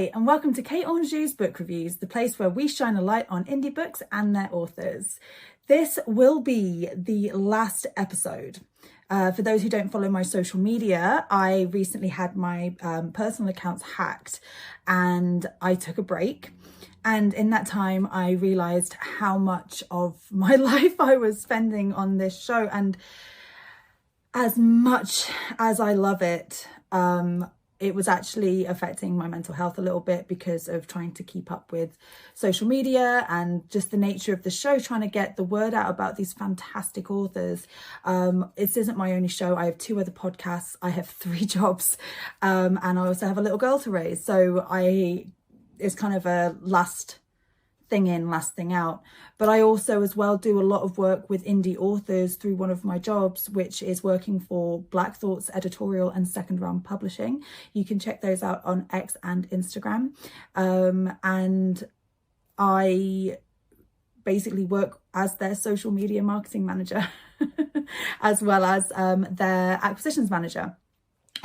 Hi, and welcome to Kate Anjou's Book Reviews, the place where we shine a light on indie books and their authors. This will be the last episode. For those who don't follow my social media, I recently had my personal accounts hacked and I took a break. And in that time, I realised how much of my life I was spending on this show. And as much as I love it, it was actually affecting my mental health a little bit because of trying to keep up with social media and just the nature of the show, trying to get the word out about these fantastic authors. This isn't my only show. I have 2 other podcasts. I have 3 jobs, and I also have a little girl to raise. So it's kind of a last thing in, last thing out. But I also as well do a lot of work with indie authors through one of my jobs, which is working for Black Thoughts Editorial and Second Round Publishing. You can check those out on X and Instagram. And I basically work as their social media marketing manager as well as their acquisitions manager.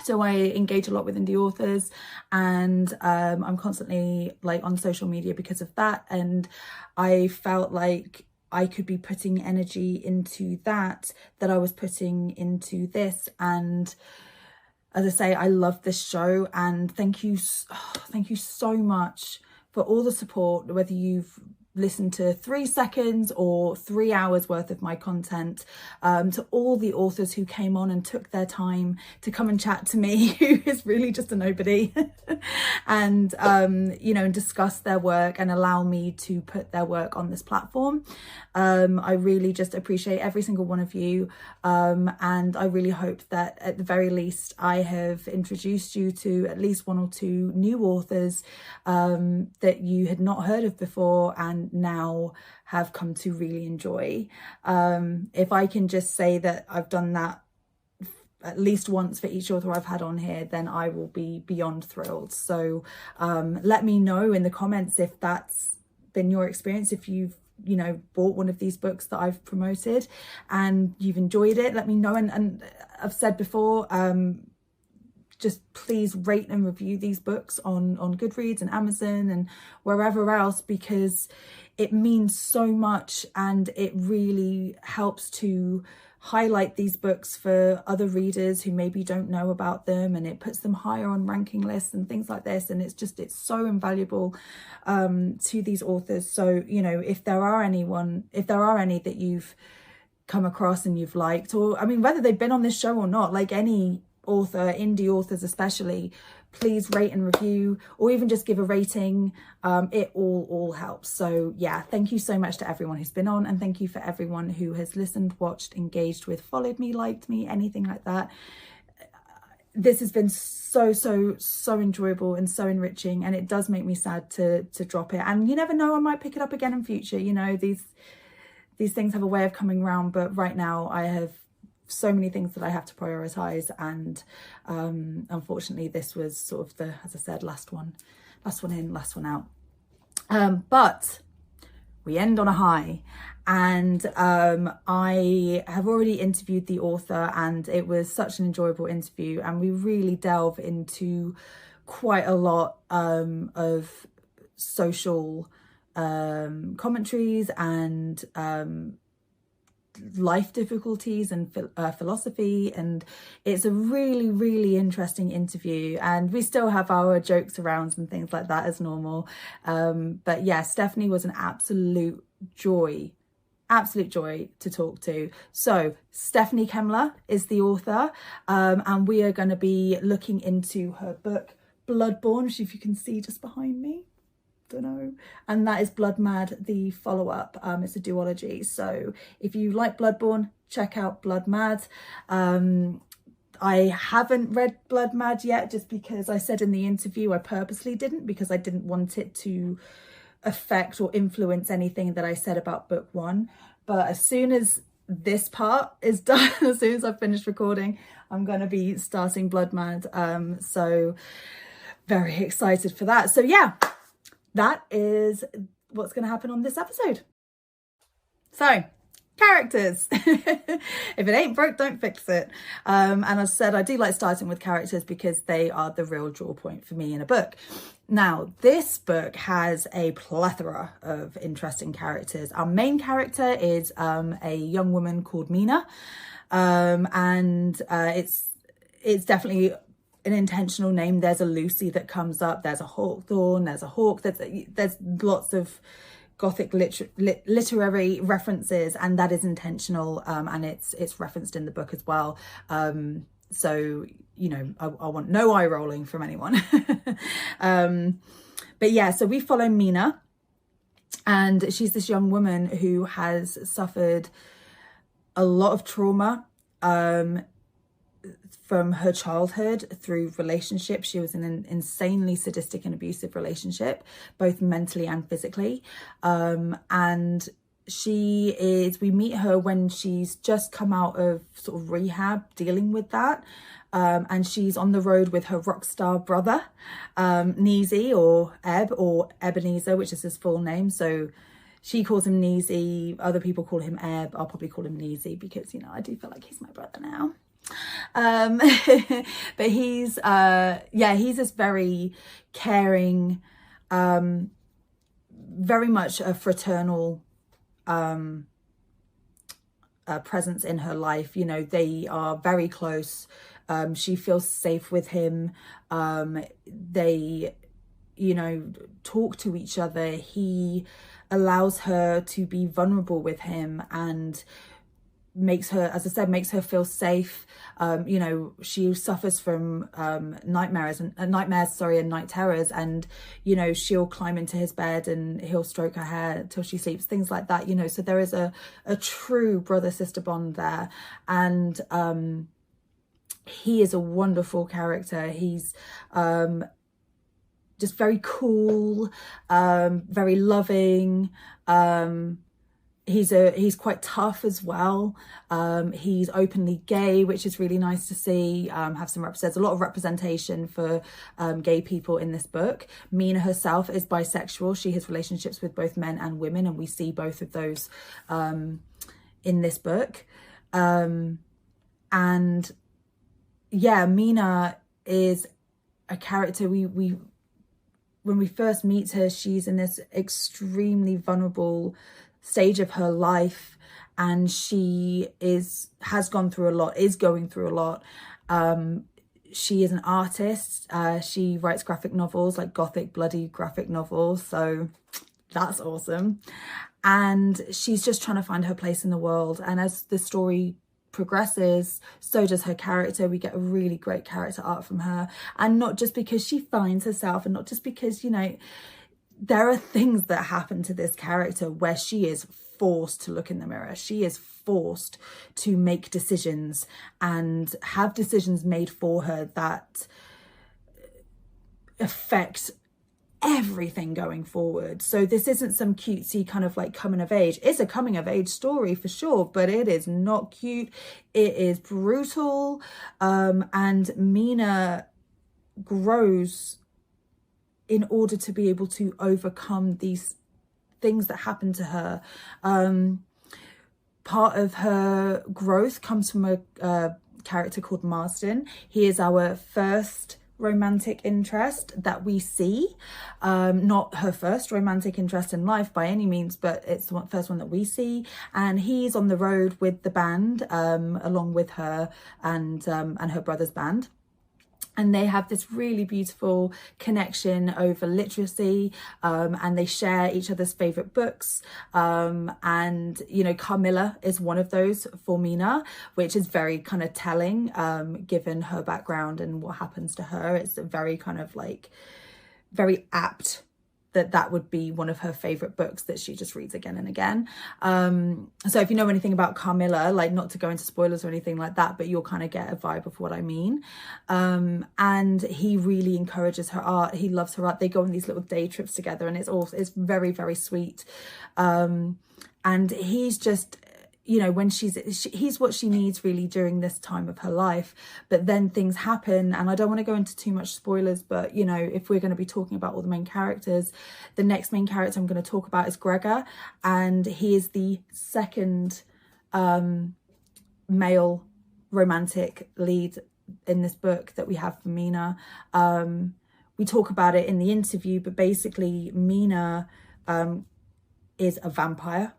So I engage a lot with indie authors, and I'm constantly on social media because of that. And I felt like I could be putting energy into that I was putting into this. And as I say, I love this show, and thank you so much for all the support, whether you've listen to 3 seconds or 3 hours worth of my content, to all the authors who came on and took their time to come and chat to me, who is really just a nobody, and and discuss their work and allow me to put their work on this platform. I really just appreciate every single one of you, and I really hope that at the very least I have introduced you to at least 1 or 2 new authors that you had not heard of before and now have come to really enjoy. If I can just say that I've done that at least once for each author I've had on here, then I will be beyond thrilled. So let me know in the comments if that's been your experience, if you've bought one of these books that I've promoted and you've enjoyed it. Let me know. And I've said before, just please rate and review these books on Goodreads and Amazon and wherever else, because it means so much and it really helps to highlight these books for other readers who maybe don't know about them, and it puts them higher on ranking lists and things like this. And it's so invaluable to these authors. So if there are any that you've come across and you've liked, or whether they've been on this show or not, like any author, indie authors especially, please rate and review, or even just give a rating. It all helps. So yeah, thank you so much to everyone who's been on, and thank you for everyone who has listened, watched, engaged with, followed me, liked me, anything like that. This has been so enjoyable and so enriching, and it does make me sad to drop it. And you never know, I might pick it up again in future. These things have a way of coming around, but right now I have so many things that I have to prioritize, and unfortunately this was sort of the, as I said, last one in, last one out. But we end on a high, and I have already interviewed the author, and it was such an enjoyable interview, and we really delve into quite a lot of social commentaries and life difficulties and philosophy, and it's a really interesting interview, and we still have our jokes around and things like that as normal. But yeah, Stephanie was an absolute joy to talk to. So Stephanie Kemler is the author, and we are going to be looking into her book Bloodborn, which if you can see just behind me, and that is Bloodmad, the follow-up. It's a duology, so if you like Bloodborn, check out Bloodmad. I haven't read Bloodmad yet, just because I said in the interview I purposely didn't, because I didn't want it to affect or influence anything that I said about book 1. But as soon as this part is done, as soon as I've finished recording, I'm going to be starting Bloodmad. So very excited for that. So yeah, that is what's going to happen on this episode. So characters. If it ain't broke, don't fix it. And as I said, I do like starting with characters because they are the real draw point for me in a book. Now, this book has a plethora of interesting characters. Our main character is a young woman called Mina, and it's definitely an intentional name. There's a Lucy that comes up. There's a Hawthorne. There's a hawk. There's lots of Gothic literary references, and that is intentional, and it's referenced in the book as well. So, you know, I want no eye rolling from anyone. But yeah, so we follow Mina, and she's this young woman who has suffered a lot of trauma from her childhood through relationships. She was in an insanely sadistic and abusive relationship, both mentally and physically. And we meet her when she's just come out of sort of rehab, dealing with that. And she's on the road with her rock star brother, Neezy, or Ebenezer, which is his full name. So she calls him Neezy. Other people call him Eb. I'll probably call him Neezy because, you know, I do feel like he's my brother now. But he's this very caring, very much a fraternal presence in her life. You know, they are very close. She feels safe with him. They, you know, talk to each other. He allows her to be vulnerable with him and makes her, as I said, makes her feel safe. You know, she suffers from nightmares and night terrors, and, you know, she'll climb into his bed and he'll stroke her hair till she sleeps, things like that, you know. So there is a true brother-sister bond there. And he is a wonderful character. He's just very cool, very loving. He's quite tough as well. He's openly gay, which is really nice to see. There's a lot of representation for gay people in this book. Mina herself is bisexual. She has relationships with both men and women, and we see both of those in this book. And yeah, Mina is a character when we first meet her, she's in this extremely vulnerable stage of her life, and she has gone through a lot, is going through a lot. She is an artist. She writes graphic novels, like gothic, bloody graphic novels. So that's awesome. And she's just trying to find her place in the world. And as the story progresses, so does her character. We get a really great character art from her, and not just because she finds herself, and not just because, you know, there are things that happen to this character where she is forced to look in the mirror. She is forced to make decisions and have decisions made for her that affect everything going forward. So this isn't some cutesy kind of like coming of age. It's a coming of age story for sure, but it is not cute. It is brutal. And Mina grows in order to be able to overcome these things that happen to her. Part of her growth comes from a character called Marston. He is our first romantic interest that we see. Not her first romantic interest in life by any means, but it's the first one that we see. And he's on the road with the band, along with her and her brother's band. And they have this really beautiful connection over literacy, and they share each other's favourite books. And, you know, Carmilla is one of those for Mina, which is very kind of telling, given her background and what happens to her. It's a very kind of like, very apt that would be one of her favourite books that she just reads again and again. So if you know anything about Carmilla, like, not to go into spoilers or anything like that, but you'll kind of get a vibe of what I mean. And he really encourages her art. He loves her art. They go on these little day trips together, and it's very, very sweet. And he's just, you know, when he's what she needs really during this time of her life. But then things happen, and I don't want to go into too much spoilers, but, you know, if we're going to be talking about all the main characters, the next main character I'm going to talk about is Gregor, and he is the second male romantic lead in this book that we have for Mina. We talk about it in the interview, but basically Mina is a vampire.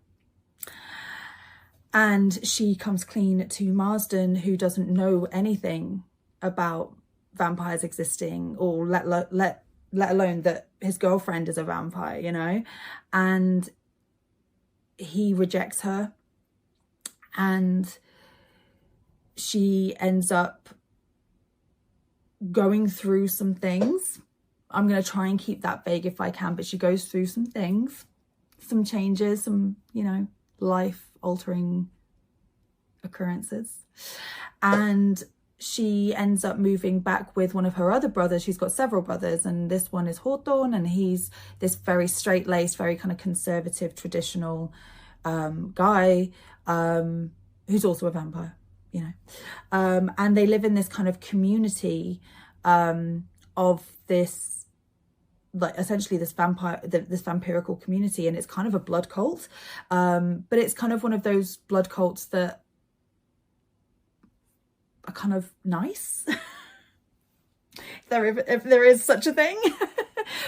And she comes clean to Marsden, who doesn't know anything about vampires existing, or let alone that his girlfriend is a vampire, you know? And he rejects her, and she ends up going through some things. I'm going to try and keep that vague if I can, but she goes through some things, some changes, some, you know, life-altering occurrences. And she ends up moving back with one of her other brothers. She's got several brothers, and this one is Hawthorne, and he's this very straight-laced, very kind of conservative, traditional guy who's also a vampire, you know. And they live in this kind of community of this, like, essentially this vampirical community, and it's kind of a blood cult, but it's kind of one of those blood cults that are kind of nice, if there is such a thing.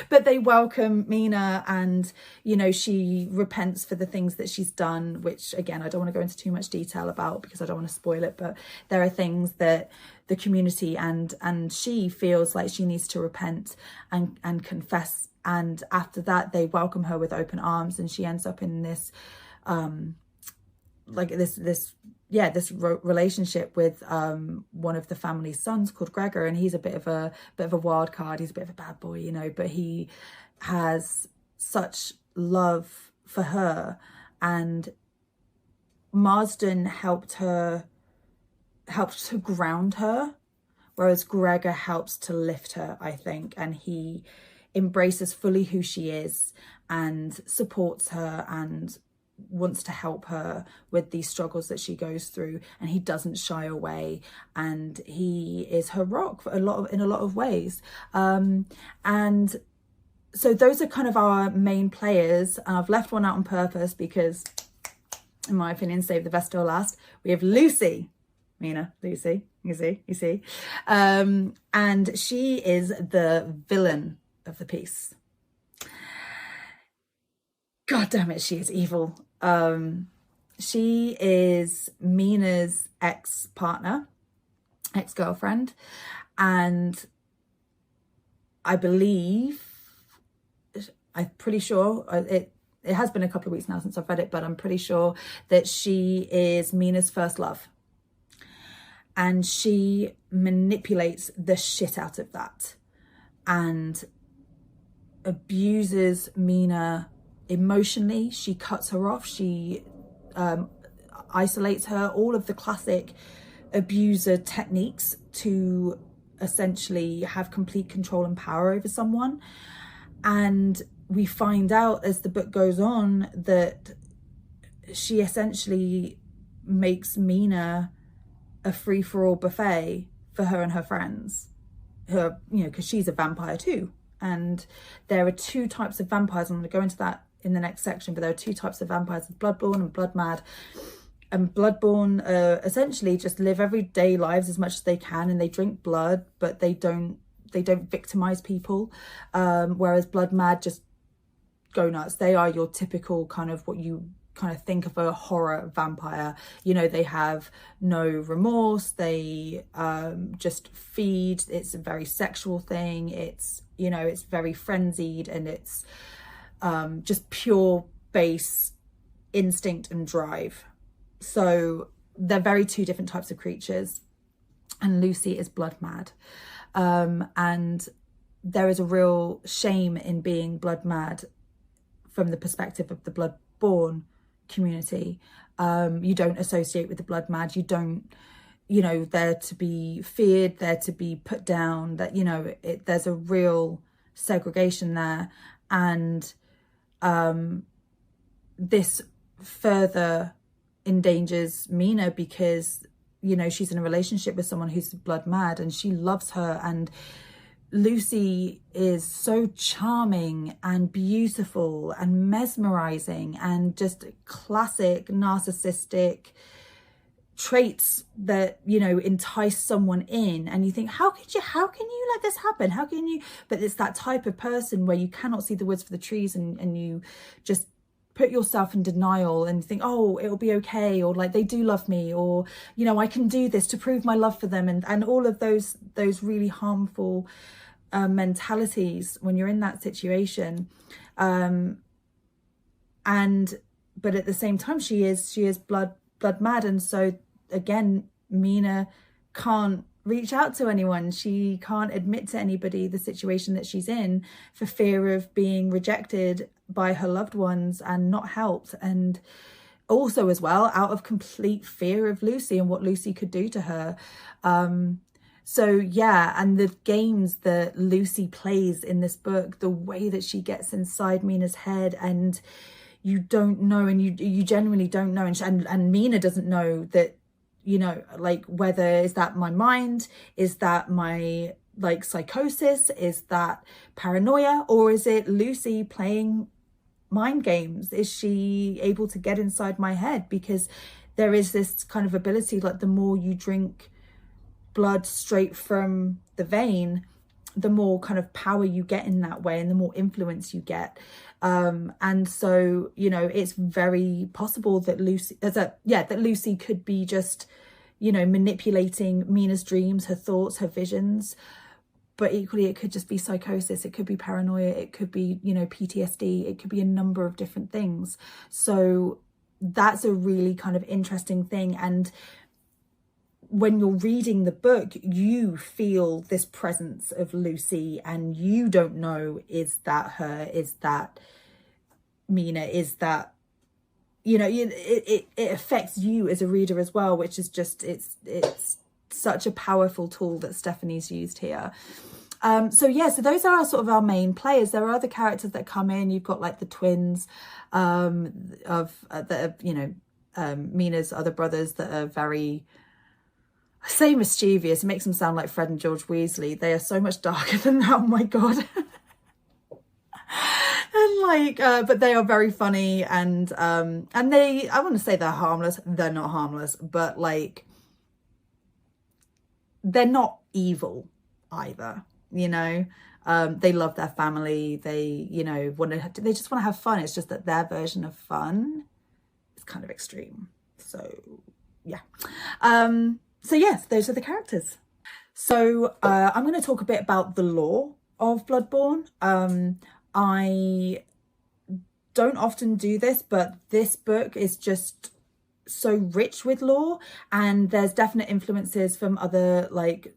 But they welcome Mina, and, you know, she repents for the things that she's done, which, again, I don't want to go into too much detail about because I don't want to spoil it, but there are things that the community and she feels like she needs to repent and confess. And after that, they welcome her with open arms, and she ends up in this this relationship with one of the family's sons called Gregor, and he's a bit of a wild card. He's a bit of a bad boy, you know, but he has such love for her, and Marsden helped to ground her, whereas Gregor helps to lift her, I think, and he embraces fully who she is and supports her and wants to help her with these struggles that she goes through, and he doesn't shy away, and he is her rock in a lot of ways. And so those are kind of our main players. I've left one out on purpose because, in my opinion, save the best till last. We have Lucy, Mina, Lucy, you see, and she is the villain of the piece. God damn it, she is evil. She is Mina's ex-partner, ex-girlfriend, and I'm pretty sure, it has been a couple of weeks now since I've read it, but I'm pretty sure that she is Mina's first love. And she manipulates the shit out of that and abuses Mina emotionally. She cuts her off, she isolates her, all of the classic abuser techniques to essentially have complete control and power over someone. And we find out as the book goes on that she essentially makes Mina a free-for-all buffet for her and her friends, her, you know, because she's a vampire too. And there are two types of vampires. I'm going to go into that in the next section, but there are two types of vampires, Bloodborn and Bloodmad. And Bloodborn essentially just live everyday lives as much as they can, and they drink blood, but they don't victimize people, whereas Bloodmad just go nuts. They are your typical kind of what you kind of think of a horror vampire. You know, they have no remorse, they just feed. It's a very sexual thing, it's, you know, it's very frenzied, and it's just pure base instinct and drive. So they're very two different types of creatures, and Lucy is blood mad, and there is a real shame in being blood mad from the perspective of the Bloodborn community. You don't associate with the blood mad, you don't, you know, they're to be feared, they're to be put down, that, you know, there's a real segregation there. And this further endangers Mina because, you know, she's in a relationship with someone who's blood mad and she loves her, and Lucy is so charming and beautiful and mesmerizing and just classic narcissistic, traits that, you know, entice someone in, and you think, how can you let this happen? How can you? But it's that type of person where you cannot see the woods for the trees, and you just put yourself in denial and think, oh, it'll be okay, or like, they do love me, or, you know, I can do this to prove my love for them, and all of those really harmful mentalities when you're in that situation. But at the same time, she is blood mad, and so again, Mina can't reach out to anyone. She can't admit to anybody the situation that she's in for fear of being rejected by her loved ones and not helped, and also as well out of complete fear of Lucy and what Lucy could do to her. So yeah, and the games that Lucy plays in this book, the way that she gets inside Mina's head, and you don't know, and you genuinely don't know, and Mina doesn't know that, you know, like, whether is that my mind, is that my like psychosis, is that paranoia, or is it Lucy playing mind games? Is she able to get inside my head? Because there is this kind of ability, like, the more you drink blood straight from the vein, the more kind of power you get in that way, and the more influence you get. And so, you know, it's very possible that Lucy could be just, you know, manipulating Mina's dreams, her thoughts, her visions. But equally, it could just be psychosis, it could be paranoia, it could be, you know, PTSD, it could be a number of different things. So that's a really kind of interesting thing. And when you're reading the book, you feel this presence of Lucy, and you don't know, is that her, is that Mina, is that, you know, it affects you as a reader as well, which is just, it's such a powerful tool that Stephanie's used here. So those are sort of our main players. There are other characters that come in. You've got like the twins Mina's other brothers that are very, I say mischievous, it makes them sound like Fred and George Weasley. They are so much darker than that, oh my god. And like, but they are very funny, and they, I want to say they're harmless. They're not harmless, but like, they're not evil either, you know. They love their family. They, you know, they just want to have fun. It's just that their version of fun is kind of extreme. So yeah. So yes, those are the characters. So I'm going to talk a bit about the lore of Bloodborne. I don't often do this, but this book is just so rich with lore, and there's definite influences from other like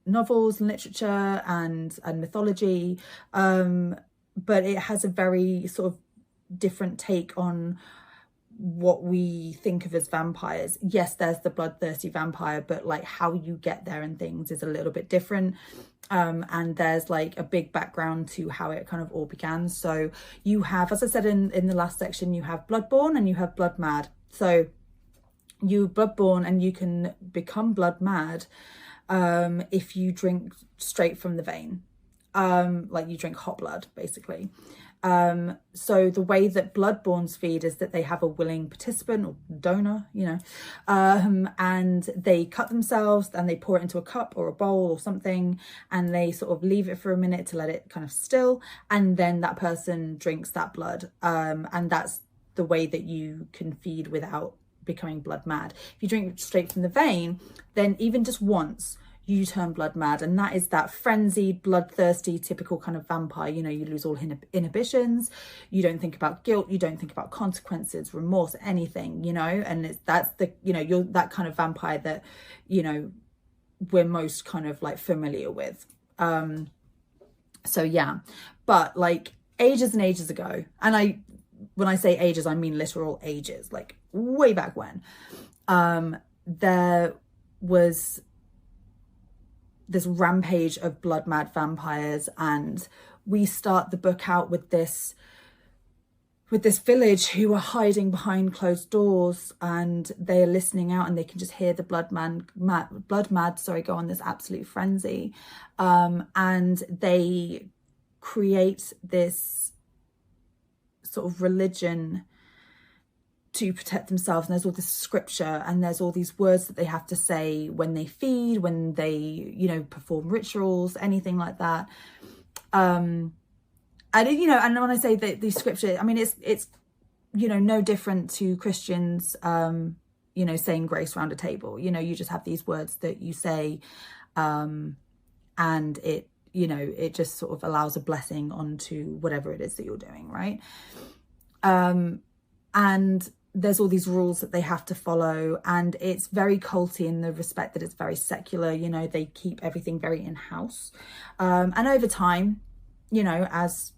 novels and literature and mythology, but it has a very sort of different take on what we think of as vampires. Yes, there's the bloodthirsty vampire, but like how you get there and things is a little bit different. And there's like a big background to how it kind of all began. So you have, as I said in the last section, you have Bloodborn and you have Bloodmad. So you Bloodborn, and you can become Bloodmad if you drink straight from the vein. Like you drink hot blood, basically. So the way that Bloodborns feed is that they have a willing participant or donor, you know, and they cut themselves and they pour it into a cup or a bowl or something, and they sort of leave it for a minute to let it kind of still, and then that person drinks that blood, and that's the way that you can feed without becoming blood mad. If you drink straight from the vein, then even just once, you turn blood mad, and that is that frenzied, bloodthirsty, typical kind of vampire. You know, you lose all inhibitions, you don't think about guilt, you don't think about consequences, remorse, anything, you know. And that's the, you know, you're that kind of vampire that, you know, we're most kind of like familiar with. So yeah, but like ages and ages ago, and when I say ages, I mean literal ages, like way back when, there was this rampage of blood mad vampires, and we start the book out with this village who are hiding behind closed doors, and they are listening out, and they can just hear the blood mad go on this absolute frenzy, and they create this sort of religion to protect themselves, and there's all this scripture and there's all these words that they have to say when they feed, when they, you know, perform rituals, anything like that. And you know, and when I say that the scripture, I mean it's you know, no different to Christians you know, saying grace around a table. You know, you just have these words that you say, and it, you know, it just sort of allows a blessing onto whatever it is that you're doing, right? And there's all these rules that they have to follow, and it's very culty in the respect that it's very secular. You know, they keep everything very in-house. And over time, you know, as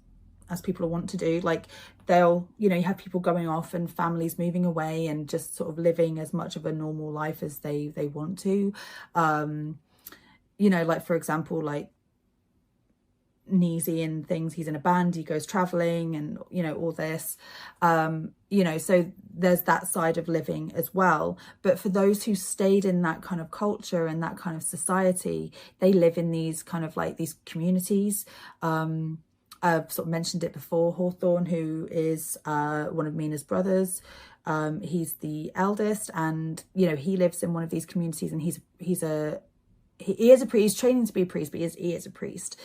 people want to do, like they'll, you know, you have people going off and families moving away and just sort of living as much of a normal life as they want to. You know, like for example, like Neezy and things, he's in a band, he goes traveling, and you know, all this, you know, so there's that side of living as well. But for those who stayed in that kind of culture and that kind of society, they live in these kind of like these communities. I've sort of mentioned it before, Hawthorne, who is one of Mina's brothers, he's the eldest, and you know, he lives in one of these communities, and he is a priest. He's training to be a priest, but he is a priest.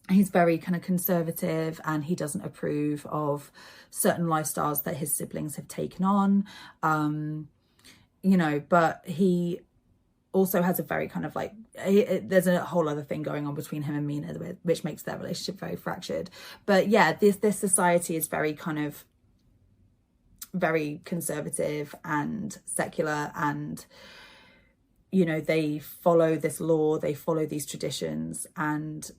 He's very kind of conservative, and he doesn't approve of certain lifestyles that his siblings have taken on, you know, but he also has a very kind of like, there's a whole other thing going on between him and Mina, which makes their relationship very fractured. But yeah, this society is very kind of very conservative and secular, and you know, they follow this law, they follow these traditions, and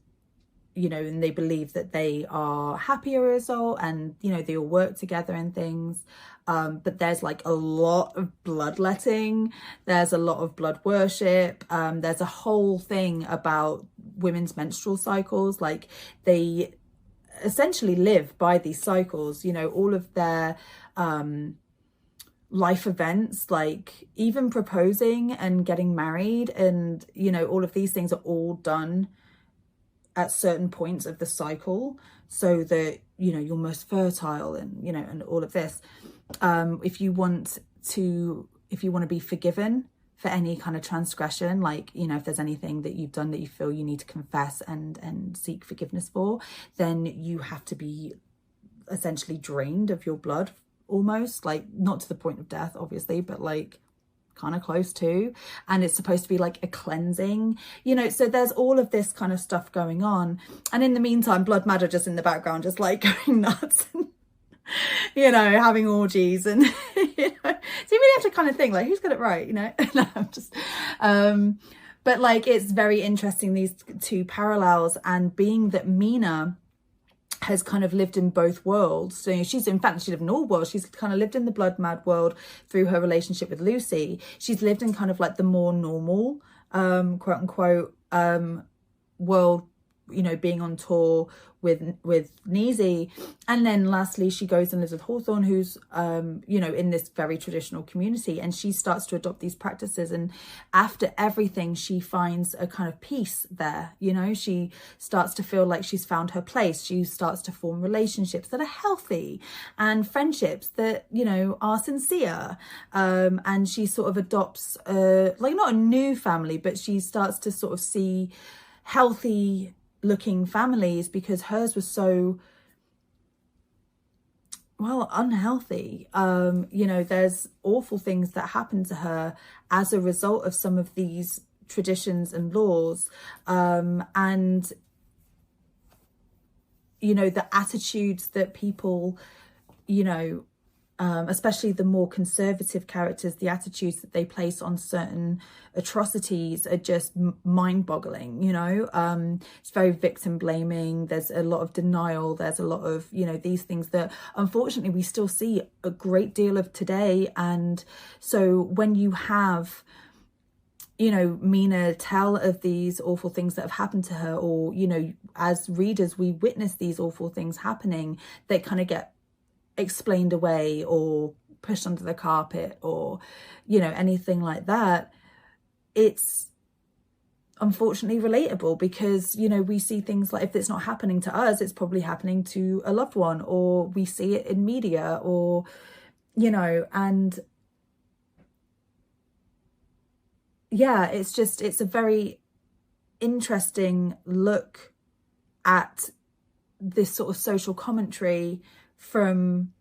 you know, and they believe that they are happier as well, and you know, they all work together and things. But there's like a lot of bloodletting, there's a lot of blood worship, there's a whole thing about women's menstrual cycles. Like they essentially live by these cycles, you know, all of their life events, like even proposing and getting married, and you know, all of these things are all done at certain points of the cycle, so that you know, you're most fertile, and you know, and all of this. If you want to be forgiven for any kind of transgression, like, you know, if there's anything that you've done that you feel you need to confess and seek forgiveness for, then you have to be essentially drained of your blood, almost, like not to the point of death obviously, but like kind of close to. And it's supposed to be like a cleansing, you know, so there's all of this kind of stuff going on. And in the meantime, Bloodmad are just in the background, just like going nuts and, you know, having orgies, and you know, so you really have to kind of think like, who's got it right, you know? No, I'm just but like, it's very interesting, these two parallels, and being that Mina has kind of lived in both worlds. So she lived in all worlds. She's kind of lived in the Bloodmad world through her relationship with Lucy. She's lived in kind of like the more normal, quote unquote, world, you know, being on tour with Neezy. And then lastly, she goes and lives with Hawthorne, who's, you know, in this very traditional community, and she starts to adopt these practices. And after everything, she finds a kind of peace there. You know, she starts to feel like she's found her place. She starts to form relationships that are healthy, and friendships that, you know, are sincere. And she sort of adopts, like not a new family, but she starts to sort of see healthy looking families, because hers was so, well, unhealthy. You know, there's awful things that happen to her as a result of some of these traditions and laws, and you know, the attitudes that people, you know, especially the more conservative characters, the attitudes that they place on certain atrocities are just mind-boggling, you know. It's very victim blaming, there's a lot of denial, there's a lot of, you know, these things that unfortunately we still see a great deal of today. And so when you have, you know, Mina tell of these awful things that have happened to her, or, you know, as readers we witness these awful things happening, they kind of get explained away or pushed under the carpet, or, you know, anything like that. It's unfortunately relatable, because, you know, we see things like, if it's not happening to us, it's probably happening to a loved one, or we see it in media, or, you know, and yeah, it's a very interesting look at this sort of social commentary from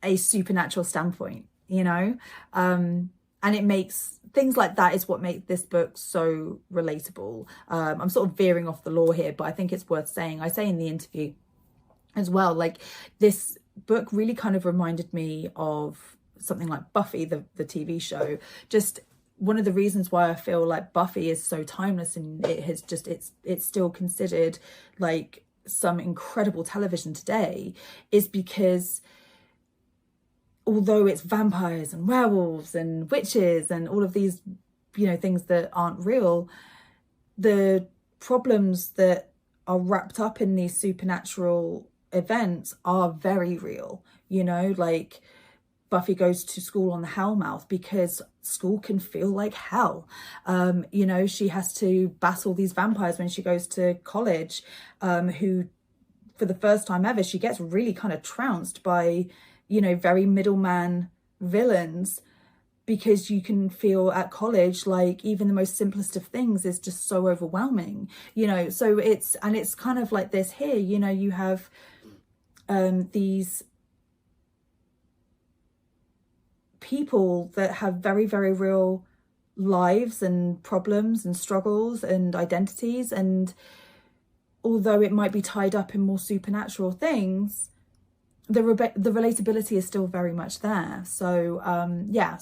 a supernatural standpoint, you know. And it makes things like that is what make this book so relatable. I'm sort of veering off the law here, but I think it's worth saying. I say in the interview as well, like, this book really kind of reminded me of something like Buffy, the TV show. Just one of the reasons why I feel like Buffy is so timeless, and it's still considered like some incredible television today, is because although it's vampires and werewolves and witches and all of these, you know, things that aren't real, the problems that are wrapped up in these supernatural events are very real. You know, like Buffy goes to school on the Hellmouth because school can feel like hell. You know, she has to battle these vampires when she goes to college, who, for the first time ever, she gets really kind of trounced by, you know, very middleman villains, because you can feel at college like even the most simplest of things is just so overwhelming, you know. So it's kind of like this here, you know, you have these people that have very, very real lives and problems and struggles and identities, and although it might be tied up in more supernatural things, the relatability is still very much there. So yeah,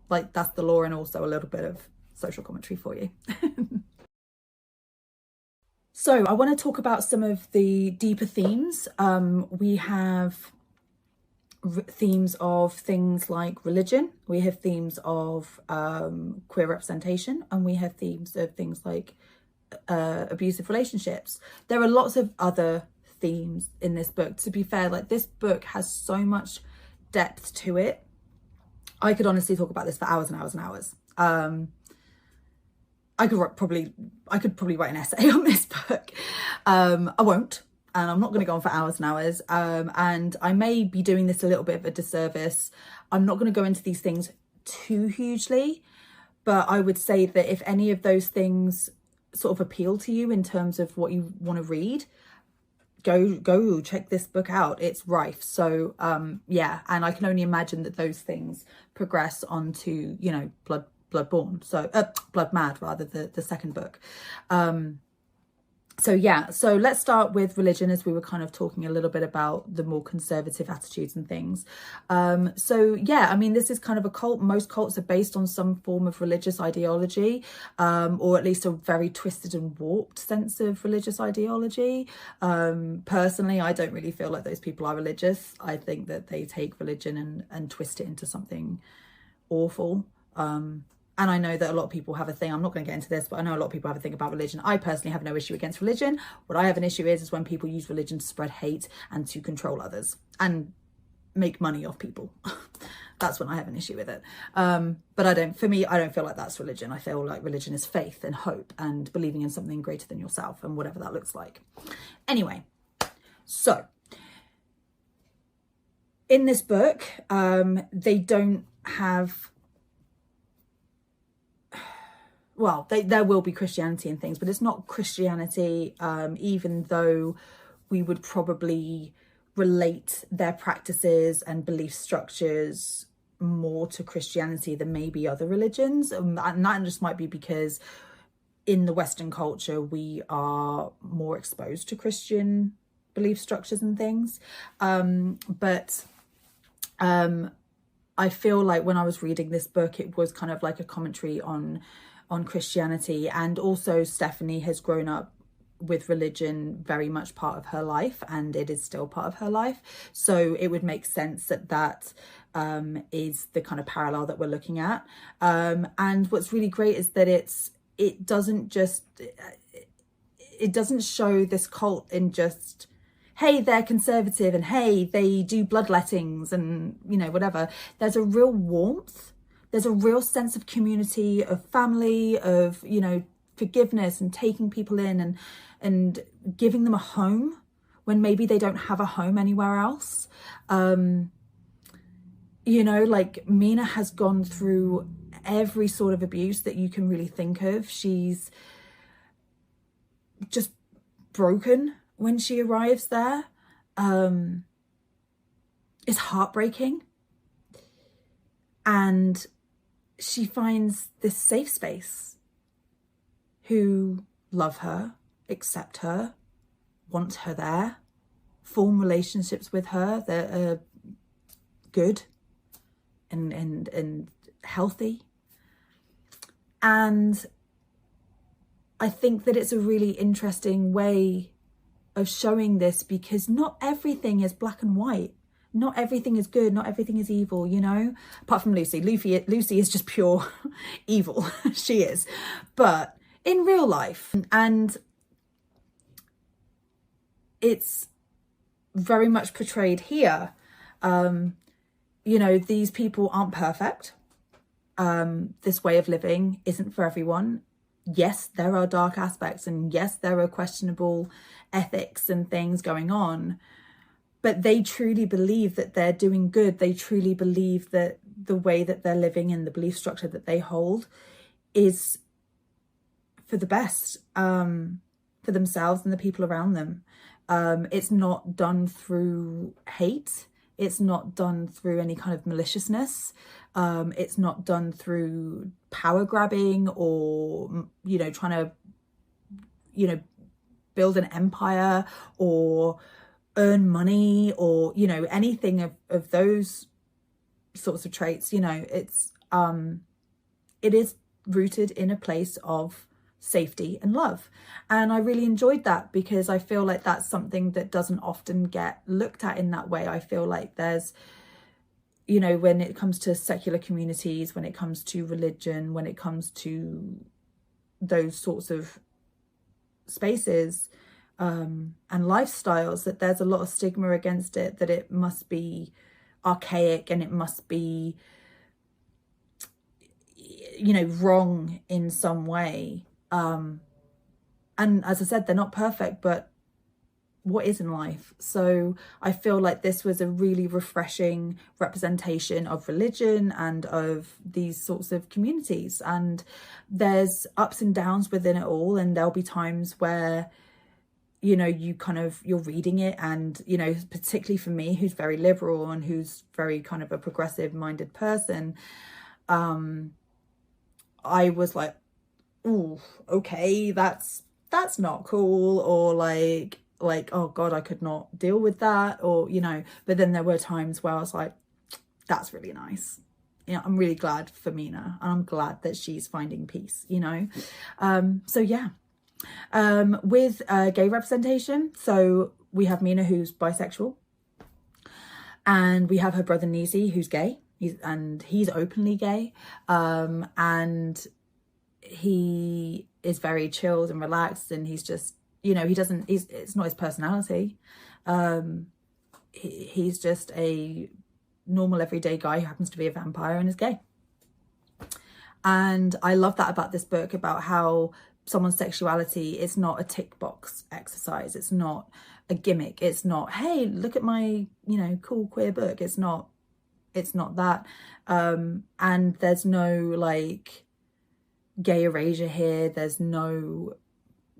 like that's the law, and also a little bit of social commentary for you. So I want to talk about some of the deeper themes. We have themes of things like religion, we have themes of queer representation, and we have themes of things like abusive relationships. There are lots of other themes in this book. To be fair, like, this book has so much depth to it. I could honestly talk about this for hours and hours and hours. I could probably write an essay on this book. I won't, and I'm not going to go on for hours and hours. And I may be doing this a little bit of a disservice. I'm not going to go into these things too hugely, but I would say that if any of those things sort of appeal to you in terms of what you want to read, go check this book out. It's rife. So yeah, and I can only imagine that those things progress onto, you know, Bloodborn, so Bloodmad rather, the second book. So yeah, so let's start with religion, as we were kind of talking a little bit about the more conservative attitudes and things. So yeah, I mean, this is kind of a cult. Most cults are based on some form of religious ideology, or at least a very twisted and warped sense of religious ideology. Personally, I don't really feel like those people are religious. I think that they take religion and twist it into something awful. And I know that a lot of people have a thing, I'm not going to get into this, but I know a lot of people have a thing about religion. I personally have no issue against religion. What I have an issue is when people use religion to spread hate and to control others and make money off people. That's when I have an issue with it. But I don't feel like that's religion. I feel like religion is faith and hope and believing in something greater than yourself, and whatever that looks like. Anyway, so in this book, they don't have, well, there will be Christianity and things, but it's not Christianity, even though we would probably relate their practices and belief structures more to Christianity than maybe other religions. And that just might be because in the Western culture, we are more exposed to Christian belief structures and things. But I feel like when I was reading this book, it was kind of like a commentary on Christianity. And also Stephanie has grown up with religion very much part of her life, and it is still part of her life. So it would make sense that is the kind of parallel that we're looking at. And what's really great is that it doesn't show this cult in just, hey, they're conservative and hey, they do bloodlettings and, you know, whatever. There's a real warmth. There's a real sense of community, of family, of, you know, forgiveness and taking people in and giving them a home when maybe they don't have a home anywhere else. you know, like Mina has gone through every sort of abuse that you can really think of. She's just broken when she arrives there. It's heartbreaking. And she finds this safe space who love her, accept her, want her there, form relationships with her that are good and healthy. And I think that it's a really interesting way of showing this, because not everything is black and white. Not everything is good, not everything is evil, you know? Apart from Lucy. Lucy is just pure evil. She is. But in real life, and it's very much portrayed here, you know, these people aren't perfect. This way of living isn't for everyone. Yes, there are dark aspects, and yes, there are questionable ethics and things going on, but they truly believe that they're doing good. They truly believe that the way that they're living and the belief structure that they hold is for the best, for themselves and the people around them. It's not done through hate. It's not done through any kind of maliciousness. It's not done through power grabbing or, you know, trying to, you know, build an empire or earn money or, you know, anything of those sorts of traits. You know, it is rooted in a place of safety and love. And I really enjoyed that, because I feel like that's something that doesn't often get looked at in that way. I feel like there's, you know, when it comes to secular communities, when it comes to religion, when it comes to those sorts of spaces and lifestyles, that there's a lot of stigma against it, that it must be archaic and it must be, you know, wrong in some way. And as I said, they're not perfect, but what is in life? So I feel like this was a really refreshing representation of religion and of these sorts of communities. And there's ups and downs within it all. And there'll be times where, you know, you're reading it, and, you know, particularly for me, who's very liberal and who's very kind of a progressive minded person, I was like, ooh, okay, that's not cool, or like, oh God, I could not deal with that, or, you know. But then there were times where I was like, that's really nice. You know, I'm really glad for Mina, and I'm glad that she's finding peace, you know. So yeah. With gay representation, so we have Mina, who's bisexual, and we have her brother Nizi, who's gay. He's openly gay, and he is very chilled and relaxed, and he's just, you know, it's not his personality. He's just a normal everyday guy who happens to be a vampire and is gay. And I love that about this book, about how someone's sexuality is not a tick box exercise. It's not a gimmick. It's not, hey, look at my, you know, cool queer book. It's not that. And there's no like gay erasure here. There's no,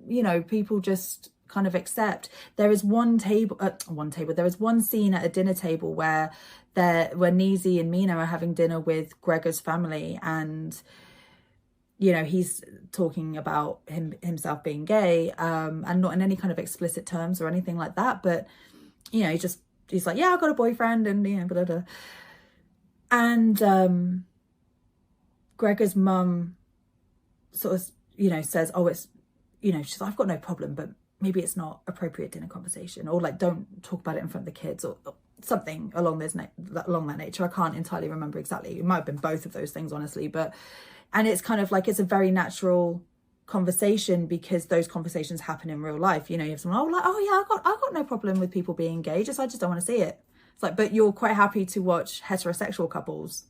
you know, people just kind of accept. There is one scene at a dinner table where Nizi and Mina are having dinner with Gregor's family, and, you know, he's talking about himself being gay, and not in any kind of explicit terms or anything like that, but, you know, he's like, yeah, I've got a boyfriend, and, you know, blah, blah, blah. And Gregor's mum sort of, you know, says, oh, it's, you know, she's like, I've got no problem, but maybe it's not appropriate dinner conversation, or like, don't talk about it in front of the kids, or something along that nature. I can't entirely remember exactly. It might have been both of those things, honestly, but, and it's kind of like, it's a very natural conversation, because those conversations happen in real life. You know, you have someone, oh yeah, I got no problem with people being gay, I just don't want to see it. It's like, but you're quite happy to watch heterosexual couples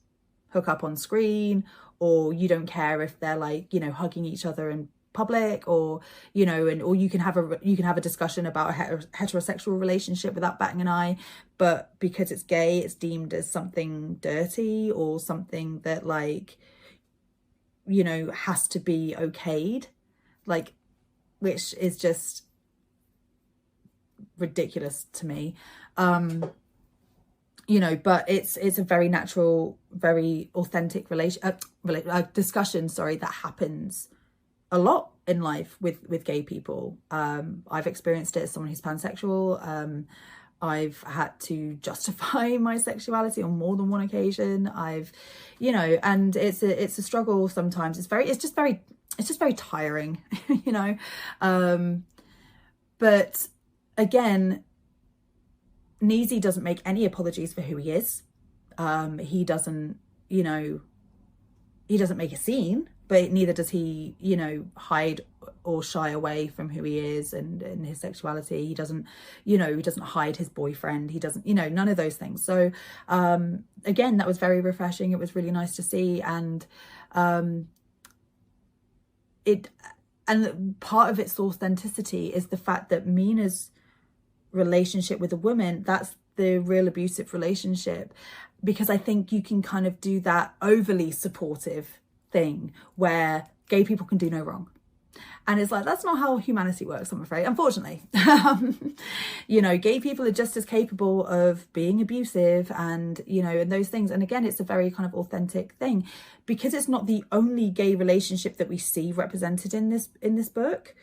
hook up on screen, or you don't care if they're like, you know, hugging each other and public, or you know, and or you can have a discussion about a heterosexual relationship without batting an eye, but because it's gay, it's deemed as something dirty or something that, like, you know, has to be okayed, like, which is just ridiculous to me. You know, but it's a very natural, very authentic discussion, sorry, that happens a lot in life with gay people. I've experienced it as someone who's pansexual. I've had to justify my sexuality on more than one occasion. You know, and it's a struggle sometimes. It's just very tiring, you know. But again, Neezy doesn't make any apologies for who he is. He doesn't, you know, he doesn't make a scene, but neither does he, you know, hide or shy away from who he is and his sexuality. He doesn't, you know, he doesn't hide his boyfriend. He doesn't, you know, none of those things. So again, that was very refreshing. It was really nice to see. And part of its authenticity is the fact that Mina's relationship with a woman, that's the real abusive relationship, because I think you can kind of do that overly supportive thing where gay people can do no wrong, and it's like, that's not how humanity works, I'm afraid, unfortunately. You know, gay people are just as capable of being abusive and, you know, and those things. And again, it's a very kind of authentic thing, because it's not the only gay relationship that we see represented in this book.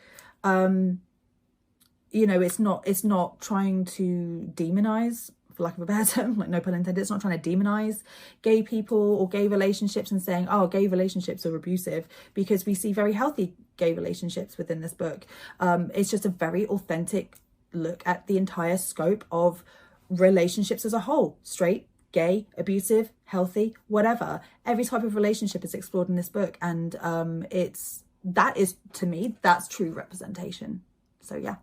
You know, it's not trying to demonize, for lack of a better term, like, no pun intended, it's not trying to demonize gay people or gay relationships and saying, oh, gay relationships are abusive, because we see very healthy gay relationships within this book. It's just a very authentic look at the entire scope of relationships as a whole: straight, gay, abusive, healthy, whatever. Every type of relationship is explored in this book, and that is, to me, that's true representation. So yeah.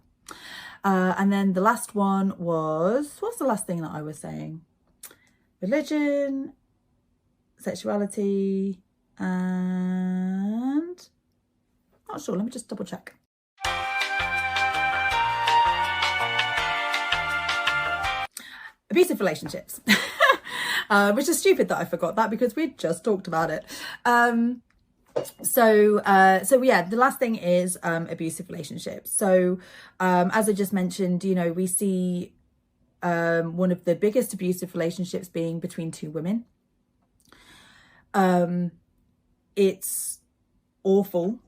And then the last one was, what's the last thing that I was saying? Religion, sexuality, and not sure, let me just double check. Abusive relationships, which is stupid that I forgot that, because we just talked about it. So yeah, the last thing is abusive relationships. So as I just mentioned, you know, we see one of the biggest abusive relationships being between two women. It's awful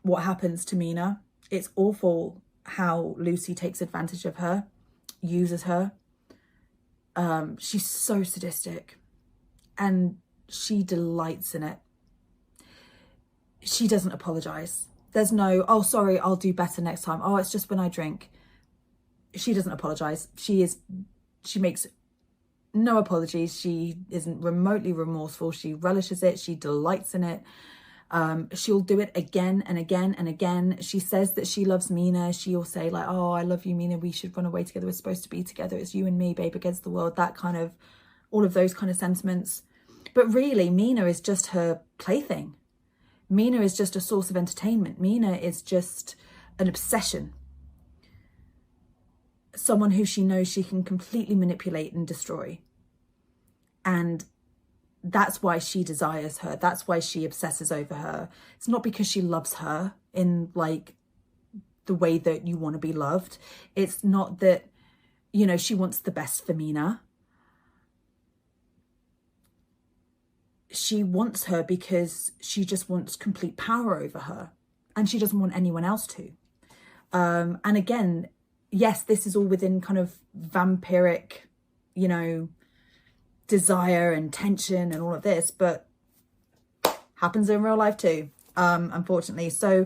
what happens to Mina. It's awful how Lucy takes advantage of her, uses her. She's so sadistic, and she delights in it. She doesn't apologize. There's no, oh, sorry, I'll do better next time. Oh, it's just when I drink. She doesn't apologize. She makes no apologies. She isn't remotely remorseful. She relishes it. She delights in it. She'll do it again and again and again. She says that she loves Mina. She'll say, like, oh, I love you, Mina. We should run away together. We're supposed to be together. It's you and me, babe, against the world. That kind of, all of those kind of sentiments. But really, Mina is just her plaything. Mina is just a source of entertainment. Mina is just an obsession. Someone who she knows she can completely manipulate and destroy. And that's why she desires her. That's why she obsesses over her. It's not because she loves her in, like, the way that you want to be loved. It's not that, you know, she wants the best for Mina. She wants her because she just wants complete power over her, and she doesn't want anyone else to. And again, yes, this is all within kind of vampiric, you know, desire and tension and all of this, but happens in real life too, unfortunately. So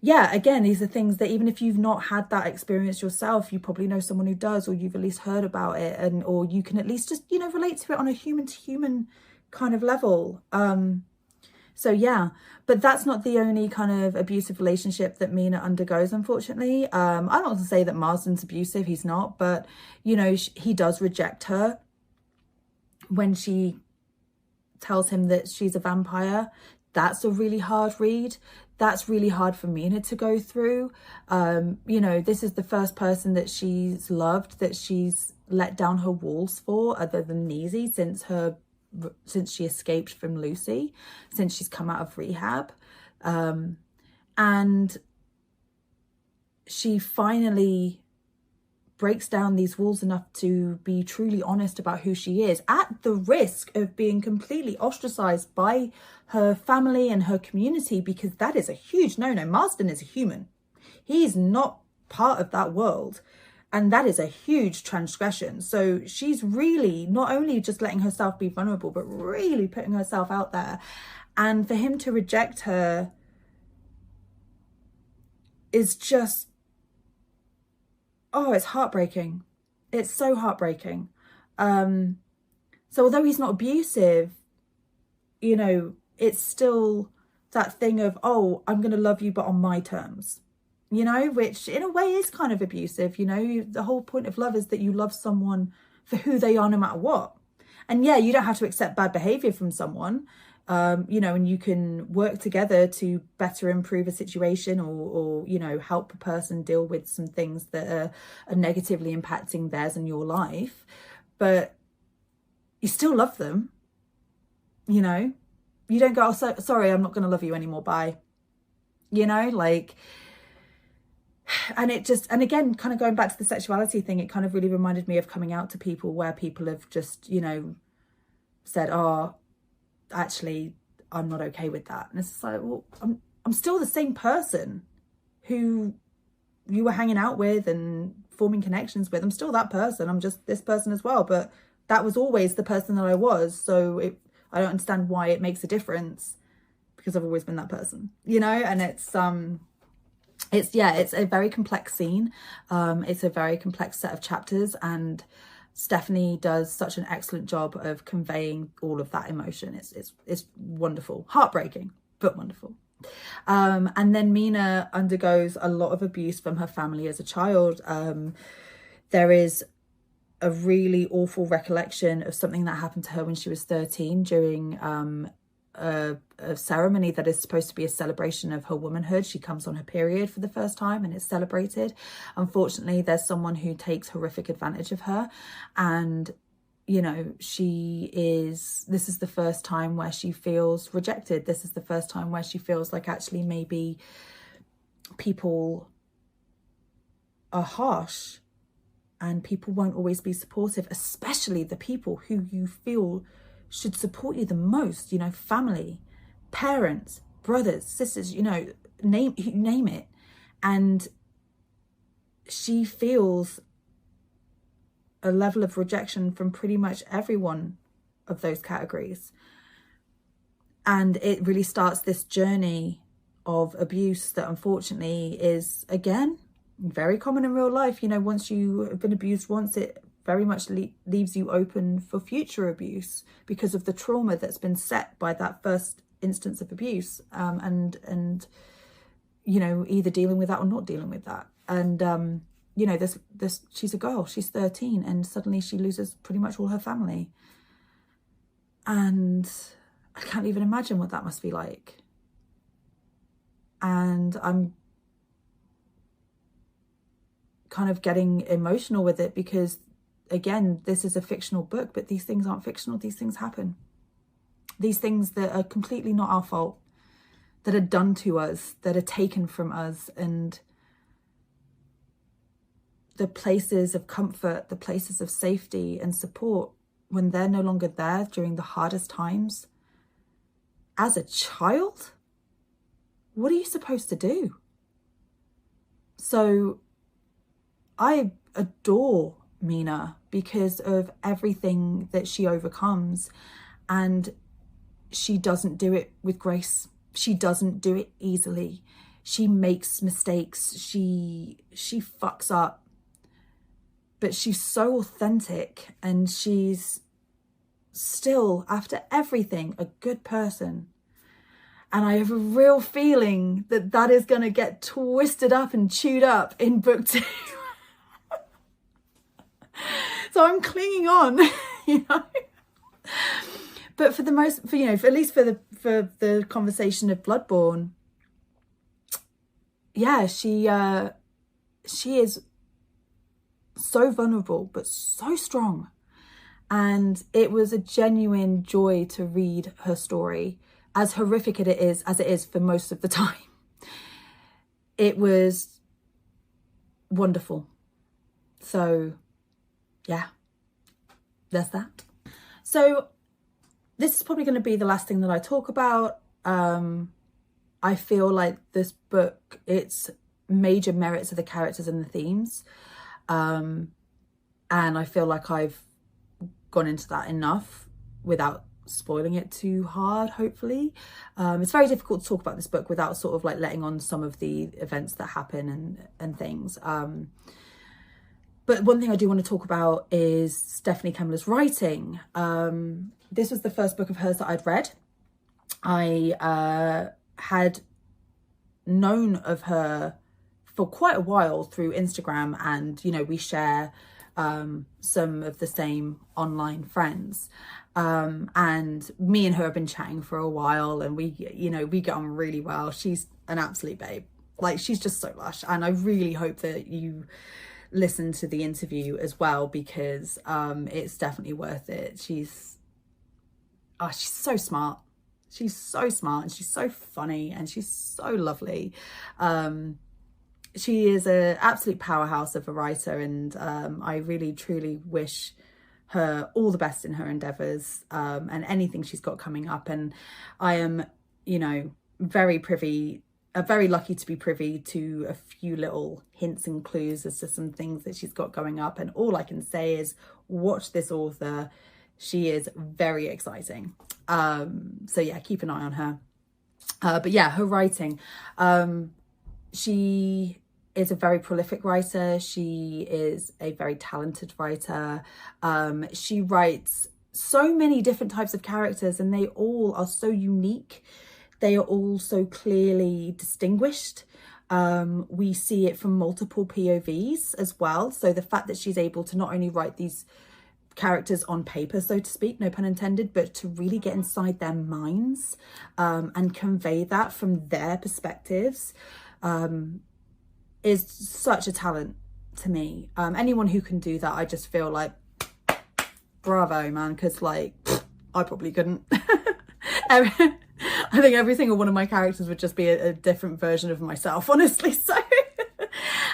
yeah, again, these are things that even if you've not had that experience yourself, you probably know someone who does, or you've at least heard about it, and or you can at least just, you know, relate to it on a human to human kind of level. So yeah, but that's not the only kind of abusive relationship that Mina undergoes, unfortunately. I'm not going to say that Marsden's abusive, he's not, but you know, he does reject her when she tells him that she's a vampire. that's a really hard read. That's really hard for Mina to go through. You know, this is the first person that she's loved, that she's let down her walls for, other than Neezy, since she escaped from Lucy, since she's come out of rehab. And she finally breaks down these walls enough to be truly honest about who she is, at the risk of being completely ostracized by her family and her community, because that is a huge no-no. Marston is a human. He's not part of that world. And that is a huge transgression. So she's really not only just letting herself be vulnerable, but really putting herself out there. And for him to reject her is just, oh, it's heartbreaking. It's so heartbreaking. So although he's not abusive, you know, it's still that thing of, oh, I'm going to love you, but on my terms, you know, which in a way is kind of abusive. You know, the whole point of love is that you love someone for who they are, no matter what. And yeah, you don't have to accept bad behavior from someone, you know, and you can work together to better improve a situation, or you know, help a person deal with some things that are negatively impacting theirs and your life. But you still love them, you know. You don't go, oh, sorry, I'm not going to love you anymore, bye. You know, like, and it just, and again, kind of going back to the sexuality thing, it kind of really reminded me of coming out to people, where people have just, you know, said, oh, actually, I'm not okay with that. And it's just like, well, I'm still the same person who you were hanging out with and forming connections with. I'm still that person. I'm just this person as well. But that was always the person that I was. So I don't understand why it makes a difference, because I've always been that person, you know. And it's a very complex scene. It's a very complex set of chapters, and Stephanie does such an excellent job of conveying all of that emotion. It's wonderful, heartbreaking, but wonderful. And then Mina undergoes a lot of abuse from her family as a child. There is a really awful recollection of something that happened to her when she was 13 during a ceremony that is supposed to be a celebration of her womanhood. She comes on her period for the first time and it's celebrated. Unfortunately, there's someone who takes horrific advantage of her, and you know, this is the first time where she feels rejected. This is the first time where she feels like actually maybe people are harsh and people won't always be supportive, especially the people who you feel should support you the most, you know, family, parents, brothers, sisters, you know, name it. And she feels a level of rejection from pretty much every one of those categories. And it really starts this journey of abuse that unfortunately is, again, very common in real life. You know, once you have been abused once, it very much leaves you open for future abuse because of the trauma that's been set by that first instance of abuse, and you know, either dealing with that or not dealing with that. And you know, this she's a girl, she's 13, and suddenly she loses pretty much all her family, and I can't even imagine what that must be like. And I'm kind of getting emotional with it because, again, this is a fictional book, but these things aren't fictional. These things happen. These things that are completely not our fault, that are done to us, that are taken from us. And the places of comfort, the places of safety and support, when they're no longer there during the hardest times, as a child, what are you supposed to do? So I adore Mina because of everything that she overcomes, and she doesn't do it with grace. She doesn't do it easily. She makes mistakes. She fucks up, but she's so authentic, and she's still, after everything, a good person. And I have a real feeling that that is going to get twisted up and chewed up in book 2. So I'm clinging on, you know. But for at least for the conversation of Bloodborn, yeah, she is so vulnerable but so strong, and it was a genuine joy to read her story, as horrific as it is for most of the time. It was wonderful. So yeah, there's that. So this is probably going to be the last thing that I talk about. I feel like this book, its major merits are the characters and the themes. And I feel like I've gone into that enough without spoiling it too hard, hopefully. It's very difficult to talk about this book without sort of like letting on some of the events that happen and things. But one thing I do want to talk about is Stephanie Kemler's writing. This was the first book of hers that I'd read. I had known of her for quite a while through Instagram, and, you know, we share some of the same online friends. And me and her have been chatting for a while, and we get on really well. She's an absolute babe. Like, she's just so lush. And I really hope that you listen to the interview as well, because it's definitely worth it. She's so smart. She's so smart, and she's so funny, and she's so lovely. She is an absolute powerhouse of a writer, and I really truly wish her all the best in her endeavours, and anything she's got coming up. And I am, you know, very lucky to be privy to a few little hints and clues as to some things that she's got going up. And all I can say is watch this author. She is very exciting. So yeah, keep an eye on her. But yeah, her writing. She is a very prolific writer. She is a very talented writer. She writes so many different types of characters, and they all are so unique. They are all so clearly distinguished. We see it from multiple POVs as well. So the fact that she's able to not only write these characters on paper, so to speak, no pun intended, but to really get inside their minds and convey that from their perspectives is such a talent to me. Anyone who can do that, I just feel like bravo, man, because like I probably couldn't. I think every single one of my characters would just be a different version of myself, honestly. So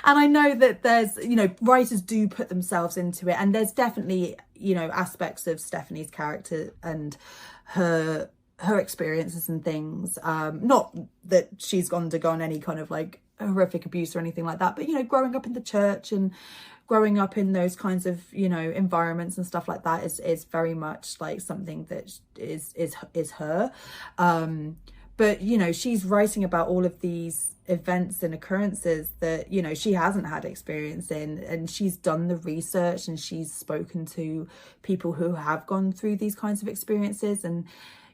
and I know that there's, you know, writers do put themselves into it, and there's definitely, you know, aspects of Stephanie's character and her experiences and things, not that she's undergone any kind of like horrific abuse or anything like that, but, you know, growing up in the church and growing up in those kinds of, you know, environments and stuff like that is very much like something that is her. But, you know, she's writing about all of these events and occurrences that, you know, she hasn't had experience in, and she's done the research, and she's spoken to people who have gone through these kinds of experiences. And,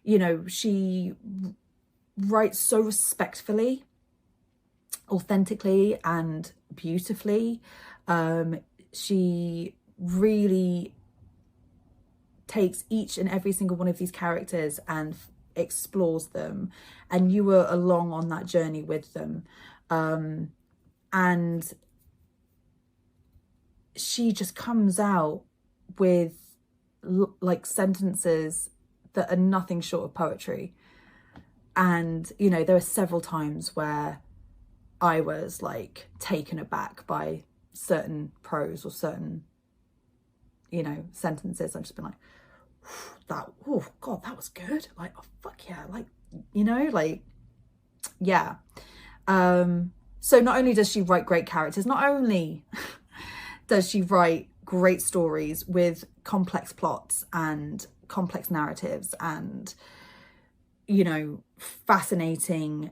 you know, she writes so respectfully, authentically, and beautifully. She really takes each and every single one of these characters and explores them, and you were along on that journey with them. And she just comes out with like sentences that are nothing short of poetry. And, you know, there are several times where I was like taken aback by certain prose or certain, you know, sentences. I've just been like, that, oh God, that was good. Like, oh fuck yeah. Like, you know, like, yeah. So not only does she write great characters, not only does she write great stories with complex plots and complex narratives and, you know, fascinating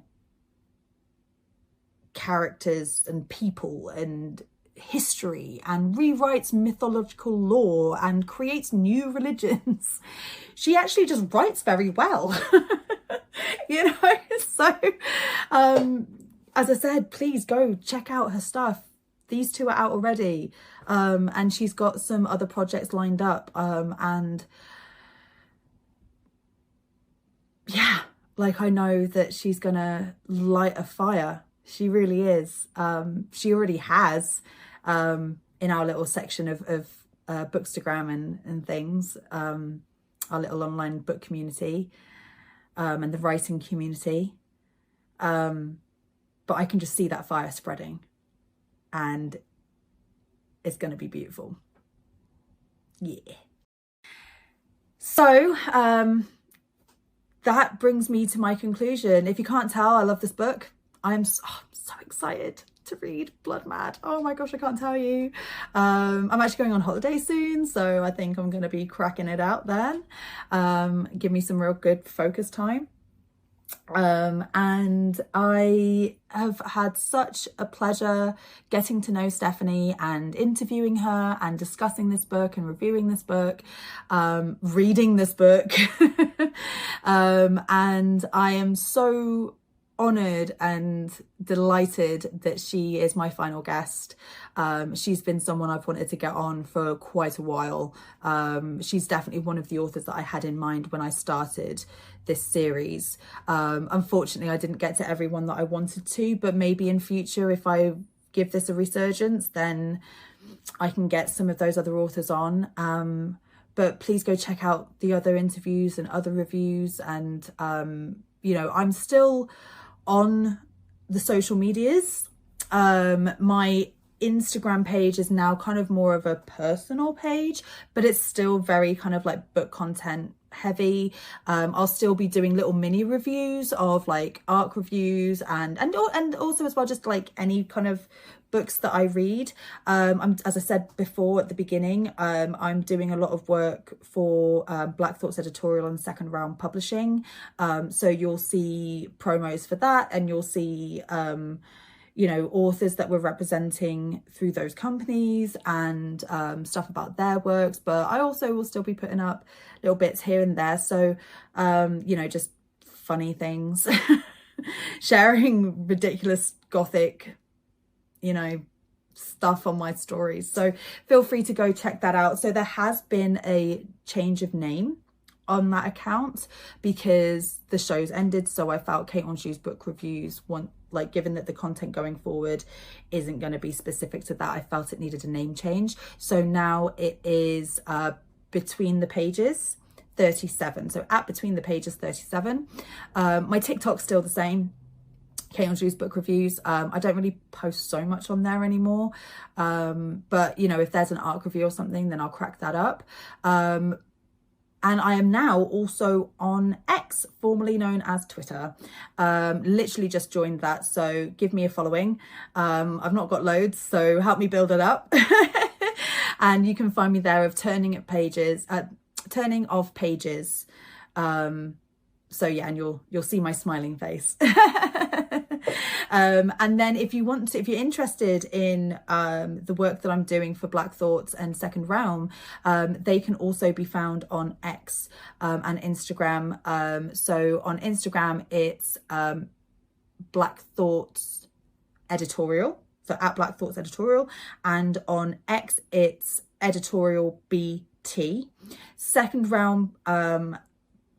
characters and people and history, and rewrites mythological lore and creates new religions. She actually just writes very well. You know, so as I said, please go check out her stuff. These two are out already, and she's got some other projects lined up, and yeah, like I know that she's gonna light a fire. She really is. She already has, in our little section of Bookstagram and things, our little online book community, and the writing community. But I can just see that fire spreading, and it's going to be beautiful. Yeah. So that brings me to my conclusion. If you can't tell, I love this book. I'm so excited to read Bloodmad. Oh my gosh, I can't tell you. I'm actually going on holiday soon, so I think I'm going to be cracking it out then. Give me some real good focus time. And I have had such a pleasure getting to know Stephanie and interviewing her and discussing this book and reviewing this book, reading this book. And I am so honoured and delighted that she is my final guest. She's been someone I've wanted to get on for quite a while. She's definitely one of the authors that I had in mind when I started this series. Unfortunately, I didn't get to everyone that I wanted to, but maybe in future, if I give this a resurgence, then I can get some of those other authors on. But please go check out the other interviews and other reviews. And, you know, I'm still on the social medias. My Instagram page is now kind of more of a personal page, but it's still very kind of like book content heavy. I'll still be doing little mini reviews of like ARC reviews and also as well just like any kind of books that I read. As I said before at the beginning, I'm doing a lot of work for Black Thoughts Editorial and Second Round Publishing. So you'll see promos for that, and you'll see you know, authors that we're representing through those companies and stuff about their works. But I also will still be putting up little bits here and there. So, you know, just funny things, sharing ridiculous gothic, you know, stuff on my stories. So feel free to go check that out. So there has been a change of name on that account because the show's ended. So I felt Kate on Shoes book reviews like given that the content going forward isn't going to be specific to that, I felt it needed a name change. So now it is Between the Pages 37. So at Between the Pages 37. My TikTok's still the same, Kate on Shoes book reviews. I don't really post so much on there anymore. But you know, if there's an ARC review or something, then I'll crack that up. And I am now also on X, formerly known as Twitter. Literally just joined that, so give me a following. I've not got loads, so help me build it up. And you can find me there of Turning of Pages. So yeah, and you'll see my smiling face. And then if you're interested in the work that I'm doing for Black Thoughts and Second Realm, they can also be found on X and Instagram. So on Instagram, it's Black Thoughts Editorial. So at Black Thoughts Editorial, and on X, it's Editorial BT. Second Realm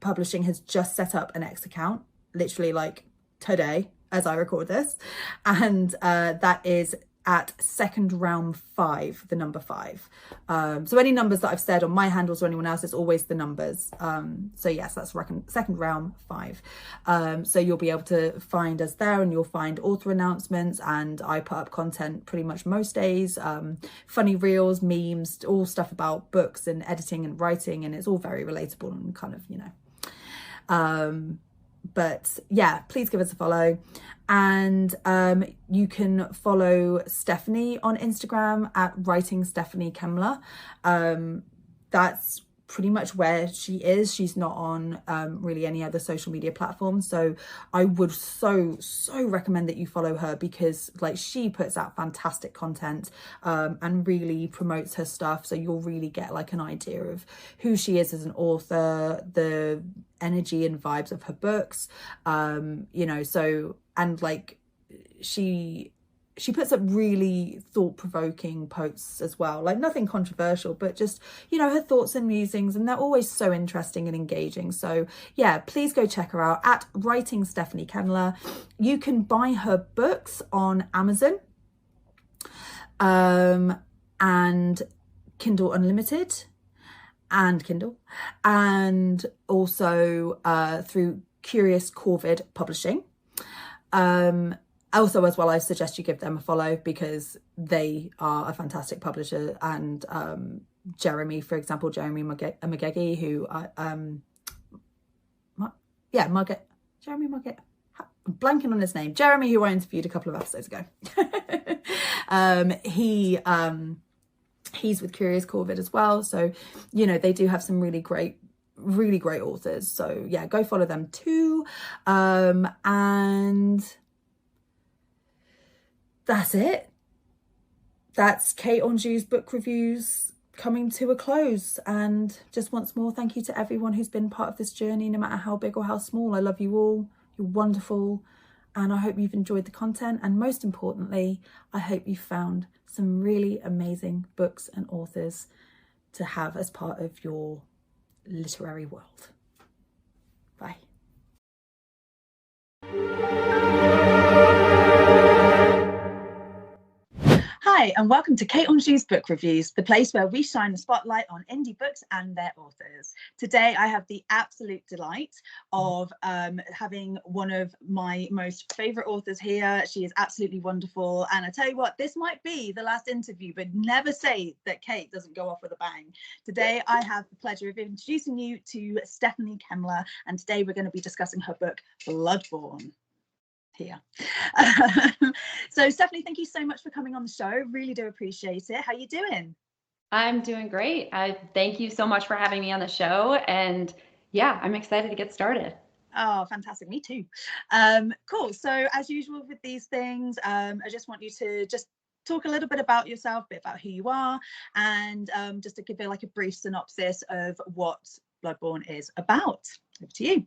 Publishing has just set up an X account, literally like today as I record this, and that is at Second Realm 5, the number 5. So any numbers that I've said on my handles or anyone else, it's always the numbers. So yes, that's Second Realm 5. So you'll be able to find us there, and you'll find author announcements, and I put up content pretty much most days, funny reels, memes, all stuff about books and editing and writing, and it's all very relatable and kind of, you know, but yeah, please give us a follow. And you can follow Stephanie on Instagram at Writing Stephanie Kemler. That's pretty much where she is. She's not on really any other social media platforms, so I would so recommend that you follow her, because like she puts out fantastic content and really promotes her stuff, so you'll really get like an idea of who she is as an author, the energy and vibes of her books, you know. So, and like she she puts up really thought-provoking posts as well, like nothing controversial, but just, you know, her thoughts and musings, and they're always so interesting and engaging. So yeah, please go check her out at Writing Stephanie Kemler. You can buy her books on Amazon and Kindle Unlimited and Kindle, and also through Curious Corvid Publishing. Also, as well, I suggest you give them a follow because they are a fantastic publisher. And Jeremy, for example, Jeremy Magegi, who Jeremy Magegi, I'm blanking on his name. Jeremy, who I interviewed a couple of episodes ago. He's with Curious Corvid as well. So, you know, they do have some really great authors. So yeah, go follow them too. And that's it. That's Kate Anjou's book reviews coming to a close. And just once more, thank you to everyone who's been part of this journey, no matter how big or how small. I love you all. You're wonderful. And I hope you've enjoyed the content. And most importantly, I hope you found some really amazing books and authors to have as part of your literary world. Bye. Hi, and welcome to Kate Anjou's Book Reviews, the place where we shine the spotlight on indie books and their authors. Today, I have the absolute delight of having one of my most favourite authors here. She is absolutely wonderful. And I tell you what, this might be the last interview, but never say that Kate doesn't go off with a bang. Today, I have the pleasure of introducing you to Stephanie Kemler, and today we're going to be discussing her book, Bloodborn. Here. So Stephanie, thank you so much for coming on the show. Really do appreciate it. How you doing? I'm doing great. I thank you so much for having me on the show. And yeah, I'm excited to get started. Oh, fantastic. Me too. Cool. So as usual with these things, I just want you to just talk a little bit about yourself, a bit about who you are, and just to give it like a brief synopsis of what Bloodborn is about. Over to you.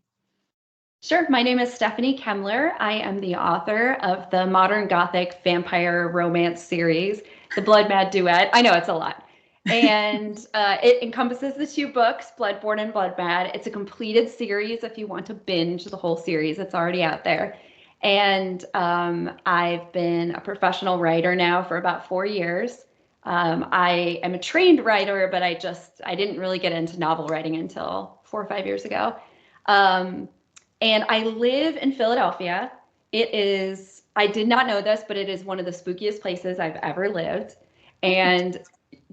Sure. My name is Stephanie Kemler. I am the author of the modern gothic vampire romance series, the Bloodmad Duet. I know it's a lot. And it encompasses the two books, Bloodborn and Bloodmad. It's a completed series if you want to binge the whole series. It's already out there. And I've been a professional writer now for about 4 years. I am a trained writer, but I didn't really get into novel writing until 4 or 5 years ago. And I live in Philadelphia. I did not know this, but it is one of the spookiest places I've ever lived. And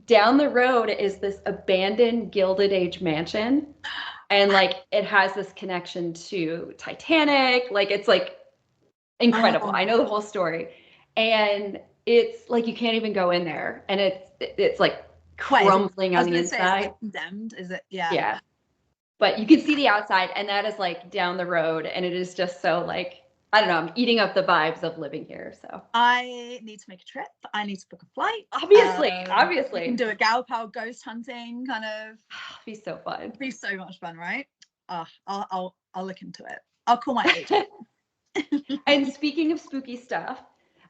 down the road is this abandoned Gilded Age mansion. And like, it has this connection to Titanic. Like, it's like incredible. I know the whole story. And it's like, you can't even go in there. And it's like crumbling on the inside. It's like condemned, is it? Yeah. Yeah. But you can see the outside, and that is like down the road, and it is just so like, I don't know, I'm eating up the vibes of living here. So I need to make a trip. I need to book a flight. Obviously. We can do a gal pal ghost hunting kind of. Be so fun. It'd be so much fun, right? I'll look into it. I'll call my agent. And speaking of spooky stuff,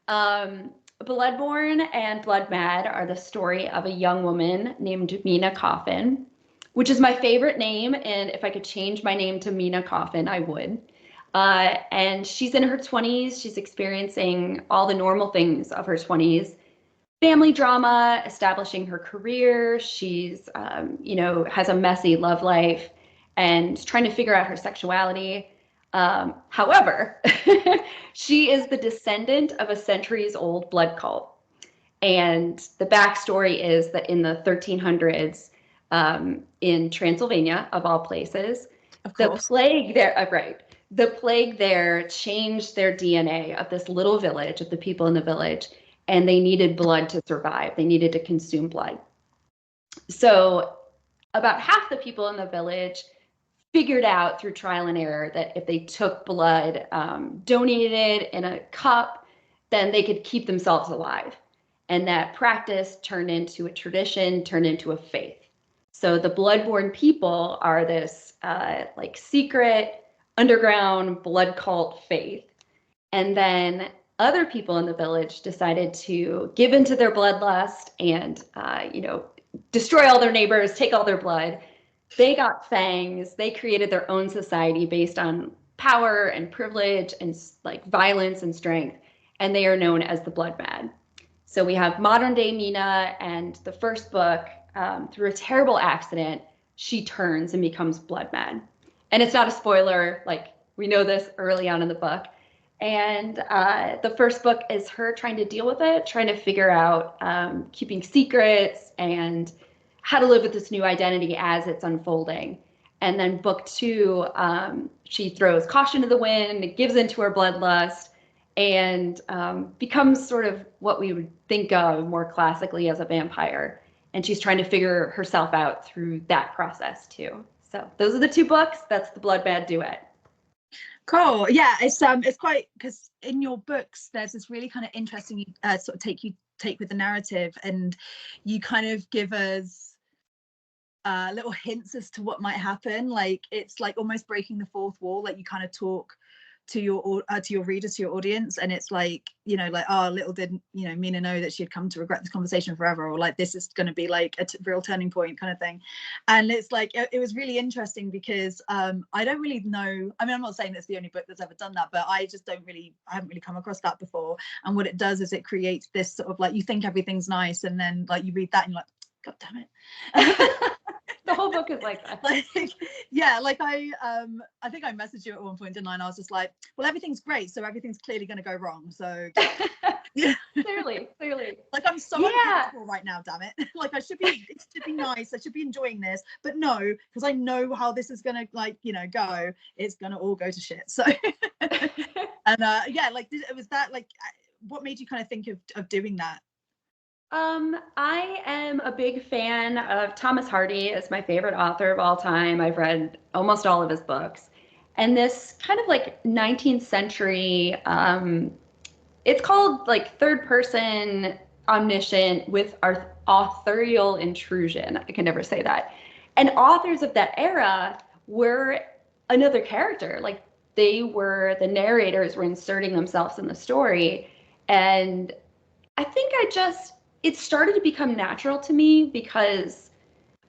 Bloodborn and Bloodmad are the story of a young woman named Mina Coffin, which is my favorite name. And if I could change my name to Mina Coffin, I would. And she's in her 20s. She's experiencing all the normal things of her 20s. Family drama, establishing her career. She's, has a messy love life and trying to figure out her sexuality. However, she is the descendant of a centuries-old blood cult. And the backstory is that in the 1300s, in Transylvania, of all places, the plague there changed their DNA of this little village, of the people in the village, and they needed blood to survive. They needed to consume blood. So about half the people in the village figured out through trial and error that if they took blood donated in a cup, then they could keep themselves alive. And that practice turned into a tradition, turned into a faith. So the Bloodborn people are this secret underground blood cult faith. And then other people in the village decided to give into their bloodlust and, destroy all their neighbors, take all their blood. They got fangs. They created their own society based on power and privilege and like violence and strength. And they are known as the Bloodmad. So we have modern day Mina, and the first book, through a terrible accident, she turns and becomes Bloodmad. And it's not a spoiler, like we know this early on in the book. And the first book is her trying to deal with it, trying to figure out keeping secrets and how to live with this new identity as it's unfolding. And then book two, she throws caution to the wind, gives into her bloodlust, and becomes sort of what we would think of more classically as a vampire. And she's trying to figure herself out through that process too. So those are the two books. That's the Bloodmad Duet. Cool. Yeah, it's quite, because in your books there's this really kind of interesting sort of take with the narrative, and you kind of give us little hints as to what might happen. Like it's like almost breaking the fourth wall. Like you kind of talk to your readers, to your audience, and it's like, like, oh, little did Mina know that she'd come to regret this conversation forever, or like this is going to be like a real turning point kind of thing. And it's like it was really interesting because I don't really know, I mean, I'm not saying it's the only book that's ever done that, but I haven't really come across that before. And what it does is it creates this sort of like, you think everything's nice, and then like you read that and you're like, God damn it. The whole book is like that. I think I messaged you at one point, didn't I? And I was just like, well, everything's great, so everything's clearly going to go wrong. So yeah. Clearly. Like I'm so uncomfortable right now, damn it. Like it should be nice. I should be enjoying this, but no, because I know how this is going to go. It's going to all go to shit. So and like it was that, like, what made you kind of think of doing that? I am a big fan of Thomas Hardy. Is my favorite author of all time. I've read almost all of his books. And this kind of like 19th century, it's called like third person omniscient with authorial intrusion. I can never say that. And authors of that era were another character. Like the narrators were inserting themselves in the story. And I think it started to become natural to me because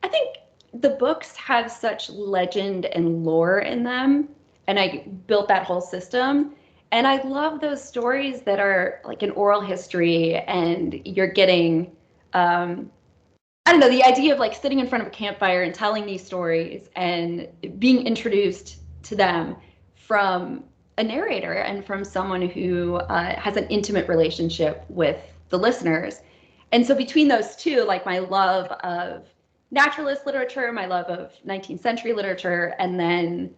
I think the books have such legend and lore in them, and I built that whole system. And I love those stories that are like an oral history, and you're getting, I don't know, the idea of like sitting in front of a campfire and telling these stories and being introduced to them from a narrator and from someone who has an intimate relationship with the listeners. And so between those two, like my love of naturalist literature, my love of 19th century literature, and then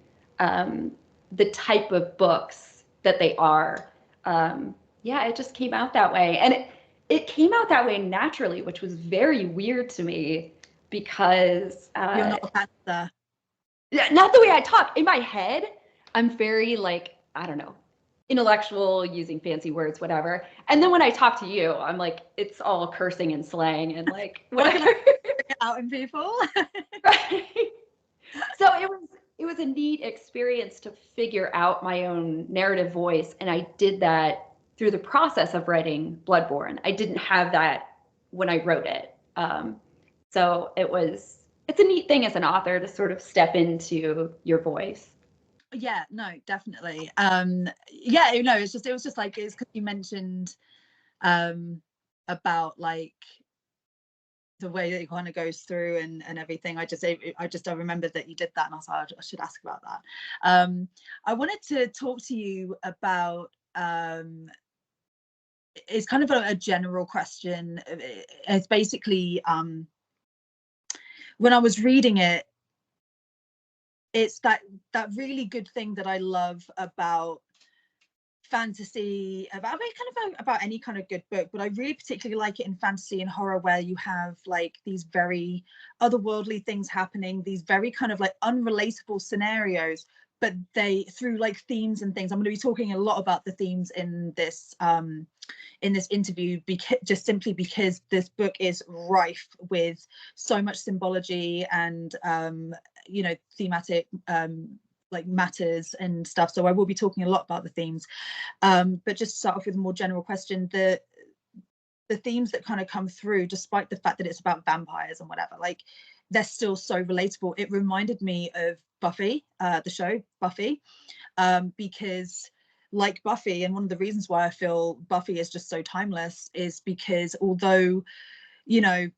the type of books that they are, it just came out that way. And it came out that way naturally, which was very weird to me because you're not a panther. Not the way I talk. In my head, I'm very like, I don't know, intellectual, using fancy words, whatever. And then when I talk to you, I'm like, it's all cursing and slang and like whatever. Out in people. Right. So it was a neat experience to figure out my own narrative voice, and I did that through the process of writing Bloodborn. I didn't have that when I wrote it. So it's a neat thing as an author to sort of step into your voice. Yeah, no, definitely. It was just like, it's because you mentioned about like the way that it kind of goes through and everything. I just remembered that you did that, and I was like, I should ask about that. I wanted to talk to you about it's kind of a general question. It's basically when I was reading it, it's that really good thing that I love about fantasy, about any kind of good book, but I really particularly like it in fantasy and horror, where you have like these very otherworldly things happening, these very kind of like unrelatable scenarios, but they, through like themes and things, I'm going to be talking a lot about the themes in this interview, just simply because this book is rife with so much symbology and thematic like matters and stuff. So I will be talking a lot about the themes. But just to start off with a more general question, the themes that kind of come through, despite the fact that it's about vampires and whatever, like they're still so relatable. It reminded me of Buffy, the show Buffy, because like Buffy, and one of the reasons why I feel Buffy is just so timeless is because although, you know,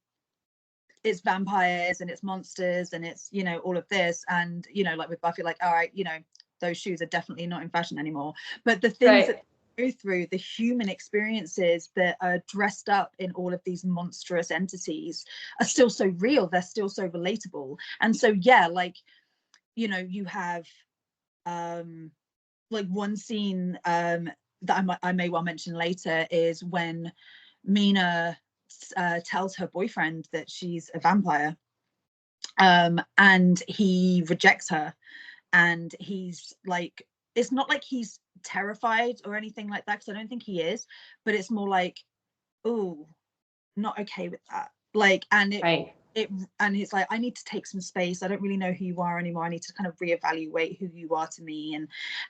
it's vampires and it's monsters and it's, you know, all of this, and, you know, like with Buffy, like, all right, you know, those shoes are definitely not in fashion anymore, but the things that go through, the human experiences that are dressed up in all of these monstrous entities are still so real, they're still so relatable. And so yeah, like, you know, you have like one scene that I may well mention later is when Mina tells her boyfriend that she's a vampire, and he rejects her, and he's like, it's not like he's terrified or anything like that, because I don't think he is, but it's more like, oh, not okay with that, like, and and he's like, I need to take some space, I don't really know who you are anymore, I need to kind of reevaluate who you are to me,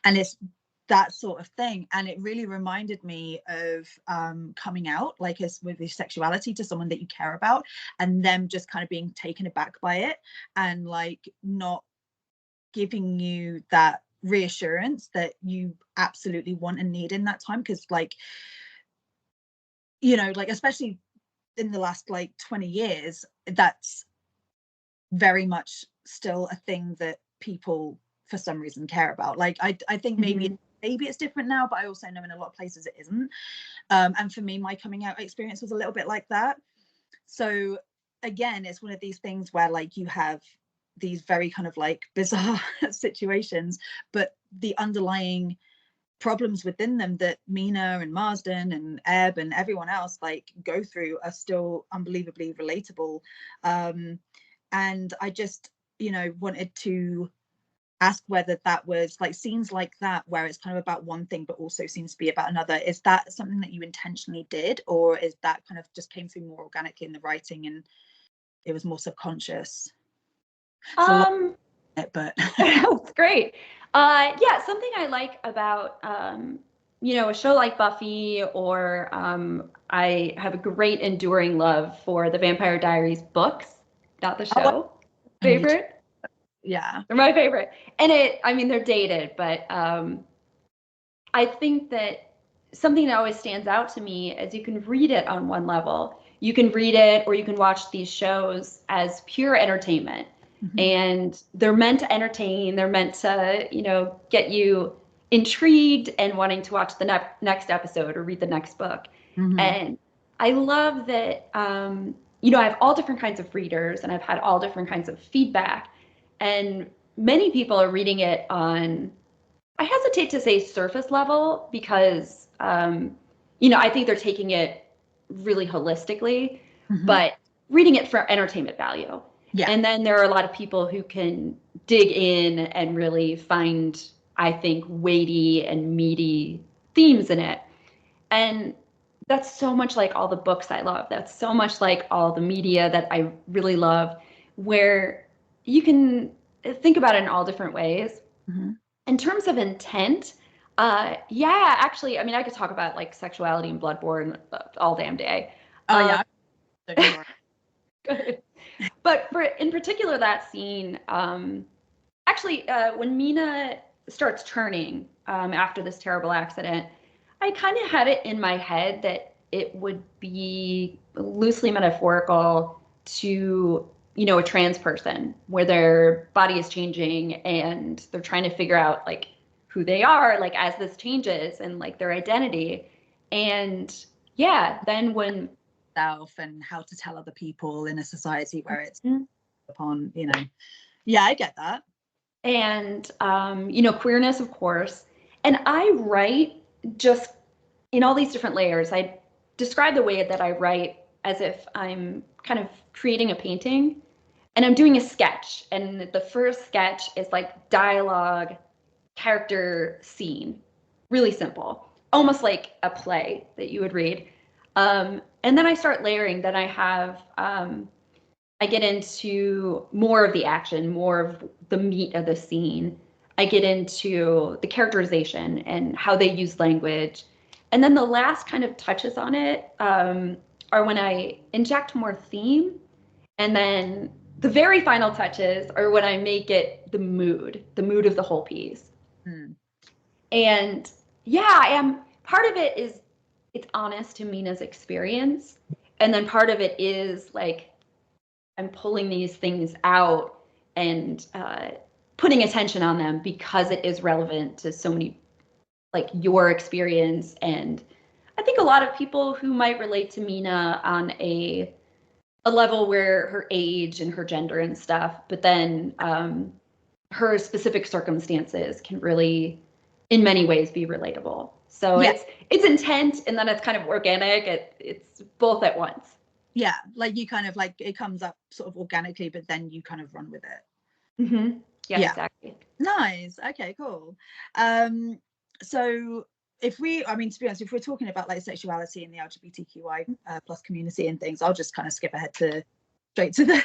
and it's that sort of thing. And it really reminded me of coming out, like, as with your sexuality, to someone that you care about, and them just kind of being taken aback by it, and like not giving you that reassurance that you absolutely want and need in that time. Because, like, you know, like, especially in the last like 20 years, that's very much still a thing that people for some reason care about. Like, I think maybe it's different now, but I also know in a lot of places it isn't. And for me, my coming out experience was a little bit like that. So again, it's one of these things where, like, you have these very kind of like bizarre situations, but the underlying problems within them that Mina and Marsden and Ebb and everyone else like go through are still unbelievably relatable. And I just, you know, wanted to ask whether that was like scenes like that where it's kind of about one thing but also seems to be about another, is that something that you intentionally did, or is that kind of just came through more organically in the writing and it was more subconscious? But That's great. Yeah, something I like about you know, a show like Buffy, or I have a great enduring love for the Vampire Diaries books, not the show. Favorite? Yeah, they're my favorite. And I mean, they're dated, but I think that something that always stands out to me is you can read it on one level. You can read it or you can watch these shows as pure entertainment. And they're meant to entertain. They're meant to, you know, get you intrigued and wanting to watch the next episode or read the next book. And I love that, you know, I have all different kinds of readers and I've had all different kinds of feedback. And many people are reading it on, I hesitate to say surface level, because, you know, I think they're taking it really holistically, but reading it for entertainment value. Yeah. And then there are a lot of people who can dig in and really find, I think, weighty and meaty themes in it. And that's so much like all the books I love. That's so much like all the media that I really love, where you can think about it in all different ways. In terms of intent, yeah, actually, I mean, I could talk about like sexuality and Bloodborne all damn day. Yeah. Good. But in particular, that scene, actually, when Mina starts turning after this terrible accident, I kind of had it in my head that it would be loosely metaphorical to, you know, a trans person where their body is changing and they're trying to figure out like who they are, like as this changes, and like their identity. And yeah, then when self and how to tell other people in a society where it's upon, you know. Yeah, I get that. And you know, queerness, of course. And I write just in all these different layers. I describe the way that I write as if I'm kind of creating a painting and I'm doing a sketch. And the first sketch is like dialogue, character, scene. Really simple, almost like a play that you would read. And then I start layering. Then I have I get into more of the action, more of the meat of the scene. I get into the characterization and how they use language. And then the last kind of touches on it are when I inject more theme. And then the very final touches are when I make it the mood of the whole piece. Mm. And yeah, I am. Part of it is it's honest to Mina's experience. And then part of it is like I'm pulling these things out and putting attention on them because it is relevant to so many, like your experience. And I think a lot of people who might relate to Mina on a level where her age and her gender and stuff, but then her specific circumstances can really, in many ways, be relatable. So Yeah. it's intent, and then it's kind of organic. It's both at once. Yeah, like you kind of like it comes up sort of organically, but then you kind of run with it. Mm-hmm. Yeah, exactly. Nice. Okay, cool. So if we, I mean, to be honest, if we're talking about like sexuality in the LGBTQI plus community and things, I'll just kind of skip ahead to straight to the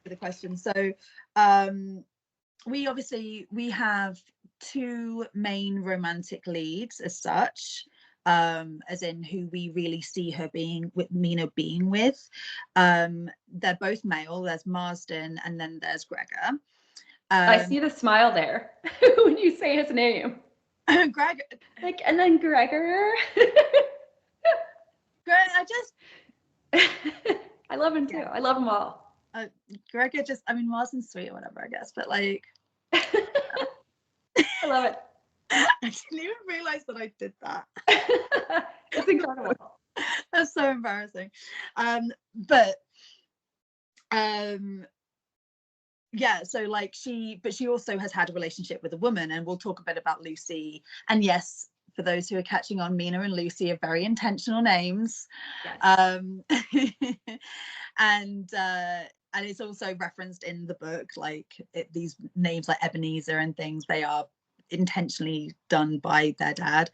the question. So we have two main romantic leads as such, as in who we really see her being with, Mina being with. They're both male. There's Marsden and then there's Gregor. I see the smile there when you say his name. Gregor, like, and then Gregor. I just I love him too. I love them all. Gregor just, I mean, Marsden's sweet or whatever, I guess, but like I love it. I didn't even realize that I did that. It's incredible. That's so embarrassing. But yeah, so like she also has had a relationship with a woman, and we'll talk a bit about Lucy. And yes, for those who are catching on, Mina and Lucy are very intentional names. Yes. And it's also referenced in the book, like these names like Ebenezer and things, they are intentionally done by their dad.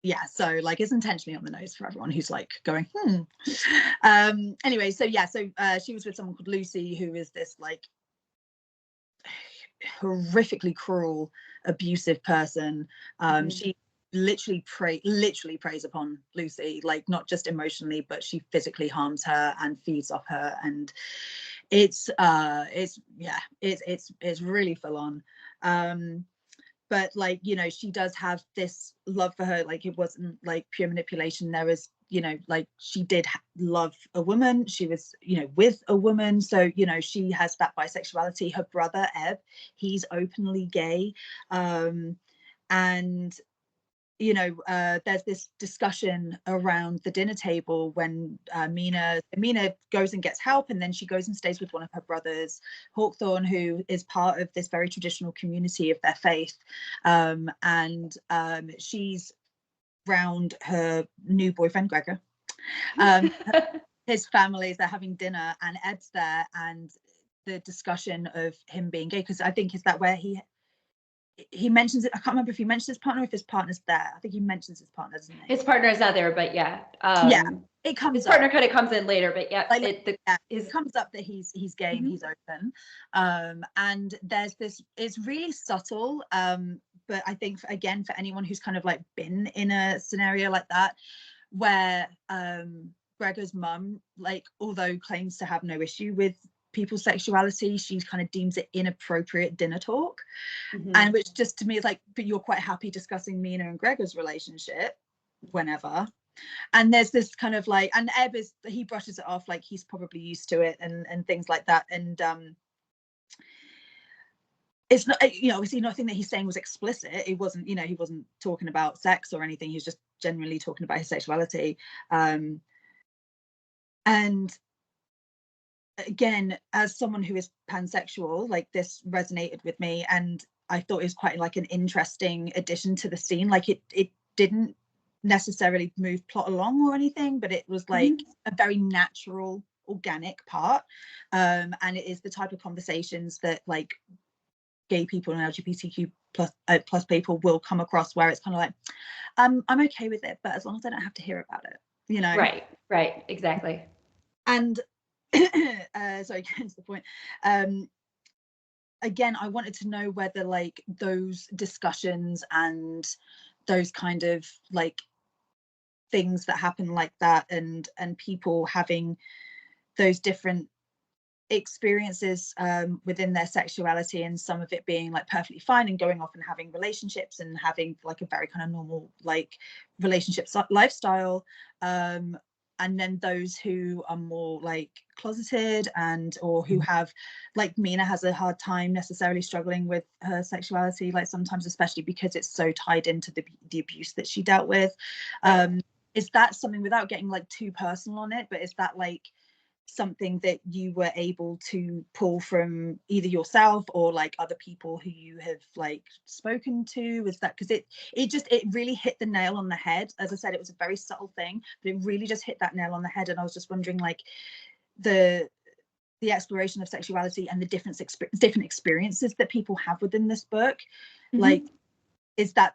Yeah, so like it's intentionally on the nose for everyone who's like going anyway, so yeah, so she was with someone called Lucy, who is this like horrifically cruel, abusive person. She literally preys upon Lucy, like not just emotionally, but she physically harms her and feeds off her, and it's really full on. But like, you know, she does have this love for her, like it wasn't like pure manipulation. There was, you know, like she did love a woman, she was, you know, with a woman, so you know, she has that bisexuality. Her brother Eb, he's openly gay, and you know, there's this discussion around the dinner table when Mina goes and gets help, and then she goes and stays with one of her brothers, Hawkthorne, who is part of this very traditional community of their faith, and she's round her new boyfriend Gregor. His families, they're having dinner, and Ed's there, and the discussion of him being gay, because I think is that where he mentions it. I can't remember if he mentions his partner or if his partner's there. I think he mentions his partner, doesn't he? His partner is not there, but yeah. Yeah, it comes his partner kind of comes in later, but yeah, like, it comes up that he's gay and he's open. And there's this, it's really subtle, but I think again, for anyone who's kind of like been in a scenario like that, where Gregor's mum, like, although claims to have no issue with people's sexuality, she kind of deems it inappropriate dinner talk. And which just to me is like, but you're quite happy discussing Mina and Gregor's relationship whenever. And there's this kind of like, and Eb is, he brushes it off like he's probably used to it and things like that. And it's not, you know, obviously nothing that he's saying was explicit. It wasn't, you know, he wasn't talking about sex or anything. He was just generally talking about his sexuality. And again, as someone who is pansexual, like this resonated with me, and I thought it was quite like an interesting addition to the scene. Like it didn't necessarily move plot along or anything, but it was like a very natural, organic part. And it is the type of conversations that like gay people and LGBTQ plus people will come across, where it's kind of like, I'm okay with it, but as long as I don't have to hear about it, you know? Right, exactly. And sorry, getting to the point. again, I wanted to know whether like those discussions and those kind of like things that happen like that, and people having those different experiences within their sexuality, and some of it being like perfectly fine and going off and having relationships and having like a very kind of normal like relationship lifestyle, and then those who are more like closeted and or who have, like Mina has a hard time necessarily struggling with her sexuality, like sometimes, especially because it's so tied into the abuse that she dealt with. Is that something, without getting like too personal on it, but is that like something that you were able to pull from either yourself or like other people who you have like spoken to? Is that because it really hit the nail on the head? As I said, it was a very subtle thing, but it really just hit that nail on the head. And I was just wondering, like, the exploration of sexuality and the different experiences that people have within this book, like, is that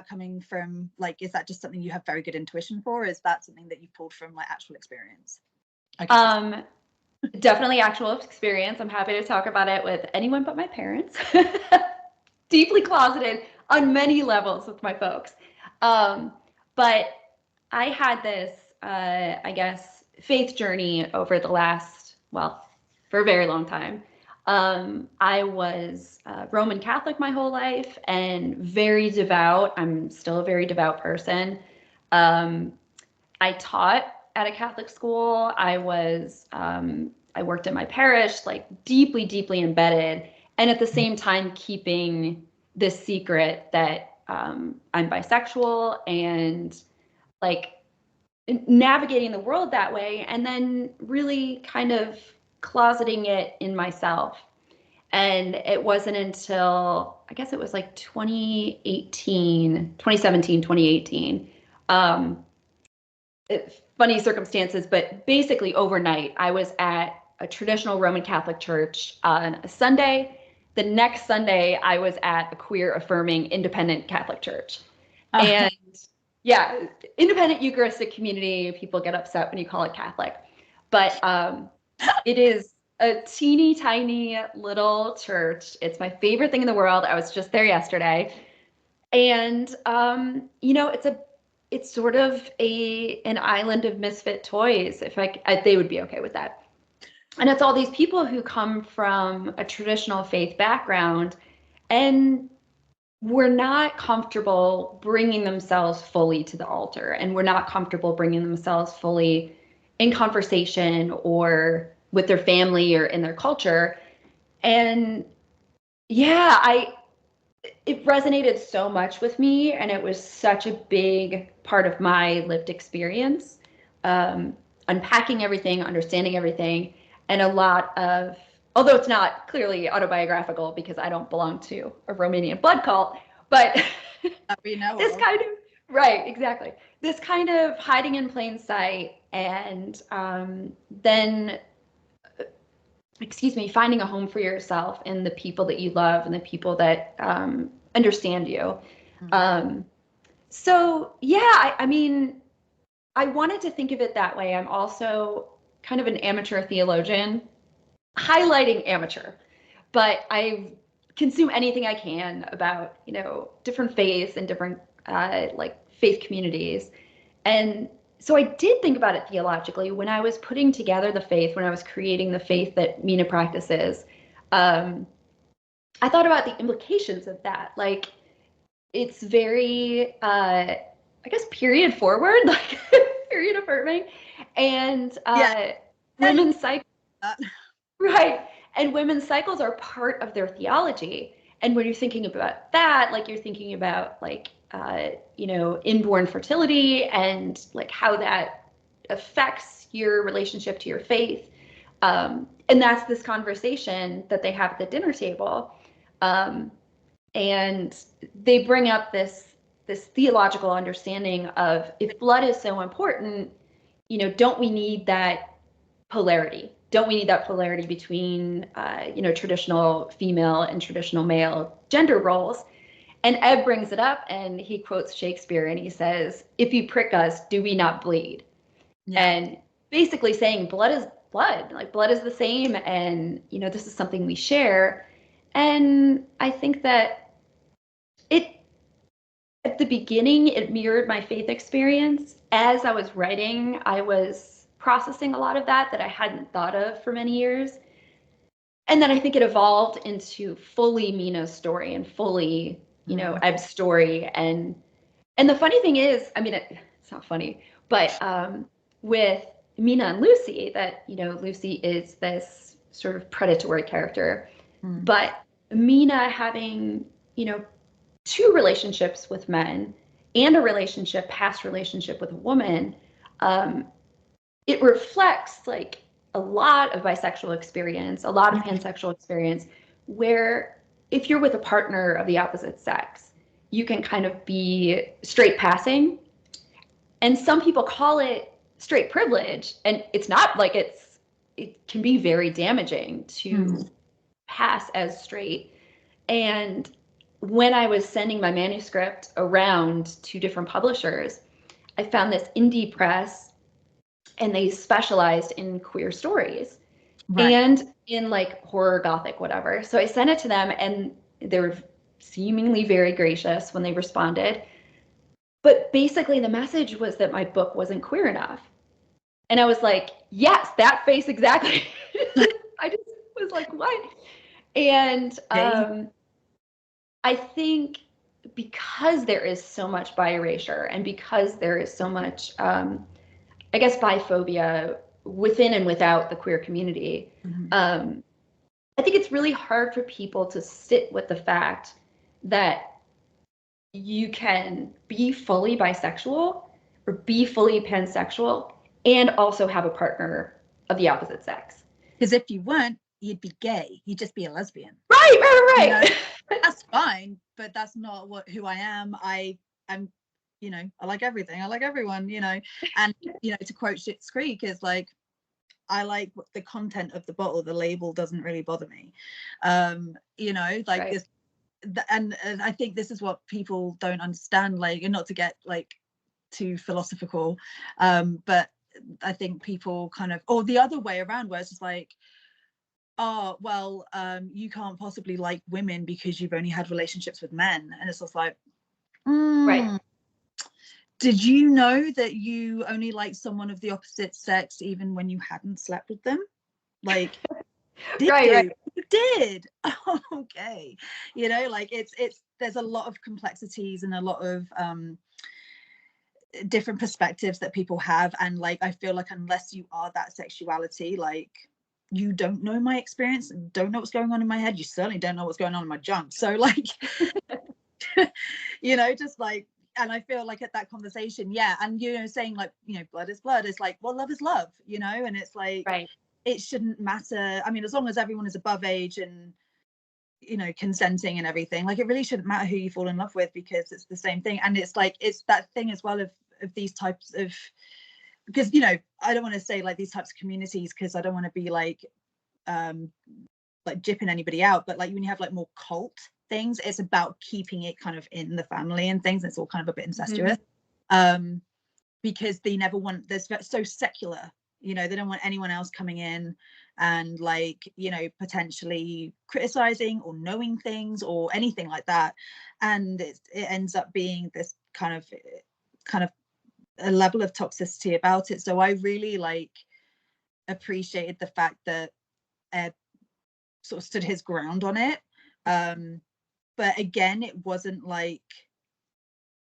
coming from, like, is that just something you have very good intuition for? Is that something that you pulled from like actual experience? Definitely actual experience. I'm happy to talk about it with anyone but my parents. Deeply closeted on many levels with my folks. But I had this, I guess, faith journey over the last, well, for a very long time. I was Roman Catholic my whole life and very devout. I'm still a very devout person. I taught at a Catholic school. I worked in my parish, like deeply, deeply embedded. And at the same time, keeping this secret that I'm bisexual and like navigating the world that way. And then really kind of closeting it in myself. And it wasn't until, I guess it was like 2018, 2017, 2018. Funny circumstances, but basically overnight, I was at a traditional Roman Catholic church on a Sunday. The next Sunday, I was at a queer affirming independent Catholic church. And yeah, independent Eucharistic community, people get upset when you call it Catholic. But it is a teeny tiny little church. It's my favorite thing in the world. I was just there yesterday. And, you know, it's sort of an island of misfit toys. If they would be okay with that. And it's all these people who come from a traditional faith background and were not comfortable bringing themselves fully to the altar, and were not comfortable bringing themselves fully in conversation or with their family or in their culture. And yeah, it resonated so much with me, and it was such a big part of my lived experience, unpacking everything, understanding everything, and a lot of, although it's not clearly autobiographical because I don't belong to a Romanian blood cult, but we know this kind of, right, exactly. This kind of hiding in plain sight, and then finding a home for yourself and the people that you love and the people that understand you. So yeah, I mean, I wanted to think of it that way. I'm also kind of an amateur theologian, highlighting amateur, but I consume anything I can about, you know, different faiths and different like faith communities. And so I did think about it theologically when I was putting together the faith, when I was creating the faith that Mina practices. I thought about the implications of that. Like, it's very, I guess, period forward, like period affirming, and women's cycles, right? And women's cycles are part of their theology. And when you're thinking about that, like, you're thinking about like you know, inborn fertility and like how that affects your relationship to your faith. And that's this conversation that they have at the dinner table. And they bring up this theological understanding of, if blood is so important, you know, don't we need that polarity? Don't we need that polarity between, you know, traditional female and traditional male gender roles? And Ed brings it up, and he quotes Shakespeare, and he says, "If you prick us, do we not bleed?" Yeah. And basically saying blood is blood, like blood is the same. And, you know, this is something we share. And I think that it, at the beginning, it mirrored my faith experience. As I was writing, I was processing a lot of that I hadn't thought of for many years. And then I think it evolved into fully Mina's story and fully, Eb's story. And the funny thing is, I mean, it's not funny, but with Mina and Lucy, that, Lucy is this sort of predatory character, but Mina having, two relationships with men and a past relationship with a woman, it reflects like a lot of bisexual experience, a lot of pansexual experience, where if you're with a partner of the opposite sex, you can kind of be straight passing. And some people call it straight privilege. And it's not like it can be very damaging to pass as straight. And when I was sending my manuscript around to different publishers, I found this indie press and they specialized in queer stories and in like horror, gothic, whatever. So I sent it to them and they were seemingly very gracious when they responded. But basically the message was that my book wasn't queer enough. And I was like, yes, that face exactly. I just was like, what? And I think because there is so much bi erasure and because there is so much, I guess, biphobia within and without the queer community, I think it's really hard for people to sit with the fact that you can be fully bisexual or be fully pansexual and also have a partner of the opposite sex. Because if you weren't, you'd be gay. You'd just be a lesbian. Right. That's fine, but that's not who I am. I'm, I like everything. I like everyone, and, to quote Schitt's Creek is like, I like the content of the bottle. The label doesn't really bother me. This, and I think this is what people don't understand, like, and not to get like too philosophical, but I think people kind of, or the other way around, where it's just like, oh, well, you can't possibly like women because you've only had relationships with men. And it's just like, did you know that you only like someone of the opposite sex even when you hadn't slept with them? Like, did you did? Oh, okay. Like it's there's a lot of complexities and a lot of different perspectives that people have. And like, I feel like unless you are that sexuality, like, you don't know my experience and don't know what's going on in my head. You certainly don't know what's going on in my junk. So like, just like, and I feel like at that conversation, and saying like, blood is blood, it's like, well, love is love, and it's like, it shouldn't matter. I mean, as long as everyone is above age and consenting and everything, like, it really shouldn't matter who you fall in love with, because it's the same thing. And it's like, it's that thing as well of these types of, because I don't want to say like these types of communities, because I don't want to be like jipping anybody out, but like when you have like more cult things, it's about keeping it kind of in the family and things. It's all kind of a bit incestuous, because they never want this, so secular, they don't want anyone else coming in and like, potentially criticizing or knowing things or anything like that. And it ends up being this kind of a level of toxicity about it. So I really like appreciated the fact that Ed sort of stood his ground on it. But again, it wasn't like,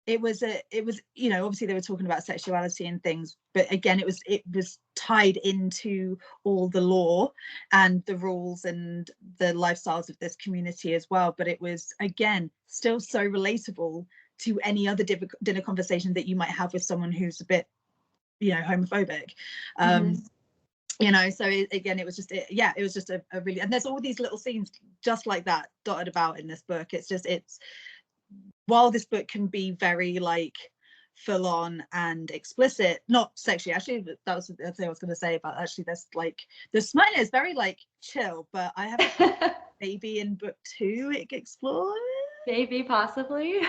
it was obviously they were talking about sexuality and things, but again, it was tied into all the law and the rules and the lifestyles of this community as well. But it was, again, still so relatable to any other dinner conversation that you might have with someone who's a bit, homophobic. So it was just, it was just a really, and there's all these little scenes just like that dotted about in this book. It's while this book can be very like full on and explicit, not sexually, actually, that was the thing I was going to say about, actually, there's like, the smut is very like chill, but I have maybe in book 2 it explores, maybe, possibly.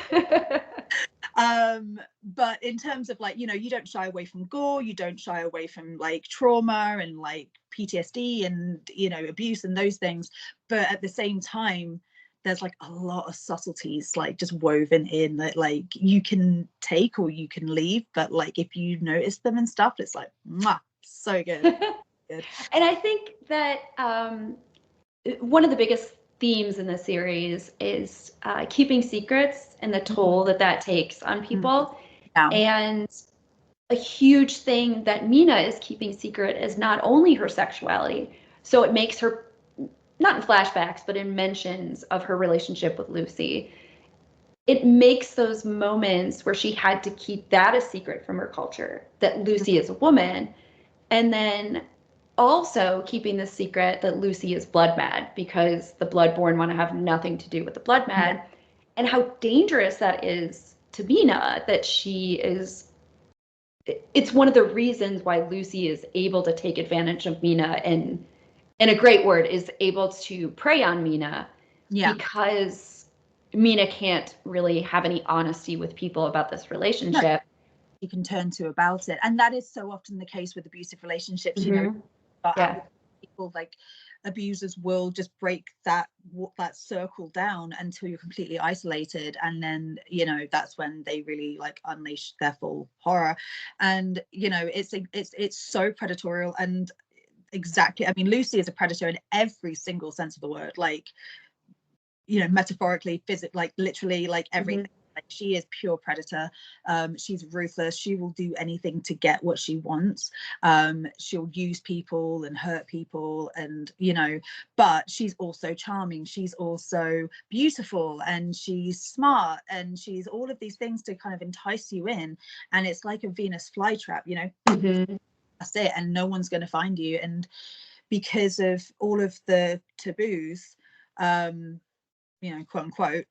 But in terms of like, you know, you don't shy away from gore, you don't shy away from like trauma and like PTSD and, you know, abuse and those things, but at the same time there's like a lot of subtleties like just woven in that like you can take or you can leave, but like if you notice them and stuff, it's like mwah, so good. Good. And I think that one of the biggest themes in the series is keeping secrets and the toll that that takes on people. Yeah. And a huge thing that Mina is keeping secret is not only her sexuality. So it makes her, not in flashbacks, but in mentions of her relationship with Lucy, it makes those moments where she had to keep that a secret from her culture, that Lucy is a woman. And then also keeping the secret that Lucy is blood mad because the Bloodborn want to have nothing to do with the blood mad, and how dangerous that is to Mina, that she is, it's one of the reasons why Lucy is able to take advantage of Mina and a great word is able to prey on Mina, because Mina can't really have any honesty with people about this relationship. You can turn to about it, and that is so often the case with abusive relationships. You know, people like abusers will just break that circle down until you're completely isolated, and then you know that's when they really like unleash their full horror. And you know it's so predatory. And exactly, I mean Lucy is a predator in every single sense of the word, like, you know, metaphorically, physically, like literally, like everything. Like she is pure predator. She's ruthless. She will do anything to get what she wants. She'll use people and hurt people, and you know, but she's also charming. She's also beautiful, and she's smart, and she's all of these things to kind of entice you in. And it's like a Venus flytrap, you know. That's it, and no one's going to find you. And because of all of the taboos, you know, quote unquote,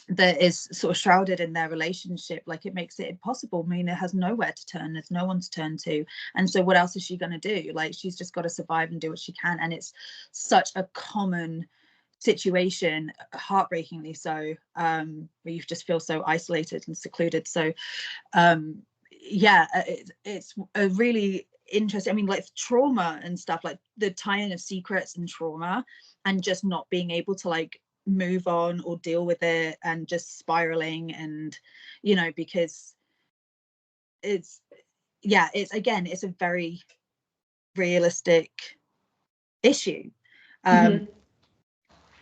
that is sort of shrouded in their relationship, like it makes it impossible. Mina has nowhere to turn, there's no one to turn to, and so what else is she going to do? Like she's just got to survive and do what she can. And it's such a common situation, heartbreakingly so, where you just feel so isolated and secluded. So it's a really interesting, I mean, like trauma and stuff, like the tie-in of secrets and trauma and just not being able to like move on or deal with it, and just spiraling. And you know, because it's it's a very realistic issue. And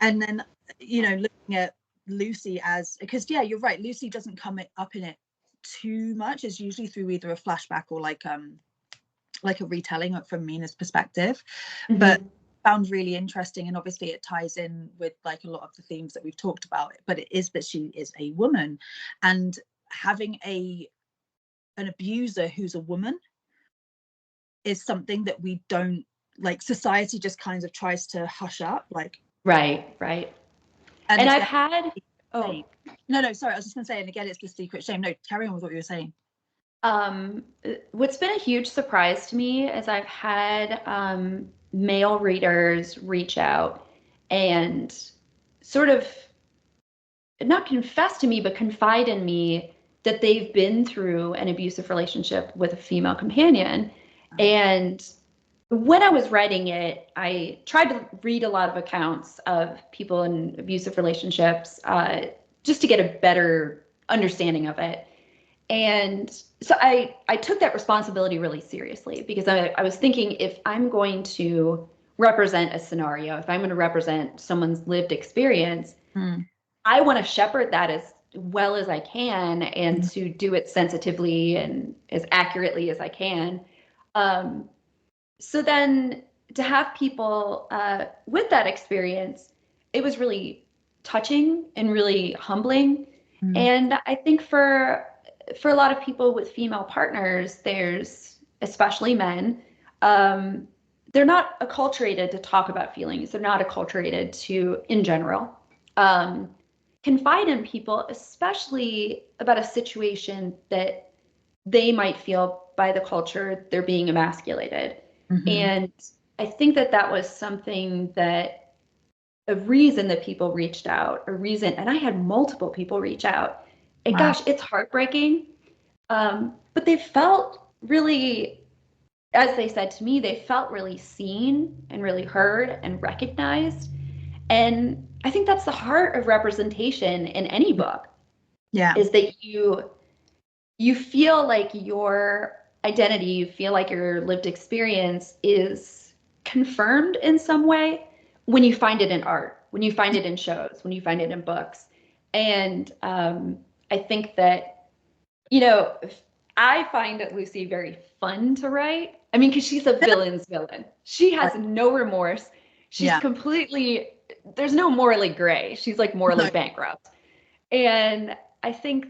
then, you know, looking at Lucy as, because you're right, Lucy doesn't come up in it too much. It's usually through either a flashback or like a retelling from Mina's perspective. But found really interesting, and obviously it ties in with like a lot of the themes that we've talked about, but it is that she is a woman, and having an abuser who's a woman is something that we don't, like, society just kind of tries to hush up, like right. And I've had no sorry, I was just gonna say, and again it's the secret shame. No, carry on with what you were saying. What's been a huge surprise to me is I've had male readers reach out and sort of not confess to me, but confide in me that they've been through an abusive relationship with a female companion. And when I was writing it, I tried to read a lot of accounts of people in abusive relationships, just to get a better understanding of it. And so I took that responsibility really seriously, because I was thinking, if I'm going to represent a scenario, if I'm going to represent someone's lived experience, I want to shepherd that as well as I can, and to do it sensitively and as accurately as I can. So then to have people with that experience, it was really touching and really humbling. And I think for a lot of people with female partners, there's, especially men, they're not acculturated to talk about feelings. They're not acculturated to, in general, confide in people, especially about a situation that they might feel by the culture they're being emasculated. And I think that was something that, a reason that people reached out, and I had multiple people reach out, And gosh, it's heartbreaking. But they felt really, as they said to me, they felt really seen and really heard and recognized. And I think that's the heart of representation in any book. Yeah. Is that you feel like your identity, you feel like your lived experience is confirmed in some way when you find it in art, when you find it in shows, when you find it in books. And I think that, you know, I find Lucy very fun to write. I mean, because she's a villain's villain. She has no remorse. She's completely, there's no morally gray. She's like morally bankrupt. And I think,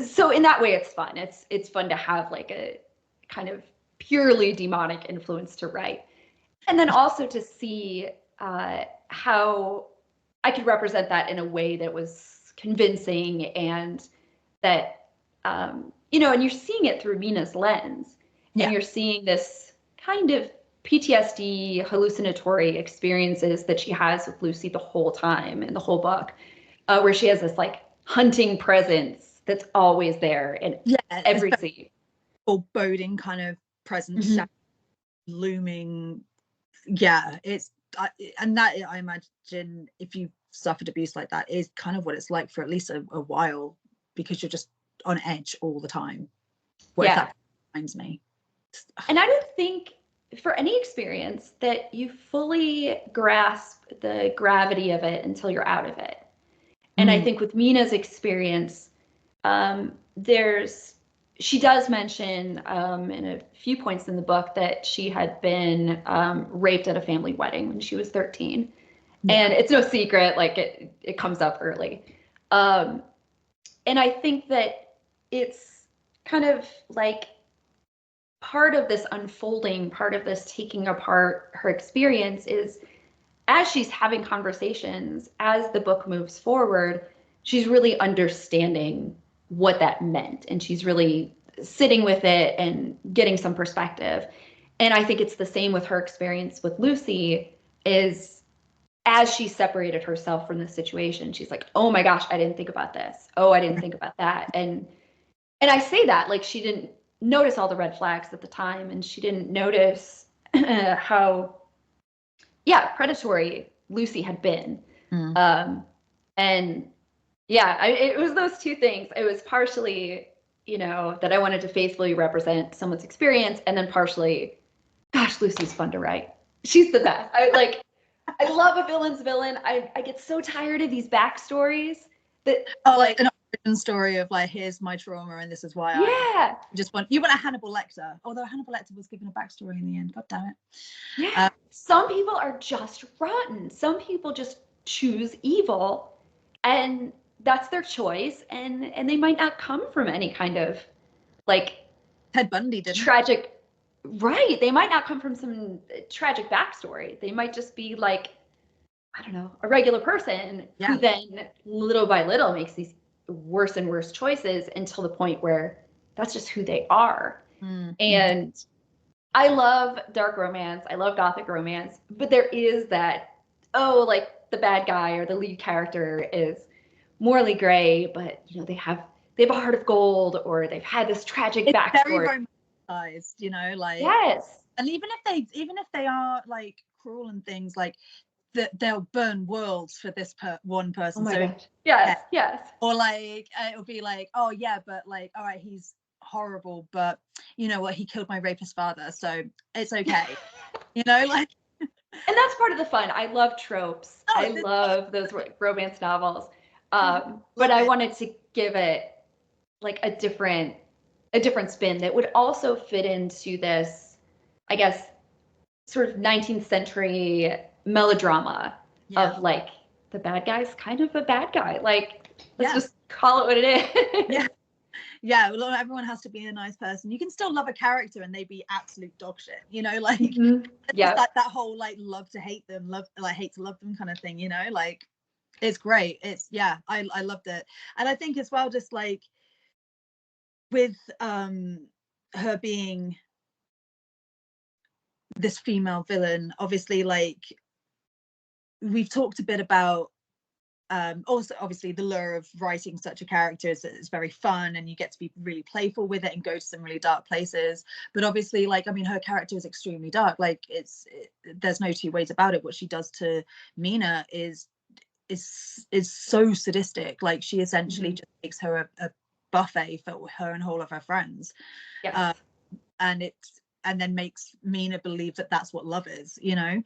so in that way, it's fun. It's fun to have like a kind of purely demonic influence to write. And then also to see how I could represent that in a way that was convincing and that, you know, and you're seeing it through Mina's lens. And you're seeing this kind of PTSD hallucinatory experiences that she has with Lucy the whole time in the whole book, where she has this like hunting presence that's always there in every scene. Foreboding kind of presence, looming. Yeah, and that, I imagine, if you suffered abuse like that, is kind of what it's like for at least a while, because you're just on edge all the time. What if that reminds me? And I don't think for any experience that you fully grasp the gravity of it until you're out of it. And I think with Mina's experience, she does mention in a few points in the book that she had been raped at a family wedding when she was 13. And it's no secret, like it comes up early. And I think that it's kind of like part of this unfolding, part of this taking apart her experience is as she's having conversations, as the book moves forward, she's really understanding what that meant. And she's really sitting with it and getting some perspective. And I think it's the same with her experience with Lucy, is as she separated herself from the situation, she's like, oh my gosh, I didn't think about this. Oh, I didn't think about that. And I say that like she didn't notice all the red flags at the time, and she didn't notice how predatory Lucy had been. And it was those two things. It was partially, you know, that I wanted to faithfully represent someone's experience, and then partially, gosh, Lucy's fun to write. She's the best. I love a villain's villain. I get so tired of these backstories that like an origin story of like, here's my trauma and this is why I just want, you want a Hannibal Lecter, although Hannibal Lecter was given a backstory in the end. God damn it. Some people are just rotten. Some people just choose evil, and that's their choice, and they might not come from any kind of like Ted Bundy didn't. Tragic. Right. They might not come from some tragic backstory. They might just be like, I don't know, a regular person who then little by little makes these worse and worse choices until the point where that's just who they are. And I love dark romance. I love gothic romance, but there is that, like the bad guy or the lead character is morally gray, but you know, they have a heart of gold, or they've had this tragic backstory. Very romanticized, you know, like and even if they are like cruel and things, like that they'll burn worlds for this one person. Oh my gosh. Yes. Or like it'll be like, oh yeah, but like, all right, he's horrible, but you know what, he killed my rapist father, so it's okay. You know, like, and that's part of the fun. I love tropes. I love those romance novels, but I wanted to give it like a different spin that would also fit into this, I guess, sort of 19th century melodrama of like the bad guy's kind of a bad guy. Like, let's just call it what it is. Well, everyone has to be a nice person. You can still love a character and they be absolute dog shit, you know, like that whole like love to hate them, hate to love them kind of thing, you know, like it's great. It's I loved it. And I think as well, just like with her being this female villain, obviously, like we've talked a bit about also obviously the lure of writing such a character is that it's very fun and you get to be really playful with it and go to some really dark places. But obviously, like, I mean, her character is extremely dark. Like, there's no two ways about it. What she does to Mina is so sadistic. Like, she essentially just makes her a buffet for her and all of her friends. Yes. And then makes Mina believe that that's what love is, you know.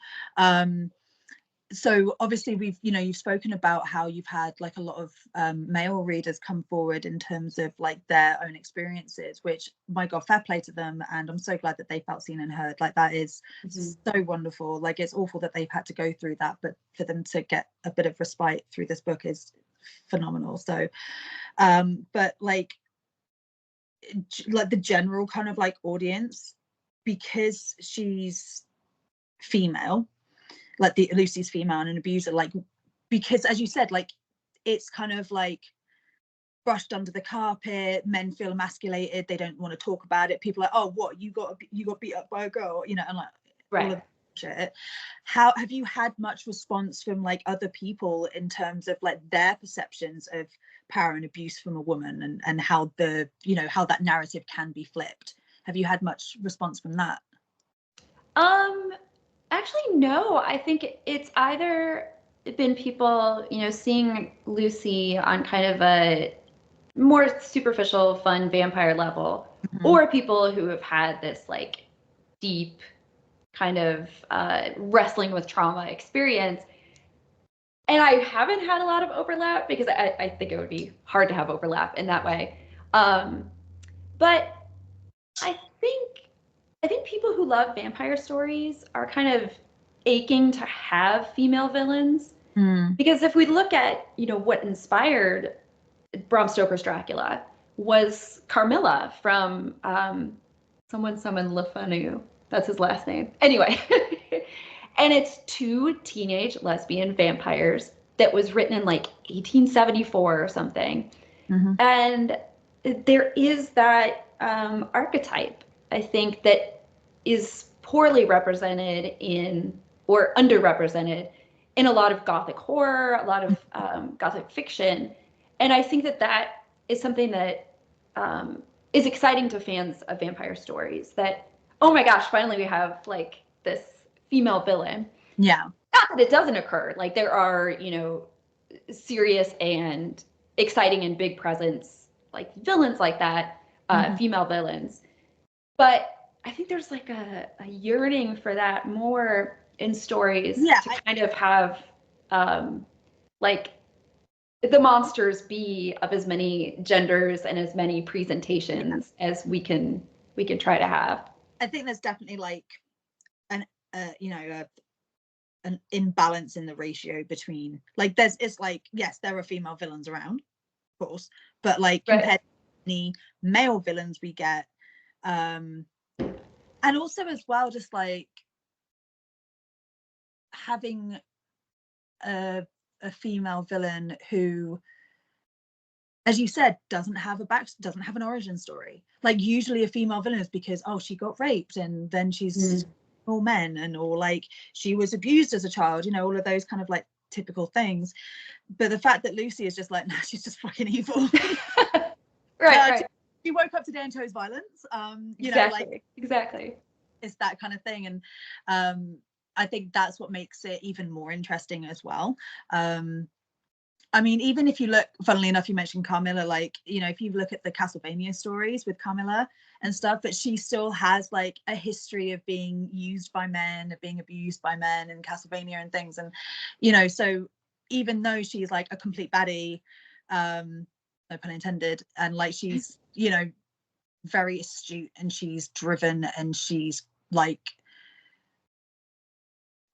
So obviously you've spoken about how you've had like a lot of male readers come forward in terms of like their own experiences, which, my God, fair play to them. And I'm so glad that they felt seen and heard. Like, that is so wonderful. Like, it's awful that they've had to go through that, but for them to get a bit of respite through this book is phenomenal. So but like the general kind of like audience, because she's female, like Lucy's female and an abuser, like, because as you said, like, it's kind of like brushed under the carpet. Men feel emasculated, they don't want to talk about it. People are like, oh, what, you got beat up by a girl, you know, and like all of shit. How have you had much response from like other people in terms of like their perceptions of power and abuse from a woman, and how the, you know, how that narrative can be flipped? Have you had much response from that? Actually, no. I think it's either been people, you know, seeing Lucy on kind of a more superficial, fun vampire level, or people who have had this like deep kind of wrestling with trauma experience. And I haven't had a lot of overlap because I think it would be hard to have overlap in that way. But I think people who love vampire stories are kind of aching to have female villains. Because if we look at, you know, what inspired Bram Stoker's Dracula was Carmilla from Someone Le Fanu. That's his last name. Anyway, and it's two teenage lesbian vampires that was written in like 1874 or something. And there is that archetype, I think, that is poorly represented in, or underrepresented in, a lot of Gothic horror, a lot of Gothic fiction. And I think that is something that is exciting to fans of vampire stories, that, oh my gosh, finally we have like this female villain. Yeah. Not that it doesn't occur. Like, there are, you know, serious and exciting and big presence like villains like that, female villains. But I think there's like a yearning for that more in stories, to kind of have like the monsters be of as many genders and as many presentations as we can try to have. I think there's definitely like an imbalance in the ratio between, like, it's like, yes, there are female villains around, of course, but like compared to the male villains we get, and also as well, just like having a female villain who, as you said, doesn't have an origin story. Like, usually a female villain is because, oh, she got raped and then she's all men, and, or like she was abused as a child, you know, all of those kind of like typical things. But the fact that Lucy is just like, nah, she's just fucking evil. right. She woke up today and chose violence. You exactly. know, like, exactly. It's that kind of thing. And I think that's what makes it even more interesting as well. I mean, even if you look, funnily enough, you mentioned Carmilla, like, you know, if you look at the Castlevania stories with Carmilla and stuff, but she still has like a history of being used by men, of being abused by men in Castlevania and things. And, you know, so even though she's like a complete baddie, no pun intended, and like she's, you know, very astute and she's driven and she's like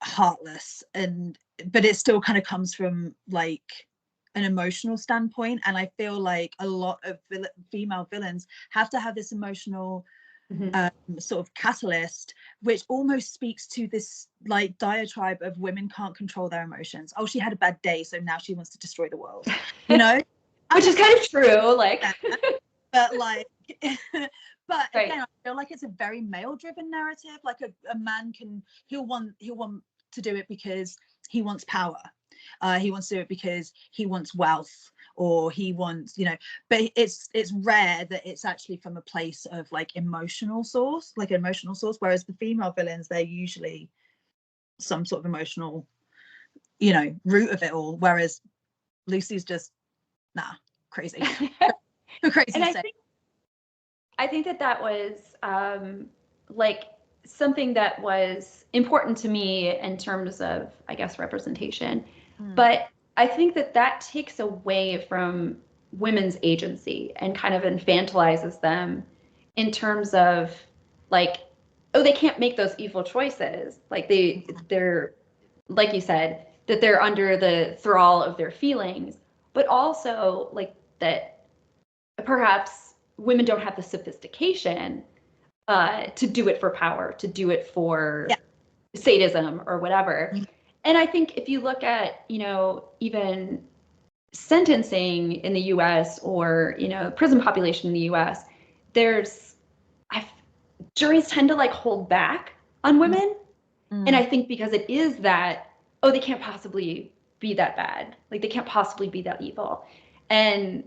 heartless, but it still kind of comes from like an emotional standpoint. And I feel like a lot of female villains have to have this emotional sort of catalyst, which almost speaks to this like diatribe of women can't control their emotions. Oh, she had a bad day, so now she wants to destroy the world, you know. Which is kind of true, like but like but again, I feel like it's a very male driven narrative. Like a man he'll want to do it because he wants power. He wants to do it because he wants wealth, or he wants, you know, but it's rare that it's actually from a place of like emotional source, whereas the female villains, they're usually some sort of emotional, you know, root of it all, whereas Lucy's just crazy. For crazy's And sake. I think that was like something that was important to me in terms of, I guess, representation. But I think that takes away from women's agency and kind of infantilizes them in terms of like, oh, they can't make those evil choices. Like they're, like you said, that they're under the thrall of their feelings, but also like that perhaps women don't have the sophistication to do it for power, to do it for sadism or whatever. And I think if you look at, you know, even sentencing in the US, or, you know, prison population in the US, juries tend to like hold back on women. And I think because it is that, oh, they can't possibly be that bad. Like they can't possibly be that evil. And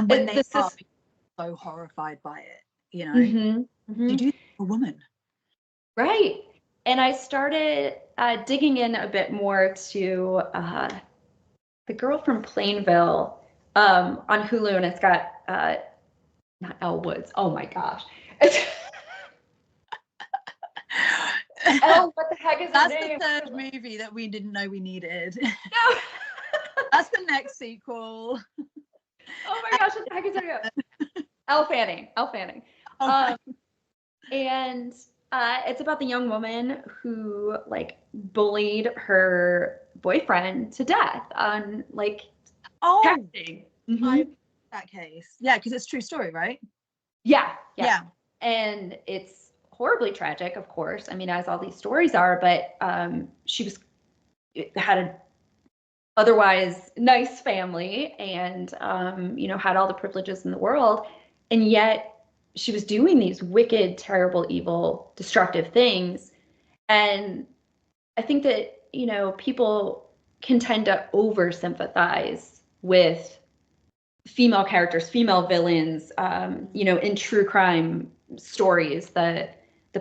when they are so horrified by it, you know, you do a woman. Right. And I started digging in a bit more to The Girl from Plainville on Hulu, and it's got not Elle Woods. Oh my gosh. Elle, what the heck is her name? That's the third movie that we didn't know we needed. No. That's the next sequel. Oh my gosh, what the heck is her name? Elle Fanning. And it's about the young woman who like bullied her boyfriend to death on like texting. That case. Yeah, because it's a true story, right? Yeah. And it's horribly tragic, of course. I mean, as all these stories are, but she had a otherwise nice family and you know, had all the privileges in the world, and yet she was doing these wicked, terrible, evil, destructive things. And I think that, you know, people can tend to over sympathize with female characters, female villains, you know, in true crime stories, the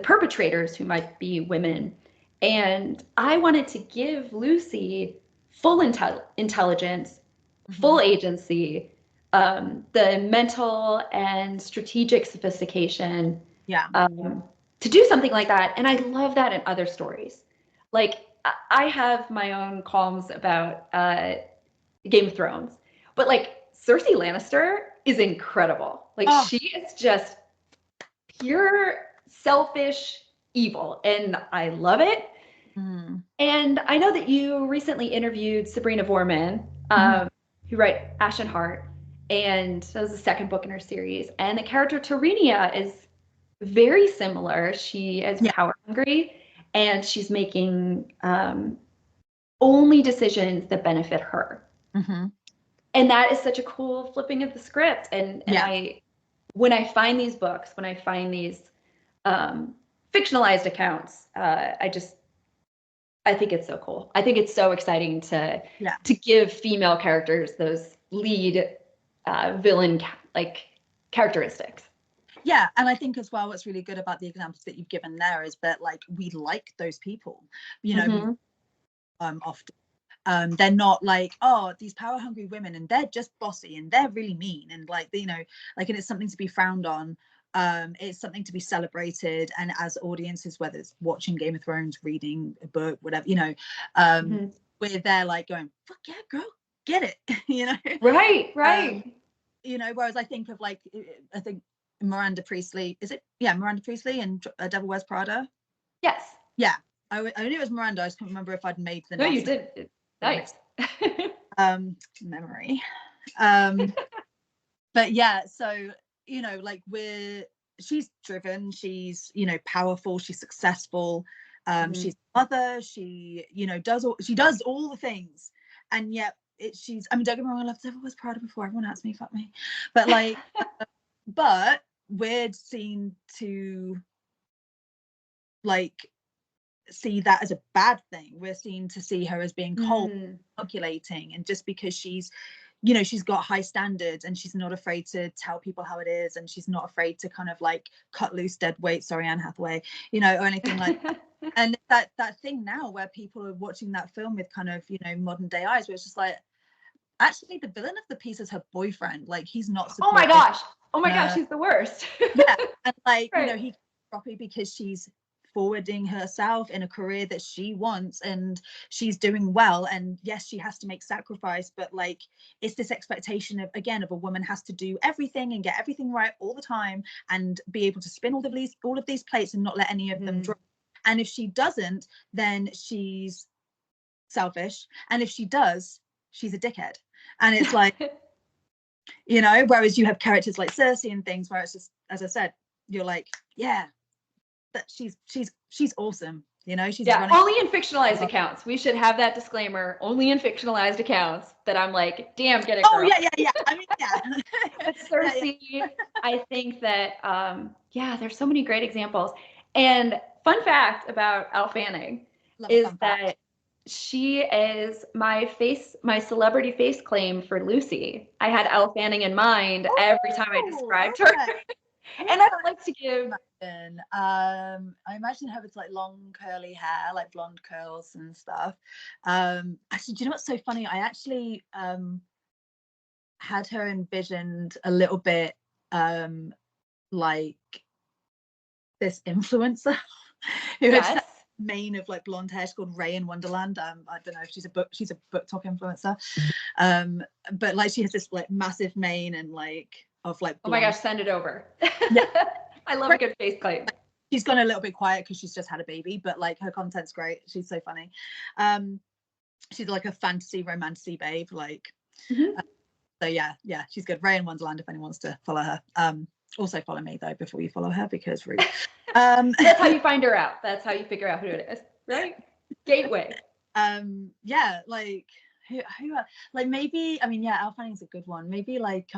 perpetrators who might be women. And I wanted to give Lucy full intelligence, full agency, the mental and strategic sophistication to do something like that. And I love that in other stories. Like I have my own qualms about Game of Thrones, but like Cersei Lannister is incredible. Like she is just pure selfish evil, and I love it. And I know that you recently interviewed Sabrina Vorman, who wrote Ashen Heart, and that was the second book in her series. And the character Torinia is very similar. She is power hungry, and she's making only decisions that benefit her. And that is such a cool flipping of the script. And when I find these books, when I find these fictionalized accounts, I think it's so cool. I think it's so exciting to give female characters those lead villain like characteristics. Yeah, and I think as well what's really good about the examples that you've given there is that like we like those people, you know, often. They're not like, oh, these power hungry women and they're just bossy and they're really mean and like, you know, like, and it's something to be frowned on. It's something to be celebrated, and as audiences, whether it's watching Game of Thrones, reading a book, whatever, you know, we're there like going, fuck yeah, girl, get it. You know, right. You know, whereas I think of like, I think Miranda Priestley, is it Miranda Priestley and Devil Wears Prada? Yes. Yeah, I knew it was Miranda. I just couldn't remember if I'd made the no you did. Nice. Memory. But yeah, so you know, like she's driven, she's, you know, powerful, she's successful, she's a mother, she, you know, does all the things, and yet she's, I mean, don't get me wrong, I love Devil Wears Prada before everyone asks me, fuck me, but like but we're seen to like see that as a bad thing. We're seen to see her as being cold, calculating, and just because she's, you know, she's got high standards and she's not afraid to tell people how it is, and she's not afraid to kind of like cut loose dead weight, sorry Anne Hathaway, you know, or anything like that. And that thing now where people are watching that film with kind of, you know, modern day eyes, where it's just like, actually the villain of the piece is her boyfriend. Like, he's not supportive. Oh my gosh, he's the worst. Yeah, and like, right. you know, he probably because she's forwarding herself in a career that she wants and she's doing well, and yes, she has to make sacrifice, but like, it's this expectation of, again, of a woman has to do everything and get everything right all the time and be able to spin all of these plates and not let any of them drop. And if she doesn't, then she's selfish, and if she does, she's a dickhead. And it's like, you know, whereas you have characters like Cersei and things where it's just, as I said, you're like, yeah, that she's awesome, you know. She's running only in fictionalized accounts. We should have that disclaimer, only in fictionalized accounts, that I'm like, damn, get it, girl. Yeah, I mean, yeah. But Cersei, I think that there's so many great examples. And fun fact about Elle Fanning is that she is my celebrity face claim for Lucy. I had Elle Fanning in mind every time I described her. And I don't like to give. I imagine her with like long curly hair, like blonde curls and stuff. Actually, do you know what's so funny? I actually had her envisioned a little bit like this influencer who has that mane of like blonde hair. She's called Ray in Wonderland. I don't know if she's a book talk influencer, but like she has this like massive mane and like of like blonde. Oh my gosh, send it over. Yeah. I love a good face claim. She's gone a little bit quiet because she's just had a baby, but like her content's great. She's so funny. She's like a fantasy romancy babe, like so yeah, she's good. Ray in Wonderland if anyone wants to follow her. Also follow me though before you follow her, because rude. That's how you find her out. That's how you figure out who it is, right? Gateway. Yeah, like who like, maybe, I mean, yeah, Elle Fanning's a good one. Maybe like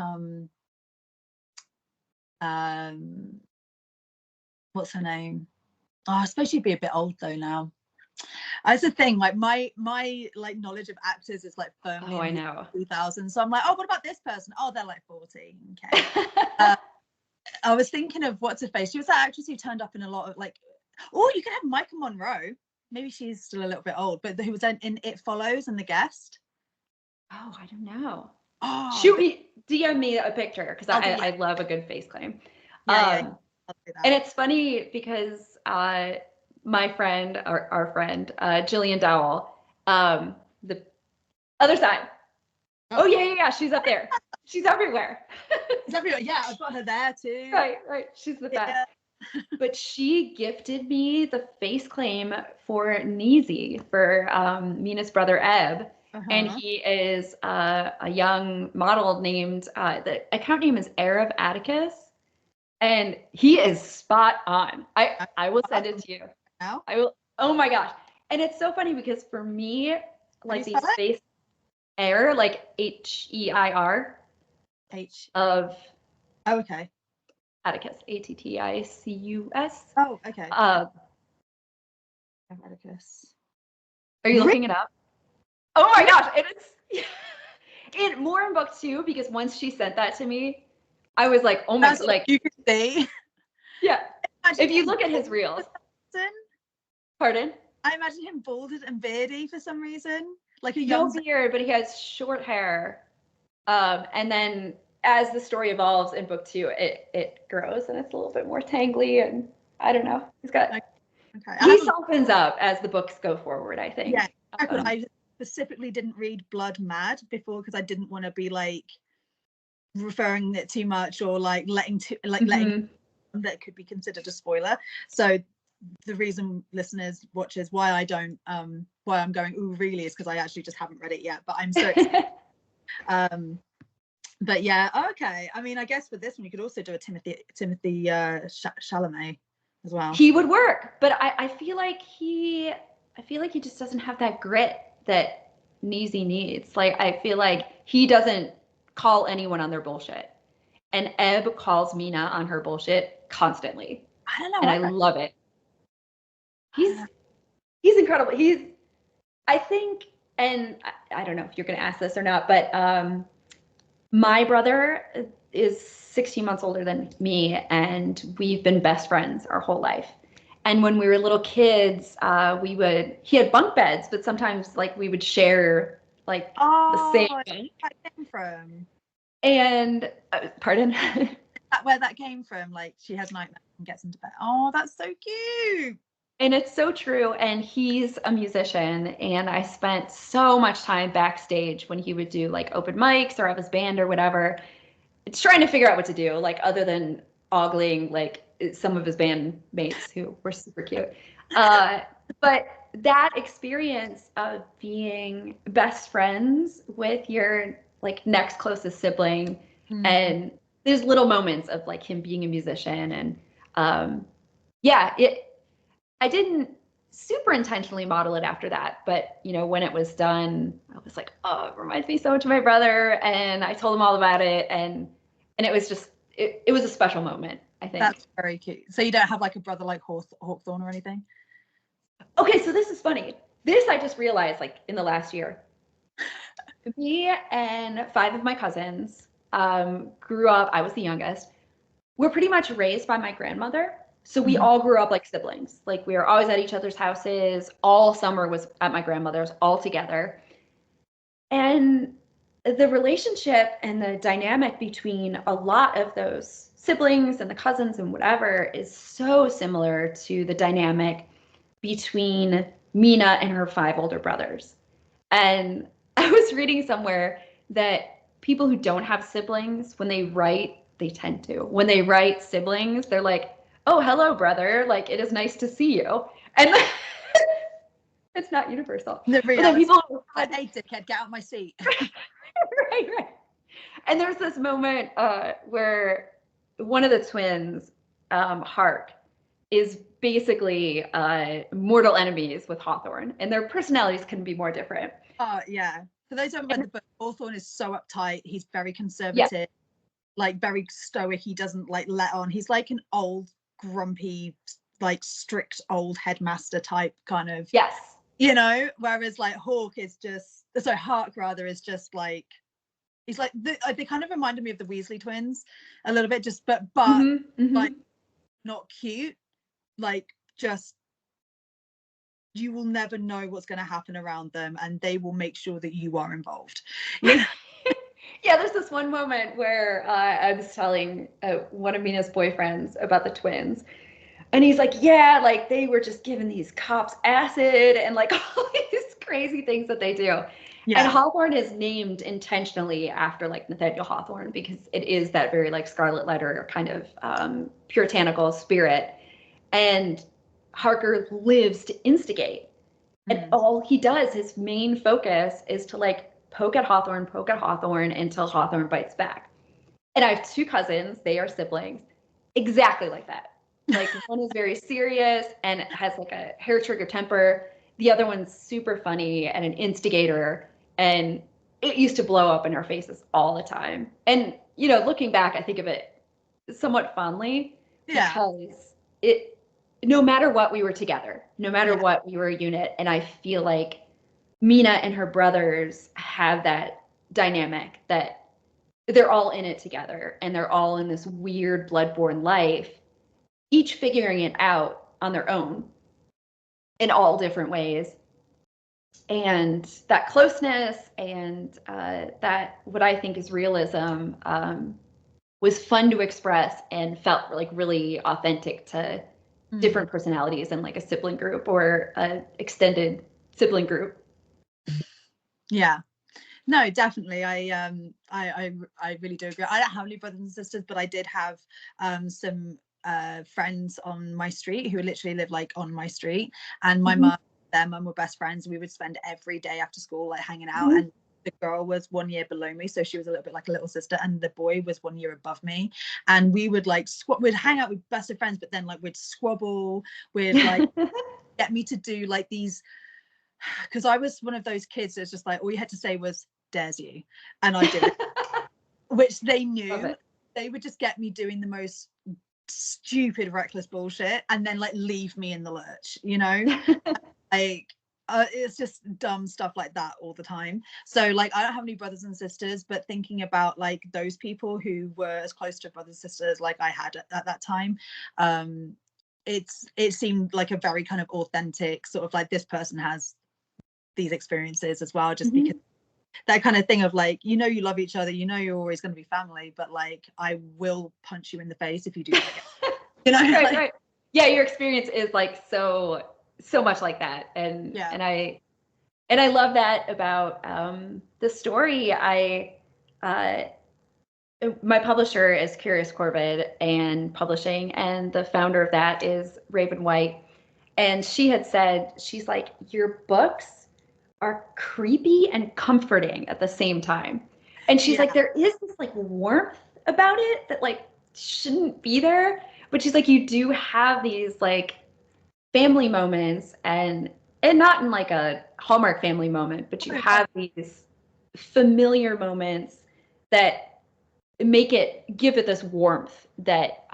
what's her name? Oh, I suppose she'd be a bit old though now. That's the thing, like my like knowledge of actors is like firmly in the 2000s. So I'm like, oh, what about this person? Oh, they're like 40. Okay. I was thinking of what's her face. She was that actress who turned up in a lot of like, oh, you could have Micah Monroe. Maybe she's still a little bit old, but who was in It Follows and The Guest. Oh, I don't know. Oh, shoot me, DM me a picture, because I love a good face claim. And it's funny because my friend, our friend, Jillian Dowell, the other side. Oh yeah, she's up there. She's everywhere. She's everywhere. Yeah, I've got her there too. Right. She's the best. But she gifted me the face claim for Neezy, for Mina's brother Eb. And he is a young model named, the account name is Arab Atticus. And he is spot on. I will send it to you. Now? I will. Oh my gosh. And it's so funny because for me, like these face air, like H-E-I-R. Of. Oh, okay. Atticus. Atticus. Oh, okay. Atticus. Are you looking it up? Oh my gosh. It more in book 2, because once she sent that to me, I was like, oh my, like you could see. Yeah. If you look at his reels. Pardon? I imagine him balded and beardy for some reason. Like a young beard, but he has short hair. And then as the story evolves in book 2, it grows and it's a little bit more tangly, and I don't know. He's got he softens up as the books go forward, I think. Yeah. I specifically didn't read Bloodmad before because I didn't want to be like referring it too much or like letting that could be considered a spoiler. So the reason listeners, watchers, why I don't why I'm going ooh really is because I actually just haven't read it yet, but I'm so excited. But yeah, okay. I mean, I guess for this one you could also do a Timothy Chalamet as well. He would work, but I feel like he just doesn't have that grit that Neezy needs. Like, I feel like he doesn't call anyone on their bullshit, and Eb calls Mina on her bullshit constantly. I don't know, and I love it. He's incredible. I think, and I don't know if you're going to ask this or not, but my brother is 16 months older than me, and we've been best friends our whole life. And when we were little kids, he had bunk beds, but sometimes like we would share like the same bed. That came from. And pardon? Where that came from, like she has nightmares and gets into bed. Oh, that's so cute. And it's so true. And he's a musician, and I spent so much time backstage when he would do like open mics or have his band or whatever. It's trying to figure out what to do, like other than ogling like some of his bandmates who were super cute. But that experience of being best friends with your like next closest sibling, and there's little moments of like him being a musician, and I didn't super intentionally model it after that, but you know, when it was done, I was like, oh, it reminds me so much of my brother, and I told him all about it, and it was just it was a special moment, I think. That's very cute. So you don't have like a brother like Hawthorne or anything? Okay, so this is funny. This I just realized like in the last year. Me and 5 of my cousins grew up. I was the youngest. We're pretty much raised by my grandmother. So we all grew up like siblings. Like we were always at each other's houses. All summer was at my grandmother's, all together. And the relationship and the dynamic between a lot of those siblings and the cousins and whatever is so similar to the dynamic between Mina and her 5 older brothers. And I was reading somewhere that people who don't have siblings, when they write, they tend to. When they write siblings, they're like, oh, hello, brother. Like, it is nice to see you. And it's not universal. The reality, people like, hey, dickhead, get out of my seat. right. And there's this moment where one of the twins, Hark, is basically mortal enemies with Hawthorne, and their personalities couldn't be more different. Oh, yeah. For those who haven't read the book, Hawthorne is so uptight. He's very conservative, like very stoic. He doesn't like let on. He's like an old, grumpy, like strict old headmaster type kind of. Yes. You know, whereas like Hark is just like, he's like, they kind of reminded me of the Weasley twins a little bit, just but like not cute, like just you will never know what's going to happen around them, and they will make sure that you are involved. Yeah, there's this one moment where I was telling one of Mina's boyfriends about the twins, and he's like, yeah, like they were just giving these cops acid and like all these crazy things that they do. Yeah. And Hawthorne is named intentionally after like Nathaniel Hawthorne, because it is that very like Scarlet Letter kind of puritanical spirit. And Harker lives to instigate. And all he does, his main focus is to like poke at Hawthorne until Hawthorne bites back. And I have 2 cousins, they are siblings, exactly like that. Like one is very serious and has like a hair trigger temper. The other one's super funny and an instigator. And it used to blow up in our faces all the time. And, you know, looking back, I think of it somewhat fondly, because no matter what, we were together, no matter what, we were a unit. And I feel like Mina and her brothers have that dynamic, that they're all in it together and they're all in this weird bloodborne life, each figuring it out on their own in all different ways. And that closeness and that what I think is realism was fun to express and felt like really authentic to different personalities in like a sibling group or an extended sibling group. Yeah, no, definitely. I really do agree. I don't have any brothers and sisters, but I did have some friends on my street who literally live like on my street, and my mum, their mum were best friends. We would spend every day after school like hanging out, and the girl was 1 year below me, so she was a little bit like a little sister, and the boy was 1 year above me, and we would like we'd hang out with best of friends, but then like we'd squabble, we'd like get me to do like these, because I was one of those kids that's just like all you had to say was dares you, and I did it. Which they knew. They would just get me doing the most stupid reckless bullshit and then like leave me in the lurch, you know. like it's just dumb stuff like that all the time. So like I don't have any brothers and sisters, but thinking about like those people who were as close to brothers and sisters like I had at that time, it seemed like a very kind of authentic sort of like, this person has these experiences as well, just because that kind of thing of like, you know, you love each other, you know, you're always going to be family, but like I will punch you in the face if you do that again. You know, right, like, right. Yeah, your experience is like so much like that, and yeah. and I love that about the story. My publisher is Curious Corbett and Publishing, and the founder of that is Raven White. And she had said, she's like, your books are creepy and comforting at the same time. And she's like, there is this like warmth about it that like shouldn't be there. But she's like, you do have these like family moments, and not in like a Hallmark family moment, but you have these familiar moments that give it this warmth that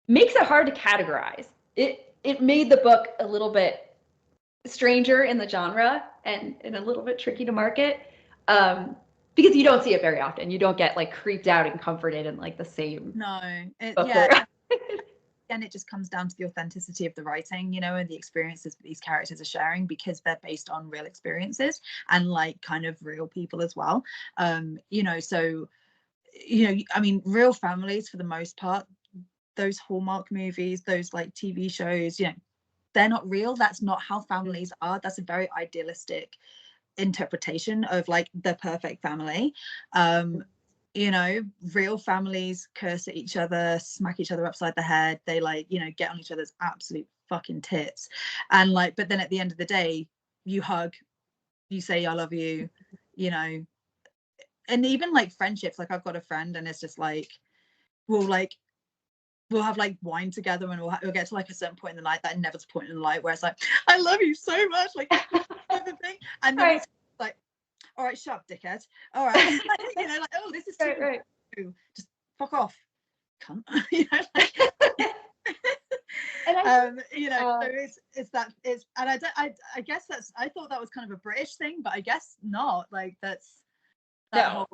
makes it hard to categorize. It made the book a little bit stranger in the genre and a little bit tricky to market, because you don't see it very often. You don't get like creeped out and comforted in like the same book. Yeah. And it just comes down to the authenticity of the writing, you know, and the experiences that these characters are sharing, because they're based on real experiences and like kind of real people as well. You know, so, you know, I mean, real families for the most part, those Hallmark movies, those like TV shows, you know, they're not real. That's not how families are. That's a very idealistic interpretation of like the perfect family. You know, real families curse at each other, smack each other upside the head, they like, you know, get on each other's absolute fucking tits, and like, but then at the end of the day, you hug, you say I love you, you know. And even like friendships, like I've got a friend and it's just like we'll have like wine together, and we'll get to like a certain point in the night, that never point in the night where it's like, I love you so much, like thing. And then it's like, all right, shut up, dickhead. All right. You know, like, oh, this is too just fuck off, cunt. You know, like, and you know, so it's and I guess that's, I thought that was kind of a British thing, but I guess not. Like that's that no.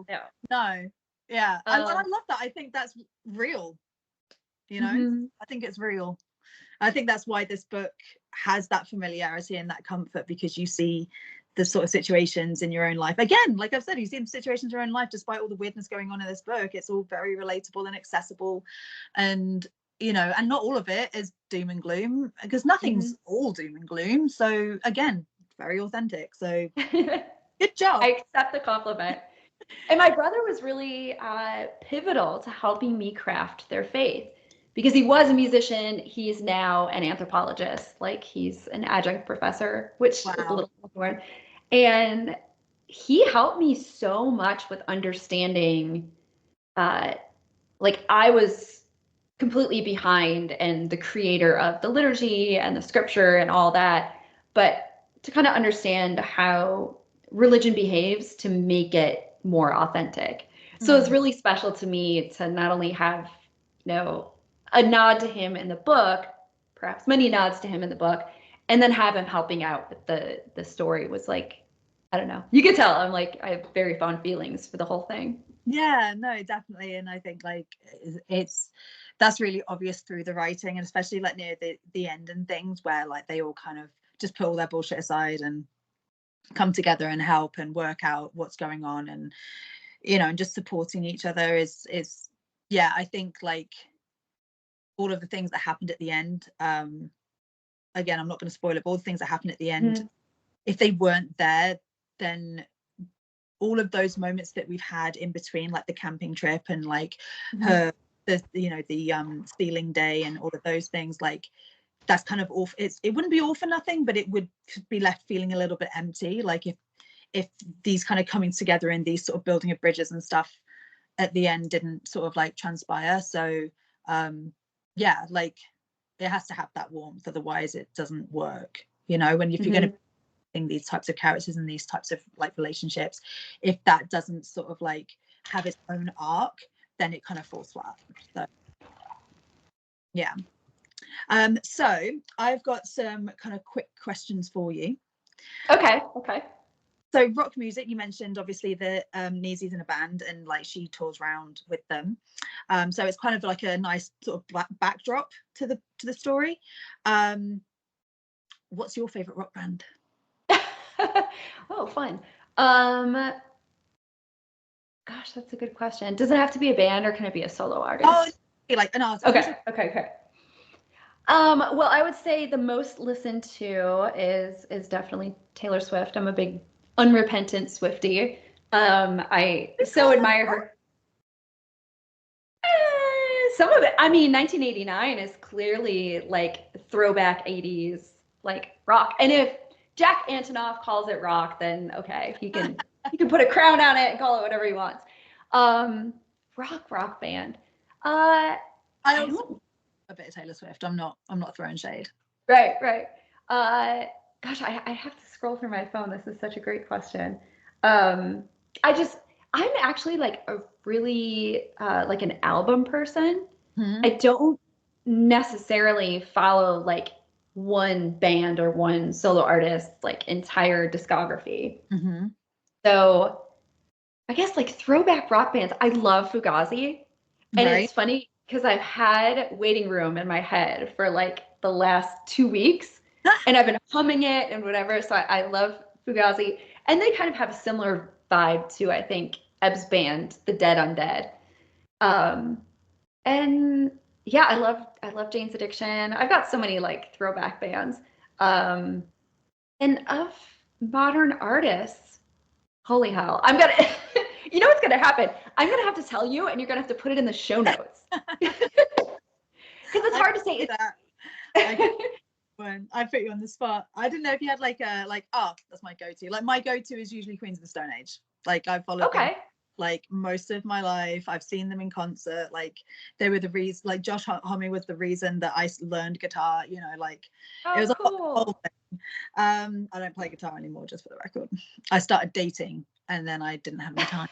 Yeah. I love that. I think that's real. You know, I think it's real. I think that's why this book has that familiarity and that comfort, because you see the sort of situations in your own life. Again, like I've said, you see the situations in your own life, despite all the weirdness going on in this book. It's all very relatable and accessible. And, you know, and not all of it is doom and gloom, because nothing's all doom and gloom. So again, very authentic. So good job. I accept the compliment. And my brother was really pivotal to helping me craft their faith, because he was a musician. He's now an anthropologist. Like he's an adjunct professor, which is a little more. And he helped me so much with understanding, like I was completely behind and the creator of the liturgy and the scripture and all that, but to kind of understand how religion behaves to make it more authentic. So it's really special to me to not only have, you know, a nod to him in the book, perhaps many nods to him in the book, and then have him helping out with the story was like, I don't know. You could tell I'm like, I have very fond feelings for the whole thing. Yeah, no, definitely. And I think like that's really obvious through the writing, and especially like near the end and things, where like they all kind of just put all their bullshit aside and come together and help and work out what's going on, and you know, and just supporting each other is yeah, I think like all of the things that happened at the end, again, I'm not going to spoil it, but all the things that happened at the end, if they weren't there, then all of those moments that we've had in between, like the camping trip and like the you know, the stealing day and all of those things, like that's kind of off. It wouldn't be all for nothing, but it would be left feeling a little bit empty, like if these kind of coming together in these sort of building of bridges and stuff at the end didn't sort of like transpire. So yeah, like it has to have that warmth, otherwise it doesn't work, you know. And if you're going to bring these types of characters and these types of like relationships, if that doesn't sort of like have its own arc, then it kind of falls flat. So yeah. So I've got some kind of quick questions for you. Okay. So rock music, you mentioned obviously that Neezy's in a band and like she tours around with them. So it's kind of like a nice sort of backdrop to the story. What's your favorite rock band? Oh, fun. Gosh, that's a good question. Does it have to be a band or can it be a solo artist? Oh, like an artist. Okay. Well, I would say the most listened to is definitely Taylor Swift. I'm a big unrepentant Swiftie. I so admire her. Some of it, I mean, 1989 is clearly like throwback 80s like rock. And if Jack Antonoff calls it rock, then okay, he can put a crown on it and call it whatever he wants. Rock band. I also a bit of Taylor Swift. I'm not throwing shade. Right. Gosh, I have to scroll through my phone. This is such a great question. I'm actually like a really like an album person. I don't necessarily follow like one band or one solo artist's like entire discography. So I guess like throwback rock bands. I love Fugazi. And it's funny because I've had Waiting Room in my head for like the last 2 weeks and I've been humming it and whatever. So I love Fugazi. And they kind of have a similar vibe to, I think, Ebb's band, The Dead Undead. And yeah, I love Jane's Addiction. I've got so many like throwback bands. And of modern artists, holy hell, I'm gonna you know what's gonna happen? I'm gonna have to tell you, and you're gonna have to put it in the show notes because it's hard to say. When I put you on the spot, I didn't know if you had like that's my go-to. Like my go-to is usually Queens of the Stone Age. Like I've followed them like most of my life. I've seen them in concert. Like they were the reason. Like Josh Homme was the reason that I learned guitar. You know, like it was a whole thing. I don't play guitar anymore, just for the record. I started dating and then I didn't have any time.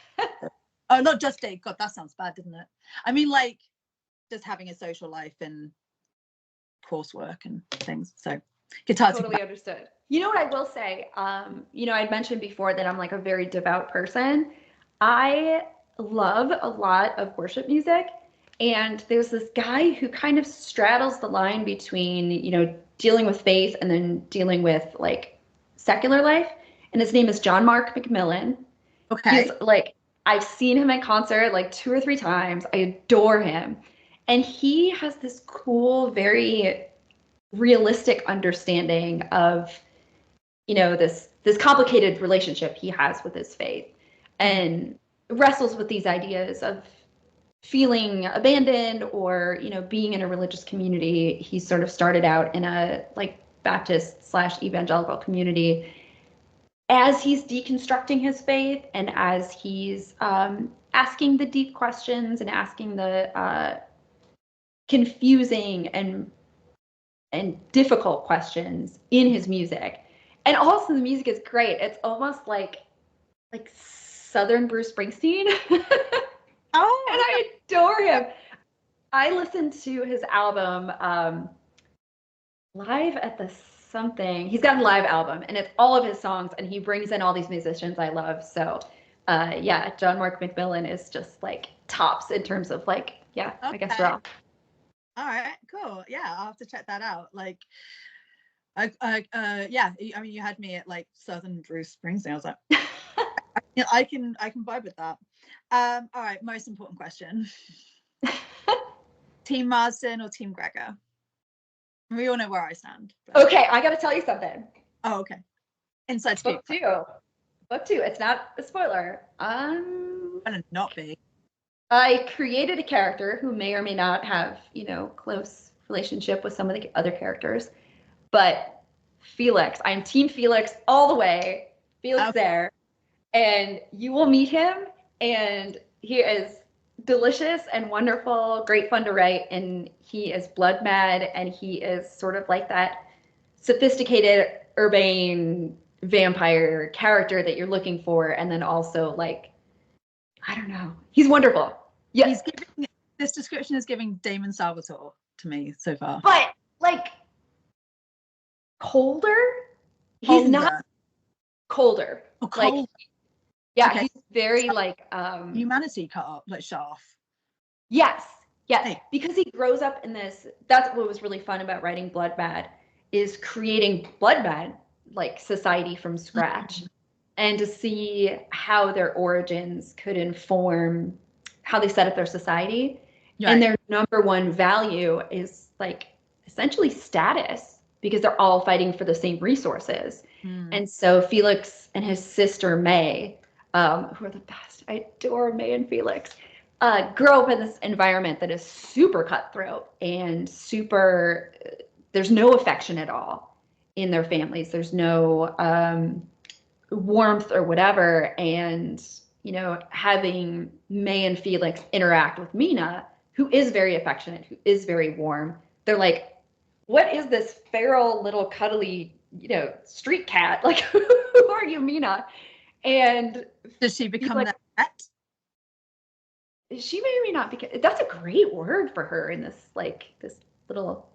Oh, not just date. God, that sounds bad, didn't it? I mean, like just having a social life and coursework and things. So guitar totally understood. You know what I will say? You know, I'd mentioned before that I'm like a very devout person. I love a lot of worship music. And there's this guy who kind of straddles the line between, you know, dealing with faith and then dealing with like secular life. And his name is John Mark McMillan. Okay. He's like, I've seen him in concert like 2 or 3 times. I adore him. And he has this cool, very realistic understanding of, you know, this complicated relationship he has with his faith and wrestles with these ideas of feeling abandoned or, you know, being in a religious community. He sort of started out in a like Baptist/evangelical community. As he's deconstructing his faith and as he's asking the deep questions and asking the confusing and difficult questions in his music. And also the music is great. It's almost like Southern Bruce Springsteen. Oh, and I adore him. I listened to his album live at the something. He's got a live album and it's all of his songs and he brings in all these musicians I love. So yeah, John Mark McMillan is just like tops in terms of like, yeah, okay. I guess rock. All right, cool. Yeah, I'll have to check that out. Like, yeah. I mean, you had me at like Southern Bruce Springsteen. I was like, I can vibe with that. All right, most important question: Team Marsden or Team Gregor? We all know where I stand. But... Okay, I got to tell you something. Oh, okay. Inside scoop. Book 2. It's not a spoiler. Gonna not be. I created a character who may or may not have, you know, close relationship with some of the other characters, but Felix, I'm Team Felix all the way. Felix there, and you will meet him, and he is delicious and wonderful, great fun to write, and he is blood mad, and he is sort of like that sophisticated, urbane vampire character that you're looking for, and then also like, I don't know, he's wonderful. Yeah, this description is giving Damon Salvatore to me so far. But like colder. He's Older. not colder. Oh, like cold. yeah, Okay. he's very like humanity cut up, like Shaft. Yes. Yes. Hey. Because he grows up in this. That's what was really fun about writing Bloodmad, is creating Bloodmad like society from scratch, and to see how their origins could inform how they set up their society. Right. And their number one value is like essentially status, because they're all fighting for the same resources. And so Felix and his sister May, who are the best, I adore May and Felix, grow up in this environment that is super cutthroat and super, there's no affection at all in their families. There's no warmth or whatever. And, you know, having May and Felix interact with Mina, who is very affectionate, who is very warm, they're like, what is this feral little cuddly, you know, street cat? Like, who are you, Mina? And does she become like, that pet? She may or may not be. That's a great word for her in this, like, this little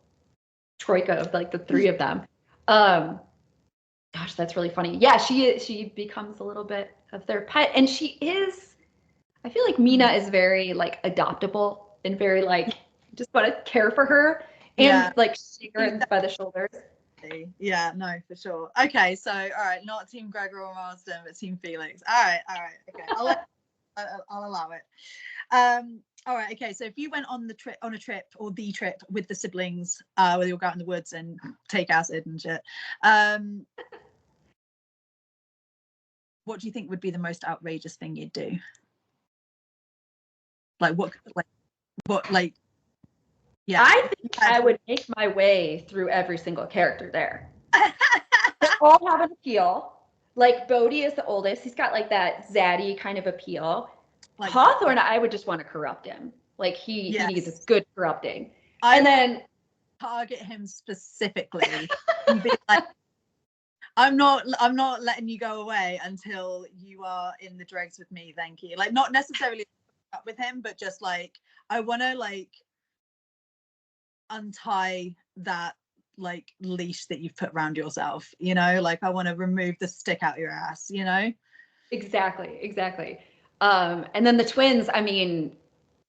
troika of like the three of them. Gosh, that's really funny. Yeah, she becomes a little bit of their pet, and she is. I feel like Mina is very like adoptable and very like just want to care for her and like shake her by the shoulders. Yeah, no, for sure. Okay, so all right, not Team Gregor or Marsden, but Team Felix. All right, okay. I'll allow it. All right, okay, so if you went on the trip with the siblings, where you'll go out in the woods and take acid and shit, what do you think would be the most outrageous thing you'd do? Like yeah, I think I would make my way through every single character there. They all have an appeal. Like Bodhi is the oldest. He's got like that zaddy kind of appeal. Like Hawthorne, I would just want to corrupt him. Like he needs a good corrupting. And then target him specifically and be like, I'm not letting you go away until you are in the dregs with me, thank you. Like not necessarily up with him, but just like I want to like untie that like leash that you've put around yourself, you know, like I want to remove the stick out your ass, you know. Exactly. And then the twins, I mean,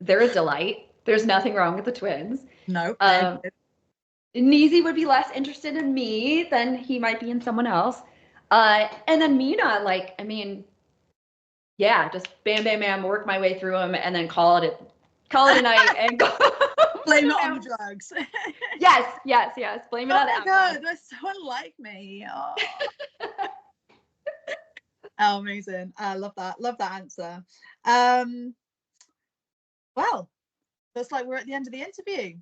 they're a delight. There's nothing wrong with the twins. No. Neezy would be less interested in me than he might be in someone else. And then Mina, like, I mean, yeah, just bam, work my way through them and then call it a night and go. Blame it on the drugs. Yes. Blame it on the alcohol. Oh my God, that's so unlike me. Oh. Oh, amazing. I love that answer. Well, looks like we're at the end of the interview.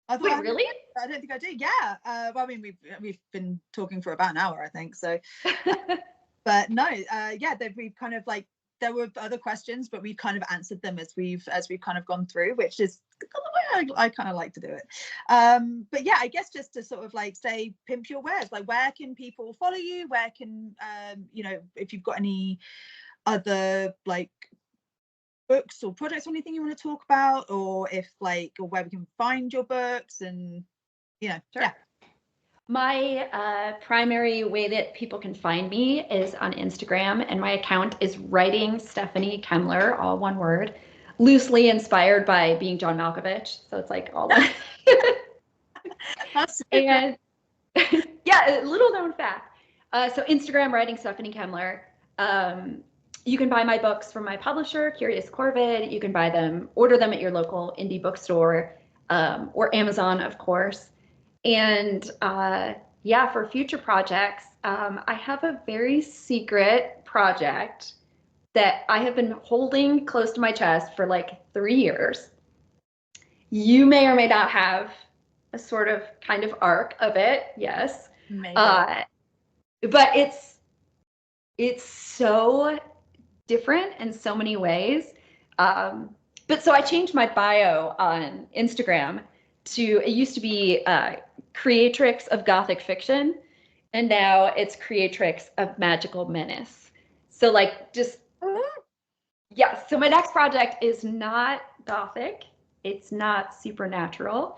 Wait, really? I don't think I did. Yeah. Well, I mean, we've been talking for about an hour, I think. So, but no, yeah, we've kind of like, there were other questions, but we've kind of answered them as we've kind of gone through, which is the way I kind of like to do it. But yeah, I guess just to sort of like say, pimp your wares. Like, where can people follow you? Where can you know, if you've got any other like books or projects or anything you want to talk about, or if like, or where we can find your books, and you know, sure. Yeah. My primary way that people can find me is on Instagram, and my account is Writing Stephanie Kemler, all one word, loosely inspired by being John Malkovich. So it's like all that. And yeah, a little known fact. So Instagram, Writing Stephanie Kemler. You can buy my books from my publisher, Curious Corvid. You can buy them, order them at your local indie bookstore, or Amazon, of course. And yeah, for future projects, I have a very secret project that I have been holding close to my chest for like 3 years. You may or may not have a sort of kind of arc of it, yes. Maybe. But it's so different in so many ways. But so I changed my bio on Instagram to, it used to be Creatrix of Gothic Fiction, and now it's Creatrix of Magical Menace. So like just, yeah, so my next project is not Gothic, it's not supernatural,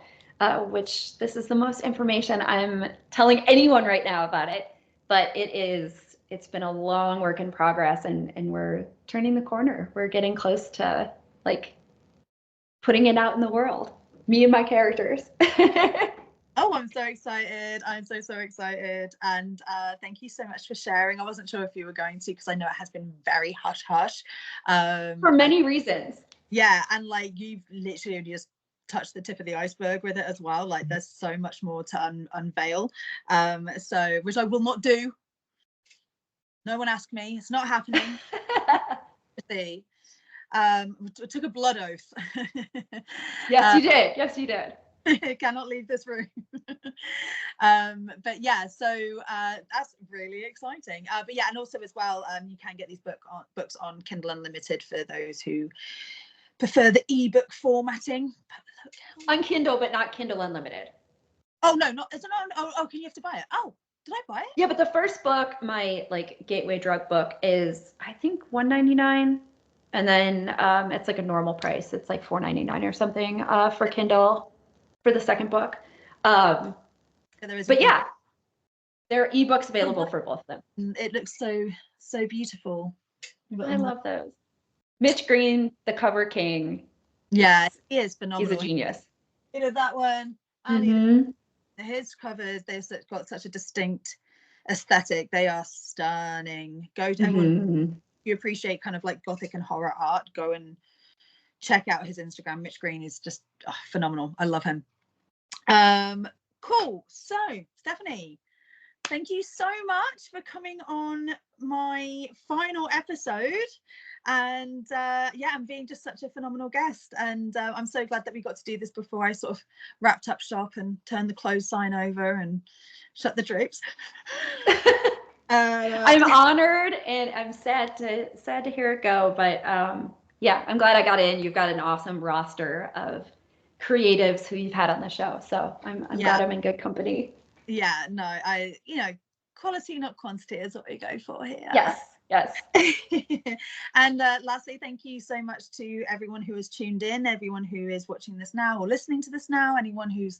which this is the most information I'm telling anyone right now about it. But it's been a long work in progress, and we're turning the corner. We're getting close to like putting it out in the world. Me and my characters. Oh, I'm so excited. I'm so excited. And thank you so much for sharing. I wasn't sure if you were going to, because I know it has been very hush hush. For many reasons. Yeah, and like you've literally just touched the tip of the iceberg with it as well. Like there's so much more to unveil. So which I will not do. No one asked me. It's not happening. See. Took a blood oath. Yes, you did. Yes, you did. Cannot leave this room. But yeah, so that's really exciting. But yeah, and also as well, you can get these books on Kindle Unlimited for those who prefer the ebook formatting. On Kindle, but not Kindle Unlimited. Oh no, not is it not? Oh, can you have to buy it? Oh, did I buy it? Yeah, but the first book, my like gateway drug book, is I think $1.99, and then it's like a normal price. It's like $4.99 or something for Kindle for the second book. But yeah, there are ebooks available for both of them. It looks so beautiful. I love those. Mitch Green, the cover king. Yeah, he is phenomenal. He's a genius. You know that one. And his covers, they've got such a distinct aesthetic. They are stunning. Go to everyone. If you appreciate kind of like gothic and horror art, go and check out his Instagram. Mitch Green is just phenomenal. I love him. Cool. So Stephanie, thank you so much for coming on my final episode, and and being just such a phenomenal guest. And I'm so glad that we got to do this before I sort of wrapped up shop and turned the clothes sign over and shut the drapes. I'm honored, and I'm sad to hear it go, but yeah, I'm glad I got in. You've got an awesome roster of creatives who you've had on the show, so I'm glad I'm in good company. Yeah, no, quality not quantity is what we go for here. Yes. And lastly, thank you so much to everyone who has tuned in, everyone who is watching this now or listening to this now, anyone who's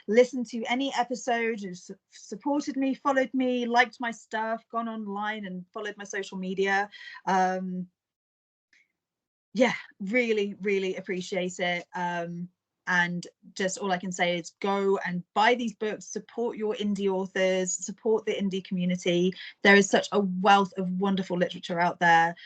listened to any episode, who's supported me, followed me, liked my stuff, gone online and followed my social media. Yeah, really appreciate it. And just all I can say is go and buy these books, support your indie authors, support the indie community. There is such a wealth of wonderful literature out there,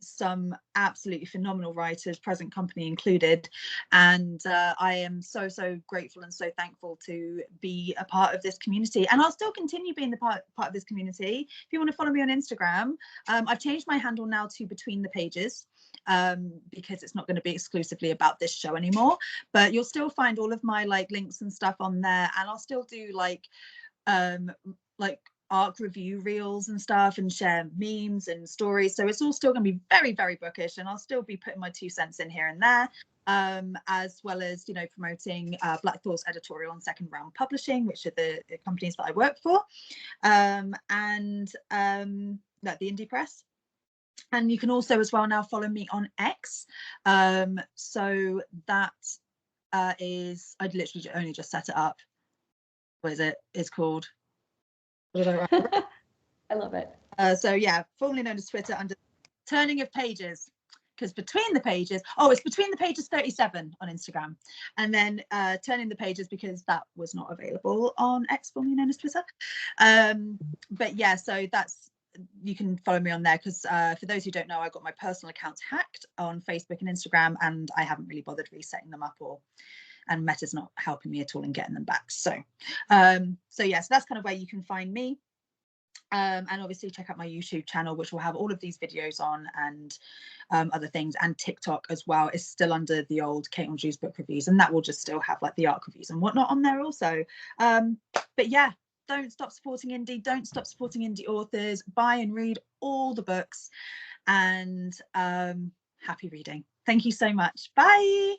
some absolutely phenomenal writers, present company included, and I am so grateful and so thankful to be a part of this community, and I'll still continue being the part of this community. If you want to follow me on Instagram, I've changed my handle now to Between the Pages, because it's not going to be exclusively about this show anymore, but you'll still find all of my like links and stuff on there, and I'll still do like arc review reels and stuff and share memes and stories, so it's all still going to be very bookish, and I'll still be putting my 2 cents in here and there, as well as promoting Black Thoughts Editorial and Second Round Publishing, which are the companies that I work for, and the Indie Press. And you can also as well now follow me on X. So that is, I'd literally only just set it up. What is it? It's called, what did I write? I love it. So yeah, formerly known as Twitter under Turning of Pages, because Between the Pages, it's Between the Pages 37 on Instagram, and then Turning the Pages because that was not available on X, formerly known as Twitter. But yeah, so that's, you can follow me on there, because for those who don't know, I got my personal accounts hacked on Facebook and Instagram, and I haven't really bothered resetting them up, and Meta's not helping me at all in getting them back. So so that's kind of where you can find me. And obviously check out my YouTube channel, which will have all of these videos on, and other things, and TikTok as well is still under the old Kate on Drew's book reviews, and that will just still have like the arc reviews and whatnot on there also. But yeah, don't stop supporting indie, don't stop supporting indie authors, buy and read all the books, and happy reading. Thank you so much. Bye.